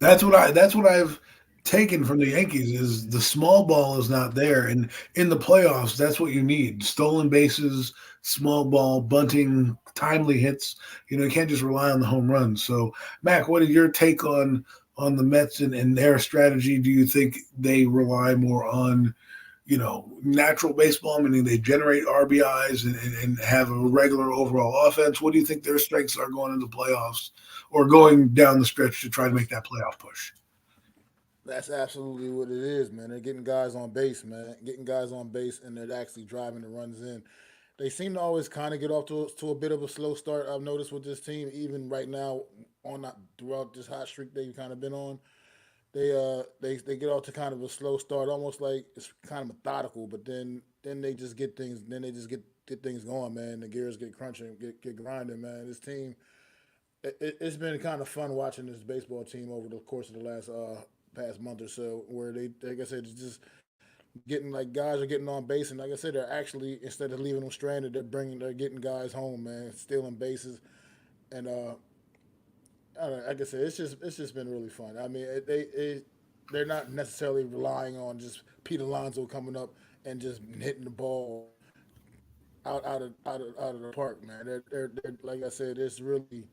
That's what I've taken from the Yankees, is the small ball is not there. And in the playoffs, that's what you need. Stolen bases, small ball, bunting, timely hits. You can't just rely on the home runs. So, Mac, what is your take on the Mets and their strategy? Do you think they rely more on, natural baseball, meaning they generate RBIs and have a regular overall offense? What do you think their strengths are going into playoffs or going down the stretch to try to make that playoff push? That's absolutely what it is, man. They're getting guys on base, man. Getting guys on base, and they're actually driving the runs in. They seem to always kind of get off to a bit of a slow start. I've noticed with this team, even right now, throughout this hot streak they've kind of been on. They get off to kind of a slow start, almost like it's kind of methodical. But then they just get things. Then they just get things going, man. The gears get crunching, get grinding, man. This team, it's been kind of fun watching this baseball team over the course of the last past month or so, where they, like I said, it's just getting, like, guys are getting on base, and like I said, they're actually, instead of leaving them stranded, they're getting guys home, man, stealing bases, and I don't know, like I said, it's just been really fun. I mean, they're not necessarily relying on just Pete Alonso coming up and just hitting the ball out of the park, man. They're like I said, it's really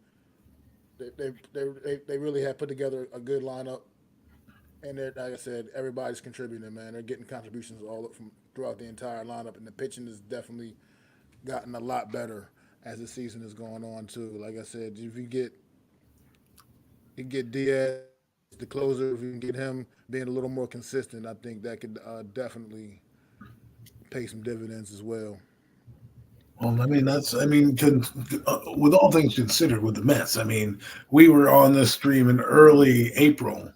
they really have put together a good lineup. And like I said, everybody's contributing, man. They're getting contributions all up from throughout the entire lineup, and the pitching has definitely gotten a lot better as the season is going on too. Like I said, if you get Diaz, the closer, if you can get him being a little more consistent, I think that could definitely pay some dividends as well. Well, I mean, with all things considered with the Mets, I mean, we were on this stream in early April.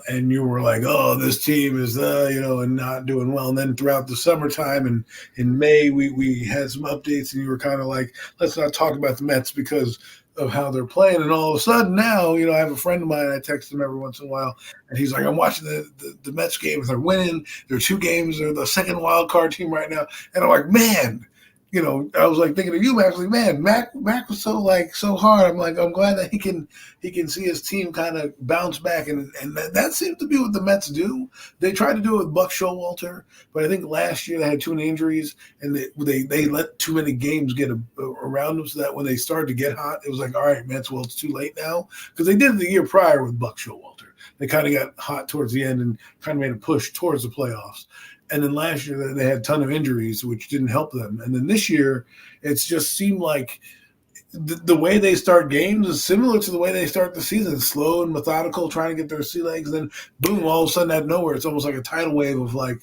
And you were like, oh, this team is, and not doing well. And then throughout the summertime and in May, we had some updates, and you were kind of like, let's not talk about the Mets because of how they're playing. And all of a sudden now, I have a friend of mine, I text him every once in a while, and he's like, I'm watching the Mets games. They're winning. They're 2 games. They're the second wild card team right now. And I'm like, man, I was like thinking of you, Mac. Like, man, Mac was so hard. I'm like, I'm glad that he can see his team kind of bounce back, and that seems to be what the Mets do. They tried to do it with Buck Showalter, but I think last year they had too many injuries, and they let too many games get around them, so that when they started to get hot, it was like, all right, Mets, well, it's too late now, because they did it the year prior with Buck Showalter. They kind of got hot towards the end and kind of made a push towards the playoffs. And then last year they had a ton of injuries, which didn't help them. And then this year, it's just seemed like the way they start games is similar to the way they start the season, slow and methodical, trying to get their sea legs. Then, boom, all of a sudden out of nowhere, it's almost like a tidal wave of like,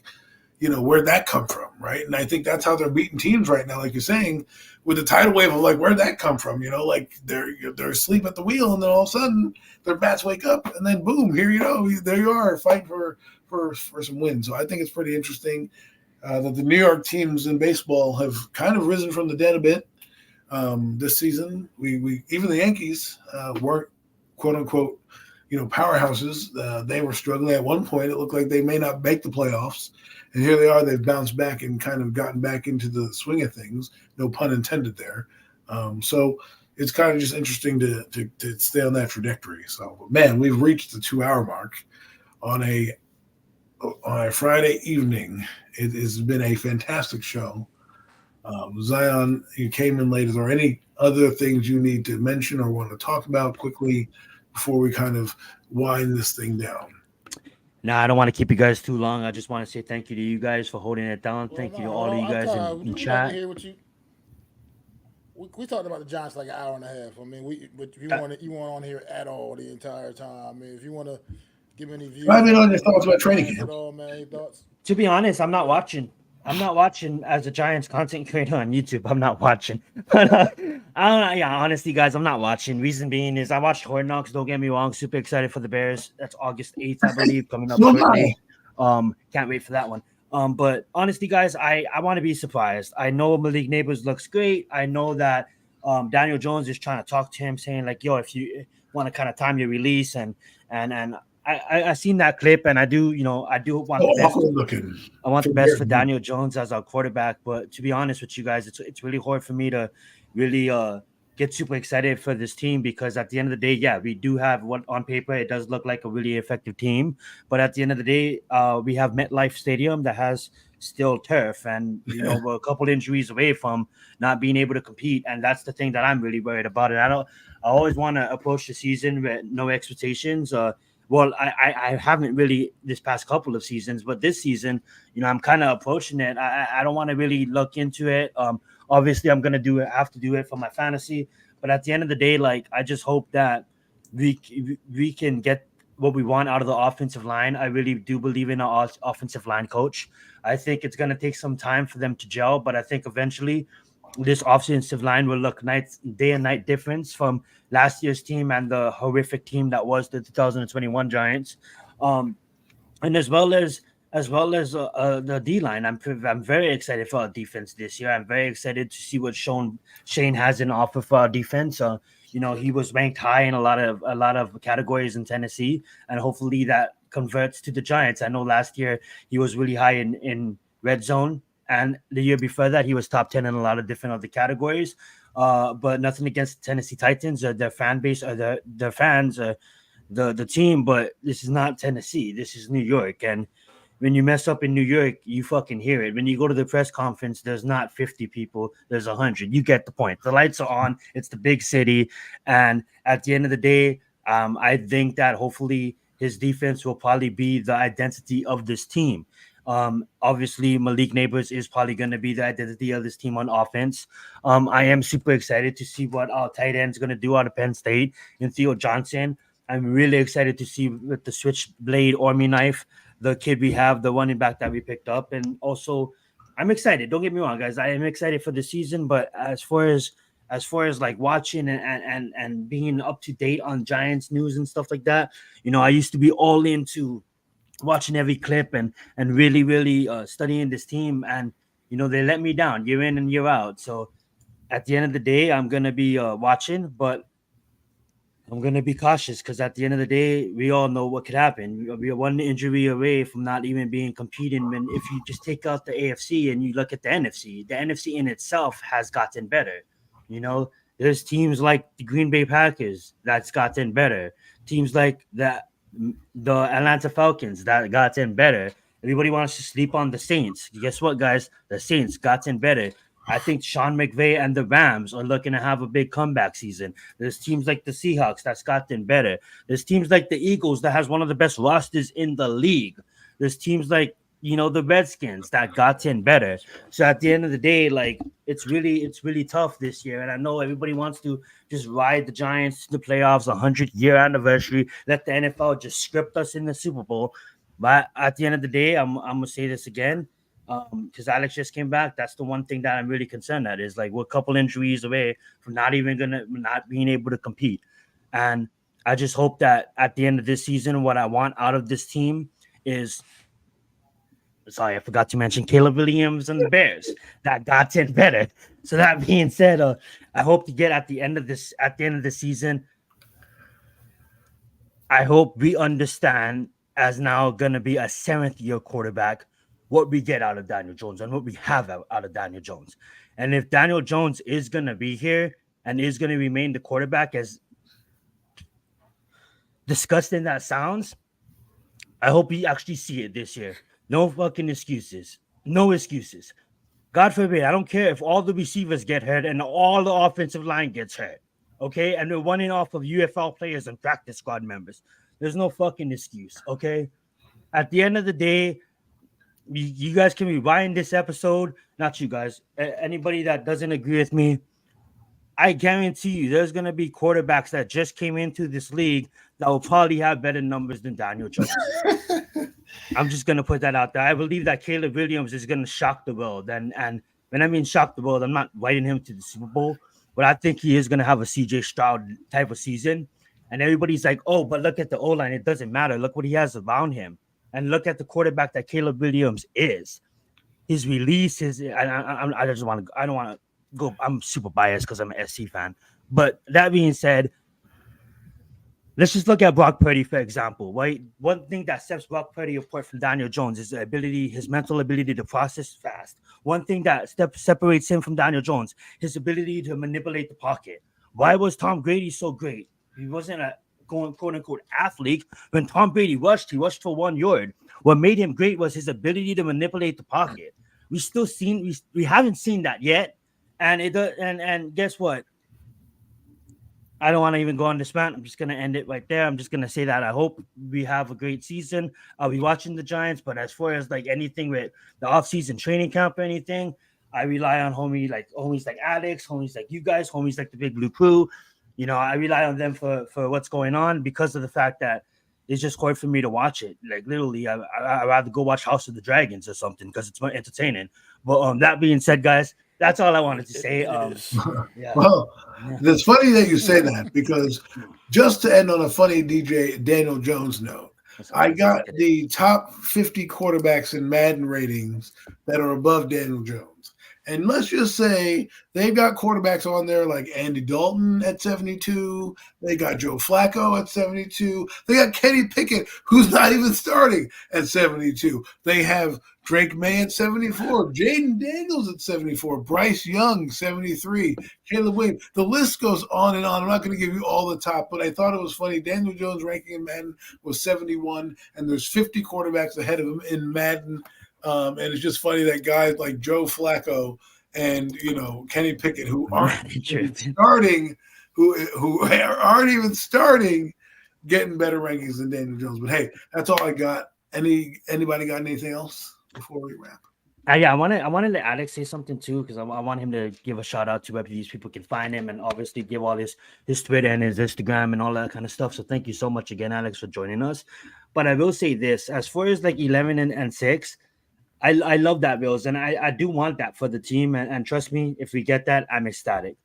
where'd that come from, right? And I think that's how they're beating teams right now, like you're saying, with the tidal wave of like, where'd that come from? Like they're asleep at the wheel, and then all of a sudden their bats wake up, and then boom, here there you are fighting for some wins. So I think it's pretty interesting that the New York teams in baseball have kind of risen from the dead a bit this season. We even the Yankees weren't quote unquote powerhouses. They were struggling at one point. It looked like they may not make the playoffs, and here they are. They've bounced back and kind of gotten back into the swing of things. No pun intended there. So it's kind of just interesting to stay on that trajectory. So man, we've reached the 2-hour mark on a Friday evening. It has been a fantastic show. Zion, you came in late. Is there any other things you need to mention or want to talk about quickly before we kind of wind this thing down? No, I don't want to keep you guys too long. I just want to say thank you to you guys for holding it down. Thank you to all of you guys in chat. We talked about the Giants like an hour and a half. I mean, but if you want on here at all the entire time. I mean, if you want to give any views. I mean, on your thoughts about training camp. Any thoughts? To be honest, I'm not watching. As a Giants content creator on YouTube. I'm not watching. But I don't know. Yeah, honestly, guys, I'm not watching. Reason being is I watched Hard Knocks. Don't get me wrong. Super excited for the Bears. That's August 8th, I believe, coming up shortly. Can't wait for that one. But honestly, guys, I want to be surprised. I know Malik Neighbors looks great. I know that Daniel Jones is trying to talk to him, saying like, "Yo, if you want to kind of time your release," and I seen that clip, and I do want the best. I want the best for Daniel Jones as our quarterback. But to be honest with you guys, it's really hard for me to really get super excited for this team, because at the end of the day, yeah, we do have what on paper it does look like a really effective team, but at the end of the day, we have MetLife Stadium that has still turf, and we're a couple injuries away from not being able to compete, and that's the thing that I'm really worried about. And I always want to approach the season with no expectations. Well, I haven't really this past couple of seasons, but this season, I'm kind of approaching it. I don't want to really look into it. Obviously, I'm gonna have to do it for my fantasy, but at the end of the day, like, I just hope that we can get what we want out of the offensive line. I really do believe in our offensive line coach. I think it's gonna take some time for them to gel, but I think eventually this offensive line will look day and night difference from last year's team and the horrific team that was the 2021 Giants. And as well as the D line, I'm very excited for our defense this year. I'm very excited to see what Shane has in offer for our defense. He was ranked high in a lot of categories in Tennessee, and hopefully that converts to the Giants. I know last year he was really high in red zone, and the year before that he was top 10 in a lot of different other categories. But nothing against Tennessee Titans or their fan base or their fans or the team, but this is not Tennessee. This is New York, and when you mess up in New York, you fucking hear it. When you go to the press conference, there's not 50 people, there's 100. You get the point. The lights are on. It's the big city. And at the end of the day, I think that hopefully his defense will probably be the identity of this team. Obviously, Malik Neighbors is probably going to be the identity of this team on offense. I am super excited to see what our tight end is going to do out of Penn State and Theo Johnson. I'm really excited to see with the switchblade Army knife, the kid we have, the running back that we picked up. And also, I'm excited. Don't get me wrong, guys. I am excited for the season, but as far as like watching and being up to date on Giants news and stuff like that, I used to be all into watching every clip and really, really studying this team. And, they let me down year in and year out. So at the end of the day, I'm going to be watching, but I'm gonna be cautious because at the end of the day, we all know what could happen. We are one injury away from not even being competing. And if you just take out the AFC and you look at the NFC in itself has gotten better. You know, there's teams like the Green Bay Packers that's gotten better. Teams like the Atlanta Falcons that gotten better. Everybody wants to sleep on the Saints. Guess what, guys? The Saints gotten better. I think Sean McVay and the Rams are looking to have a big comeback season. There's teams like the Seahawks that's gotten better. There's teams like the Eagles that has one of the best rosters in the league. There's teams like the Redskins that gotten better. So at the end of the day, like it's really tough this year. And I know everybody wants to just ride the Giants to the playoffs, 100-year anniversary. Let the NFL just script us in the Super Bowl. But at the end of the day, I'm gonna say this again. Because Alex just came back. That's the one thing that I'm really concerned at is like we're a couple injuries away from not being able to compete. And I just hope that at the end of this season, what I want out of this team is sorry, I forgot to mention Caleb Williams and the Bears that got in better. So that being said, I hope to get at the end of the season. I hope we understand as now gonna be a 7th-year quarterback what we get out of Daniel Jones and what we have out of Daniel Jones. And if Daniel Jones is going to be here and is going to remain the quarterback, as disgusting that sounds, I hope we actually see it this year. No fucking excuses. No excuses. God forbid, I don't care if all the receivers get hurt and all the offensive line gets hurt. Okay? And they're running off of UFL players and practice squad members. There's no fucking excuse. Okay? At the end of the day, you guys can rewind this episode. Not you guys. Anybody that doesn't agree with me, I guarantee you there's going to be quarterbacks that just came into this league that will probably have better numbers than Daniel Jones. I'm just going to put that out there. I believe that Caleb Williams is going to shock the world. And when I mean shock the world, I'm not writing him to the Super Bowl, but I think he is going to have a CJ Stroud type of season. And everybody's like, oh, but look at the O-line. It doesn't matter. Look what he has around him. And look at the quarterback that Caleb Williams is. His release, I don't want to go. I'm super biased because I'm an SC fan. But that being said, let's just look at Brock Purdy, for example, right? One thing that sets Brock Purdy apart from Daniel Jones is his mental ability to process fast. One thing that separates him from Daniel Jones, his ability to manipulate the pocket. Why was Tom Brady so great? He wasn't a quote unquote athlete. When Tom Brady rushed, he rushed for 1 yard. What made him great was his ability to manipulate the pocket. We haven't seen that yet. And guess what? I don't want to even go on this rant. I'm just going to end it right there. I'm just going to say that I hope we have a great season. I'll be watching the Giants, but as far as like anything with the offseason training camp or anything, I rely on homies like Alex, homies like you guys, homies like the Big Blue Crew. I rely on them for what's going on because of the fact that it's just hard for me to watch it. Like literally, I'd rather go watch House of the Dragons or something because it's more entertaining. But that being said, guys, that's all I wanted to say. Yeah. Well, it's funny that you say that because just to end on a funny DJ Daniel Jones note, I got the top 50 quarterbacks in Madden ratings that are above Daniel Jones. And let's just say they've got quarterbacks on there like Andy Dalton at 72. They got Joe Flacco at 72. They got Kenny Pickett, who's not even starting, at 72. They have Drake May at 74. Jaden Daniels at 74. Bryce Young, 73. Caleb Williams. The list goes on and on. I'm not going to give you all the top, but I thought it was funny. Daniel Jones' ranking in Madden was 71, and there's 50 quarterbacks ahead of him in Madden. And it's just funny that guys like Joe Flacco and Kenny Pickett, who aren't even starting, getting better rankings than Daniel Jones. But hey, that's all I got. Anybody got anything else before we wrap? Yeah, I want to let Alex say something too because I want him to give a shout out to where these people can find him and obviously give all his Twitter and his Instagram and all that kind of stuff. So thank you so much again, Alex, for joining us. But I will say this: as far as like 11 and 6. I love that, Bills, and I do want that for the team. And trust me, if we get that, I'm ecstatic.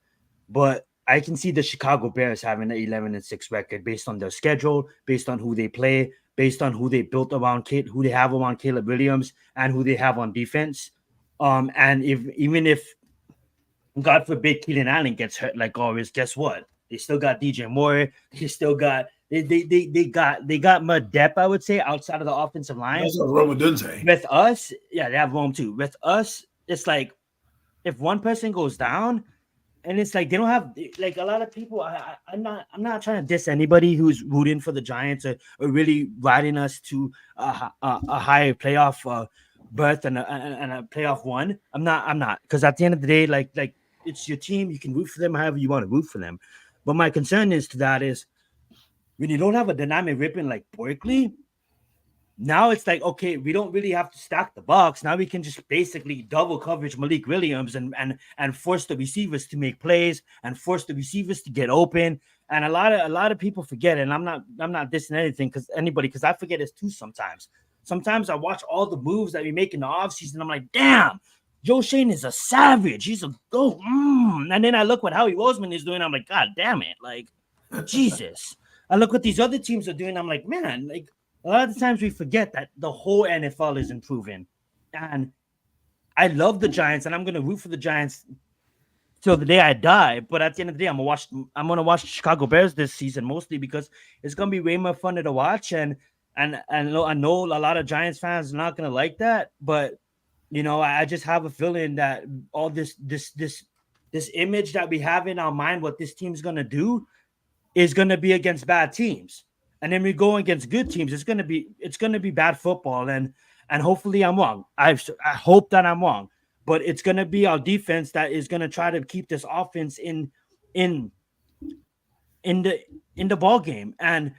But I can see the Chicago Bears having an 11-6 record based on their schedule, based on who they play, based on who they built around who they have around Caleb Williams, and who they have on defense. And even if God forbid Keenan Allen gets hurt like always, guess what? They still got DJ Moore. They still got they got more depth, I would say, outside of the offensive line. That's Roma Dunze. With us, yeah, they have Rome too. With us, it's like if one person goes down, and it's like they don't have like a lot of people. I'm not trying to diss anybody who's rooting for the Giants or really riding us to a higher playoff berth and a playoff one. I'm not because at the end of the day, like it's your team. You can root for them however you want to root for them. But my concern is to that is when you don't have a dynamic ribbon like Berkeley. Now it's like, okay, we don't really have to stack the box. Now we can just basically double coverage Malik Williams and force the receivers to make plays and force the receivers to get open. And a lot of people forget, and I'm not dissing anything because I forget it too sometimes. Sometimes I watch all the moves that we make in the offseason. I'm like, damn, Joe Shane is a savage. He's a go. And then I look what Howie Roseman is doing. I'm like, God damn it. Like, Jesus. I look what these other teams are doing. I'm like, man, like, a lot of the times we forget that the whole NFL is improving. And I love the Giants, and I'm going to root for the Giants till the day I die. But at the end of the day, I'm going to watch the Chicago Bears this season, mostly because it's going to be way more fun to watch. And I know a lot of Giants fans are not going to like that. But, you know, I just have a feeling that all this image that we have in our mind, what this team's going to do, is going to be against bad teams. And then we go against good teams. It's gonna be bad football, and hopefully I'm wrong. I hope that I'm wrong, but it's gonna be our defense that is gonna try to keep this offense in the ball game. And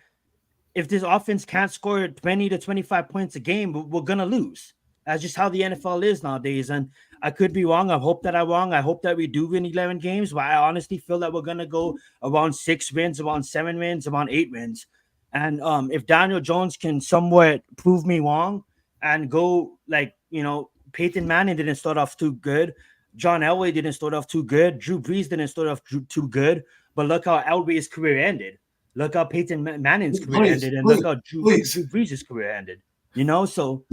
if this offense can't score 20 to 25 points a game, we're gonna lose. That's just how the NFL is nowadays. And I could be wrong. I hope that I'm wrong. I hope that we do win 11 games, but I honestly feel that we're gonna go around 6 wins, around 7 wins, around 8 wins. And if Daniel Jones can somewhat prove me wrong and go like, you know, Peyton Manning didn't start off too good. John Elway didn't start off too good. Drew Brees didn't start off too good. But look how Elway's career ended. Look how Peyton Manning's career ended. And look how Drew Brees' career ended. You know, so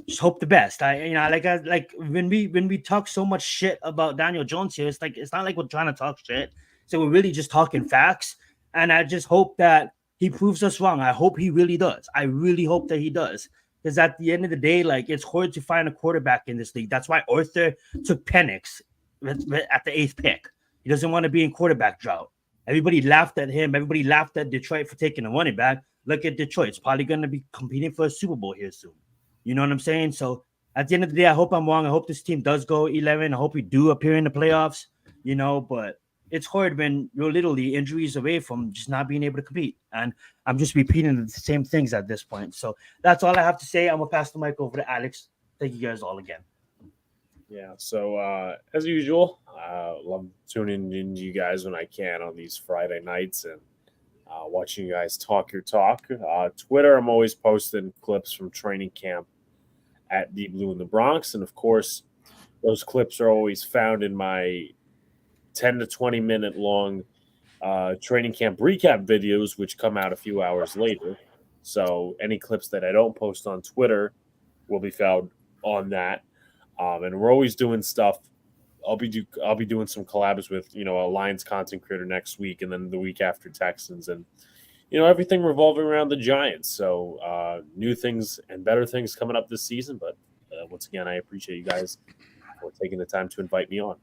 just hope the best. Like when we talk so much shit about Daniel Jones here, it's not like we're trying to talk shit. So we're really just talking facts. And I just hope that he proves us wrong. I hope he really does. I really hope that he does. Because at the end of the day, like, it's hard to find a quarterback in this league. That's why Arthur took Penix at the 8th pick. He doesn't want to be in quarterback drought. Everybody laughed at him. Everybody laughed at Detroit for taking a running back. Look at Detroit. It's probably going to be competing for a Super Bowl here soon. You know what I'm saying? So at the end of the day, I hope I'm wrong. I hope this team does go 11. I hope we do appear in the playoffs, you know, but it's hard when you're literally injuries away from just not being able to compete. And I'm just repeating the same things at this point. So that's all I have to say. I'm going to pass the mic over to Alex. Thank you guys all again. Yeah, so as usual, love tuning in to you guys when I can on these Friday nights and watching you guys talk your talk. Twitter, I'm always posting clips from training camp at Deep Blue in the Bronx. And, of course, those clips are always found in my 10 to 20 minute long training camp recap videos, which come out a few hours later. So any clips that I don't post on Twitter will be found on that. And we're always doing stuff. I'll be doing some collabs with, you know, a Lions content creator next week, and then the week after Texans, and, you know, everything revolving around the Giants. So new things and better things coming up this season. But once again, I appreciate you guys for taking the time to invite me on.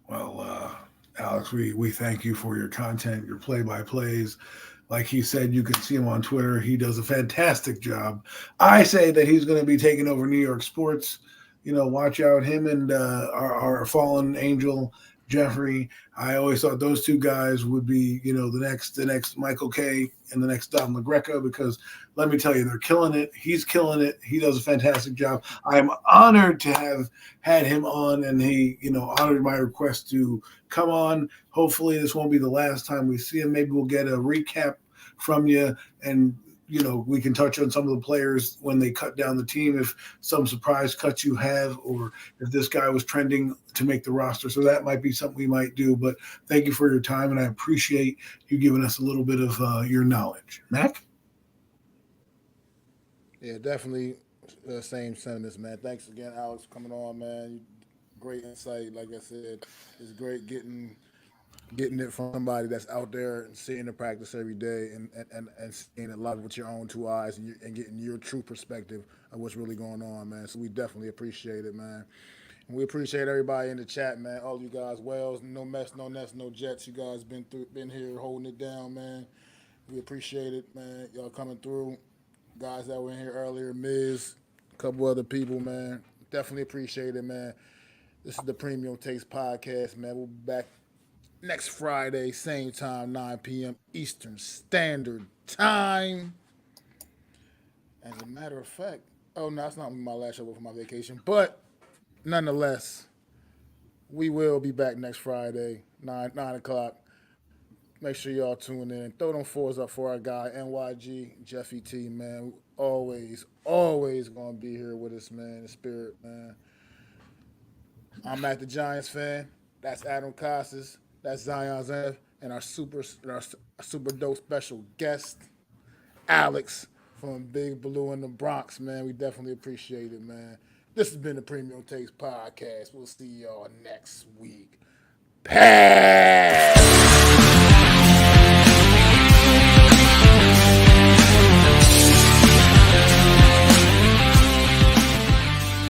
Well, Alex, we thank you for your content, your play-by-plays. Like he said, you can see him on Twitter. He does a fantastic job. I say that he's going to be taking over New York sports. You know, watch out, him and our fallen angel, Jeffrey. I always thought those two guys would be, you know, the next Michael Kay and the next Don LaGreca, because let me tell you, they're killing it. He's killing it. He does a fantastic job. I'm honored to have had him on, and he, you know, honored my request to come on. Hopefully this won't be the last time we see him. Maybe we'll get a recap from you, and, you know, we can touch on some of the players when they cut down the team, if some surprise cuts you have, or if this guy was trending to make the roster. So that might be something we might do. But thank you for your time, and I appreciate you giving us a little bit of your knowledge. Mac? Yeah, definitely the same sentiments, man. Thanks again, Alex, for coming on, man. Great insight. Like I said, it's great getting getting it from somebody that's out there and seeing the practice every day and seeing it live with your own two eyes and getting your true perspective of what's really going on, man. So we definitely appreciate it, man. And we appreciate everybody in the chat, man. All you guys, Wells, no mess, no nets, no jets. You guys been here holding it down, man. We appreciate it, man. Y'all coming through. Guys that were in here earlier, Miz, a couple other people, man. Definitely appreciate it, man. This is the Premium Taste Podcast, man. We'll be back next Friday, same time, 9 p.m. Eastern Standard Time. As a matter of fact, oh no, that's not my last show for my vacation, but nonetheless, we will be back next Friday, 9 o'clock. Make sure y'all tune in. Throw them fours up for our guy, NYG, Jeffy T, man. Always gonna be here with us, man. The spirit, man. I'm MacDaGiantsFan fan. That's Adam Costas. That's Zion Zenith. And our super dope special guest, Alex from Big Blue in the Bronx, man. We definitely appreciate it, man. This has been the Premium Taste Podcast. We'll see y'all next week. Pass.